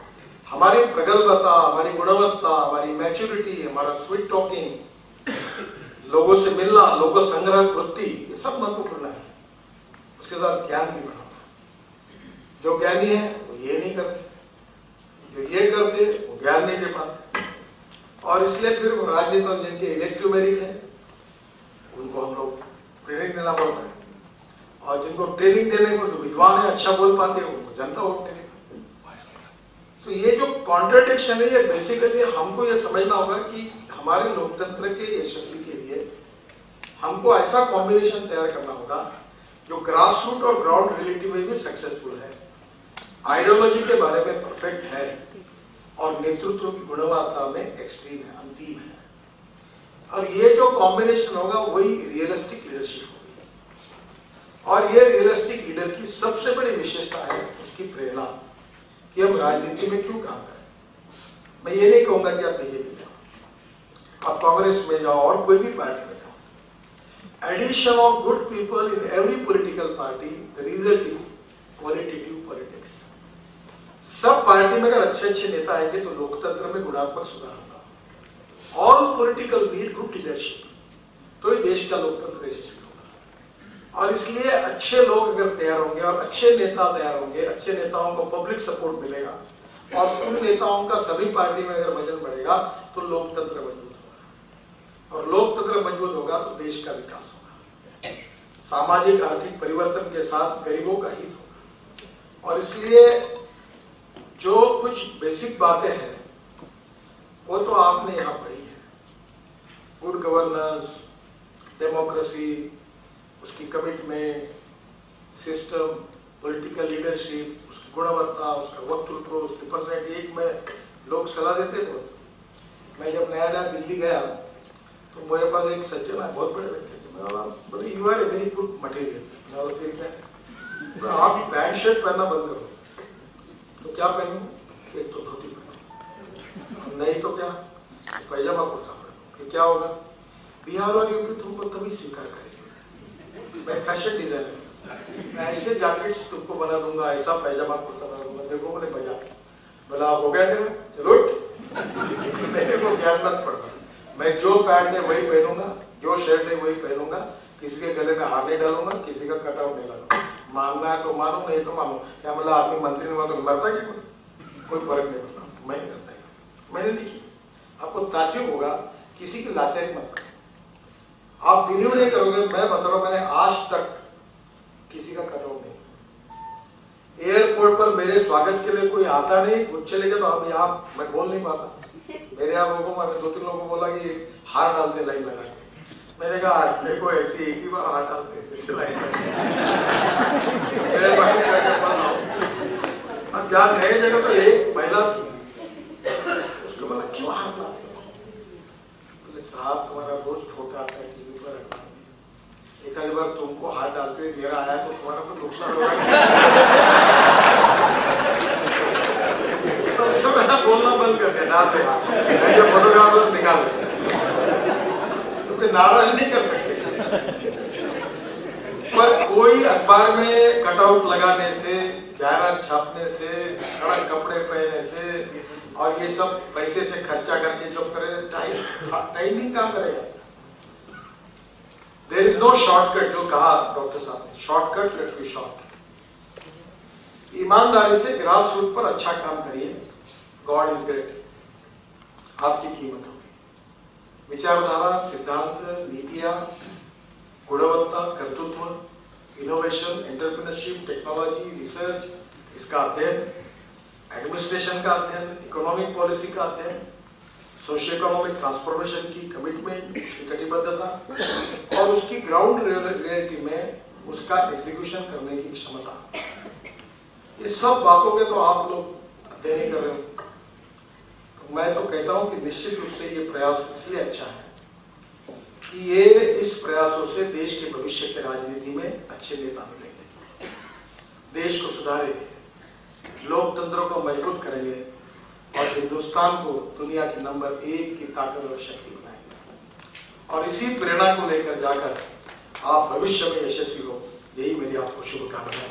हमारी प्रगल्भता, हमारी गुणवत्ता, हमारी मैच्योरिटी, हमारा स्वीट टॉकिंग, लोगों से मिलना, लोगों संग्रह वृत्ति, ये सब महत्वपूर्ण है। उसके साथ ज्ञान भी बढ़ाना। जो ज्ञानी है वो ये नहीं करते, जो ये करते वो ज्ञान नहीं दे पाते, और इसलिए फिर राजनीति में जिनके इलेक्टिव मेरिट है उनको हम लोग ट्रेनिंग देना पड़ता है, और जिनको ट्रेनिंग देने को जो विद्वान है, अच्छा बोल पाते हैं, उनको जनता वोट देगी। तो ये जो कॉन्ट्रडिक्शन है, ये बेसिकली हमको ये समझना होगा कि हमारे लोकतंत्र के यशस्वी के लिए हमको ऐसा कॉम्बिनेशन तैयार करना होगा जो ग्रास रूट और ग्राउंड रियलिटी में भी सक्सेसफुल है, आइडियोलॉजी के बारे में परफेक्ट है, और नेतृत्व की गुणवत्ता में एक्सट्रीम है, अंतिम है। और ये जो कॉम्बिनेशन होगा वही रियलिस्टिक लीडरशिप होगी। और ये रियलिस्टिक लीडर की सबसे बड़ी विशेषता है उसकी प्रेरणा, कि हम राजनीति में क्यों काम करें। मैं ये नहीं कहूंगा कि आप बीजेपी जाओ, आप कांग्रेस में जाओ, और कोई भी पार्टी में जाओ। Addition of good people in every political party, the result is qualitative politics. सब पार्टी में अगर अच्छे अच्छे नेता आएंगे तो लोकतंत्र में गुणात्मक सुधार होगा। All political need good leadership, तो ही देश का लोकतंत्र यशस्वी होगा। और इसलिए अच्छे लोग अगर तैयार होंगे और अच्छे नेता तैयार होंगे, अच्छे नेताओं को पब्लिक सपोर्ट मिलेगा, और उन नेताओं का सभी पार्टी में अगर वजन बढ़ेगा तो लोकतंत्र मजबूत होगा, और लोकतंत्र मजबूत होगा तो देश का विकास होगा, सामाजिक आर्थिक परिवर्तन के साथ गरीबों का हित होगा। और इसलिए जो कुछ बेसिक बातें हैं वो तो आपने यहाँ पढ़ी है, गुड गवर्नेंस, डेमोक्रेसी, उसकी कमिटमेंट, सिस्टम, पॉलिटिकल लीडरशिप, उसकी गुणवत्ता, उसका वक्तृत्व, उसकी परसेंट। एक में लोग सलाह देते थे। मैं जब नया नया दिल्ली गया तो मेरे पास एक सज्जन है, बहुत बड़े व्यक्ति थे, मैं बोला you are a very good material. आप पैंट शर्ट पहनना बंद करो, तो क्या पहनूं? एक तो धोती पहनो, नहीं तो क्या पैजामा कुर्ता पहनो। क्या होगा? बिहार और यूपी तुमको तभी स्वीकार करेंगे। मैं फैशन डिजाइनर, मैं ऐसे जैकेट्स तुमको बना दूंगा, ऐसा पैजामा कुर्ता बना दूंगा, देखो मैंने बजा बोला हो गया तेरा, चलो मेरे को ज्ञान मत पड़ता। मैं जो पैंट है वही पहनूंगा, जो शर्ट है वही पहनूंगा, किसी के गले में हार नहीं डालूंगा, किसी का कटआउट नहीं डालूंगा। मानना है तो मानो, नहीं तो मानो। क्या मतलब आदमी मंत्री हुआ तो मरता क्या? कोई फर्क नहीं पड़ता। मैं नहीं करता, मैंने नहीं किया। आपको ताज्जुब होगा, किसी की लाचारी मत करो। आप बिलीव नहीं करोगे, मैं बता रहा हूं, मैंने आज तक किसी का कटआउट नहीं। एयरपोर्ट पर मेरे स्वागत के लिए कोई आता नहीं, कुछ चले गए तो अब यहाँ मैं बोल नहीं पाता। मेरे यहाँ लोगों को, मैंने 2-3 लोगों को बोला कि हार डालते लाइन लगा के। मैंने कहा मेरे को ऐसी एक ही बार हार डालते लाइन अब जहाँ नए जगह तो एक महिला थी, उसको बोला क्यों हार डालते? बोले साहब तुम्हारा रोज फोटो आता है टीवी पर, एक आधी बार तुमको हाथ डालते हुए मेरा आया तो तुम्हारा तो नुकसान होगा। तो मैंने बोलना बंद कर दिया, डालते हाथ जो फोटोग्राफर निकाल क्योंकि नाराज नहीं कर सकते। पर कोई अखबार में कटआउट लगाने से, जायरात छापने से, कड़क कपड़े पहनने से और ये सब पैसे से खर्चा करके जो करे, टाइमिंग काम करेगा। There is no shortcut, जो कहा डॉक्टर साहब ने, शॉर्टकट लेट बी शॉर्ट। ईमानदारी से ग्रास रूट पर अच्छा काम करिए, गॉड इज ग्रेट, आपकी कीमत होगी। विचारधारा, सिद्धांत, नीतियां, गुणवत्ता, कर्तृत्व, इनोवेशन, एंटरप्रेन्योरशिप, टेक्नोलॉजी, रिसर्च, इसका अध्ययन, एडमिनिस्ट्रेशन का अध्ययन, इकोनॉमिक पॉलिसी का अध्ययन, सोशियो इकोनॉमिक ट्रांसफॉर्मेशन की कमिटमेंट, उसकी कटिबद्धता और उसकी ग्राउंड रियलिटी में उसका एग्जीक्यूशन करने की क्षमता, ये सब बातों के तो आप लोग अध्ययन ही कर रहे हो। तो मैं तो कहता हूं कि निश्चित रूप से ये प्रयास इसलिए अच्छा है कि ये इस प्रयासों से देश के भविष्य के राजनीति में अच्छे नेता मिलेंगे, देश को सुधारेंगे, लोकतंत्र को मजबूत करेंगे और हिंदुस्तान को दुनिया की नंबर 1 की ताकत और शक्ति बनाएंगे। और इसी प्रेरणा को लेकर जाकर आप भविष्य में यशस्वी हो, यही मेरी आपको शुभकामनाएं हैं।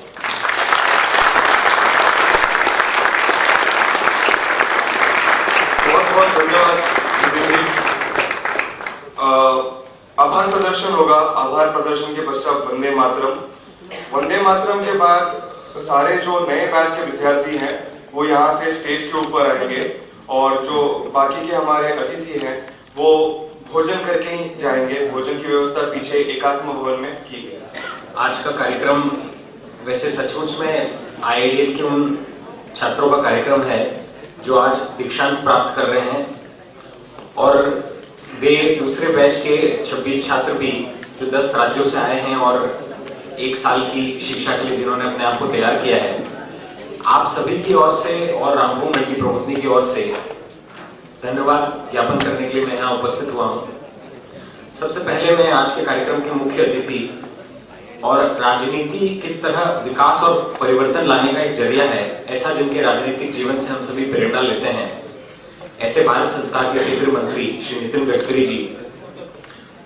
बहुत बहुत धन्यवाद। आभार प्रदर्शन होगा। आभार प्रदर्शन के पश्चात वंदे मातरम। वंदे मातरम के बाद सारे जो नए बैच के विद्यार्थी हैं वो यहाँ से स्टेज के ऊपर आएंगे और जो बाकी के हमारे अतिथि हैं वो भोजन करके ही जाएंगे। भोजन की व्यवस्था पीछे एकात्म भवन में की गई है।
आज का कार्यक्रम वैसे सचमुच में IIDL के उन छात्रों का कार्यक्रम है जो आज दीक्षांत प्राप्त कर रहे हैं और वे दूसरे बैच के 26 छात्र भी जो 10 राज्यों से आए हैं और 1 साल की शिक्षा के लिए जिन्होंने अपने आप को तैयार किया है। आप सभी की ओर से और रामभूमि मल्टी प्रबोधिनी की ओर से धन्यवाद ज्ञापन करने के लिए मैं यहाँ उपस्थित हुआ हूँ। सबसे पहले मैं आज के कार्यक्रम के मुख्य अतिथि और राजनीति किस तरह विकास और परिवर्तन लाने का एक जरिया है, ऐसा जिनके राजनीतिक जीवन से हम सभी प्रेरणा लेते हैं, ऐसे भारत सरकार के केंद्रीय मंत्री श्री नितिन गडकरी जी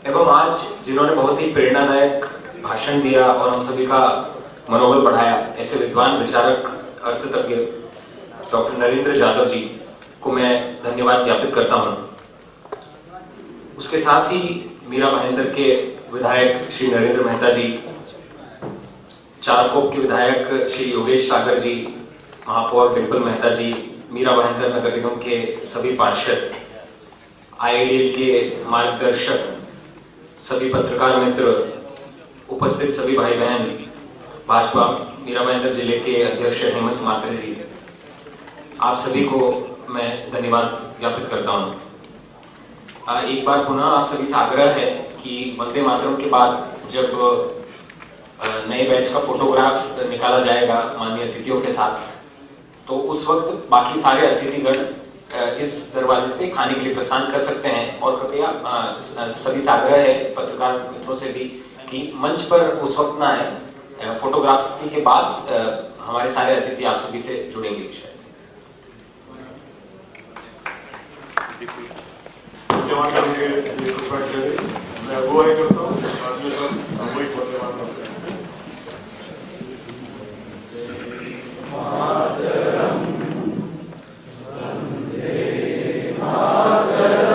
एवं आज जिन्होंने बहुत ही प्रेरणादायक भाषण दिया और हम सभी का मनोबल बढ़ाया, ऐसे विद्वान विचारक अर्थतज्ञ डॉक्टर नरेंद्र यादव जी को मैं धन्यवाद ज्ञापित करता हूं। उसके साथ ही मीरा भाईंदर के विधायक श्री नरेंद्र मेहता जी, चारकोप के विधायक श्री योगेश सागर जी, महापौर डिम्पल मेहता जी, मीरा भाईंदर नगर निगम के सभी पार्षद, IIDL के मार्गदर्शक, सभी पत्रकार मित्र, उपस्थित सभी भाई बहन, भाजपा मीरा भाईंदर जिले के अध्यक्ष हेमंत मात्रे जी, आप सभी को मैं धन्यवाद ज्ञापित करता हूँ। एक बार पुनः आप सभी से आग्रह है कि वंदे मातरम के बाद जब नए बैच का फोटोग्राफ निकाला जाएगा माननीय अतिथियों के साथ, तो उस वक्त बाकी सारे अतिथिगण इस दरवाजे से खाने के लिए प्रस्थान कर सकते हैं। और कृपया सभी से आग्रह है पत्रकार मित्रों से भी कि मंच पर उस वक्त ना आए, फोटोग्राफी के बाद हमारे सारे अतिथि आप सभी से जुड़ेंगे।
मैं अगुवाई करता हूँ, बाद में सब सामूहिक वंदे मातरम।
वंदे मातरम।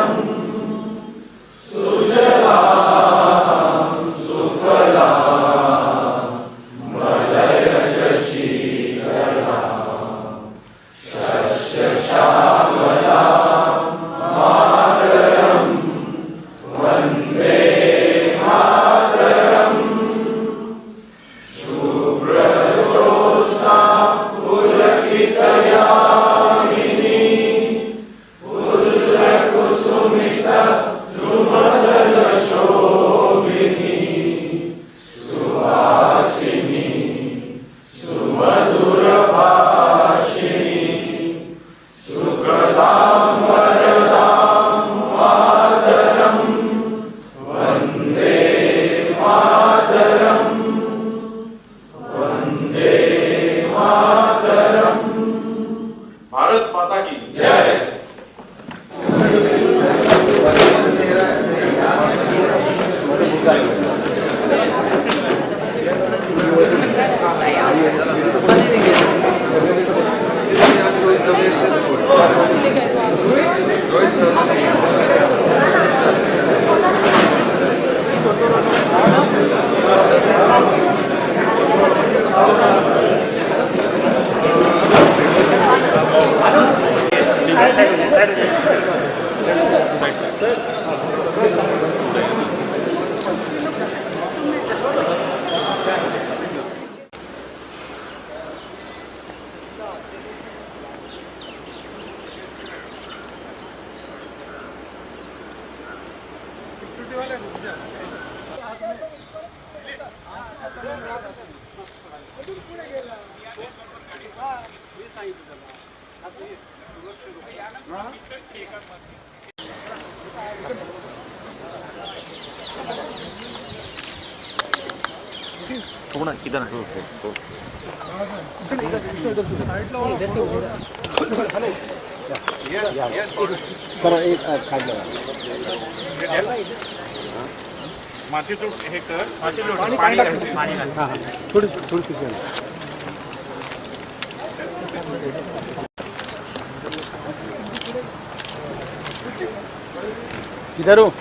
इधर हो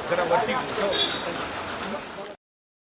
जरा वरती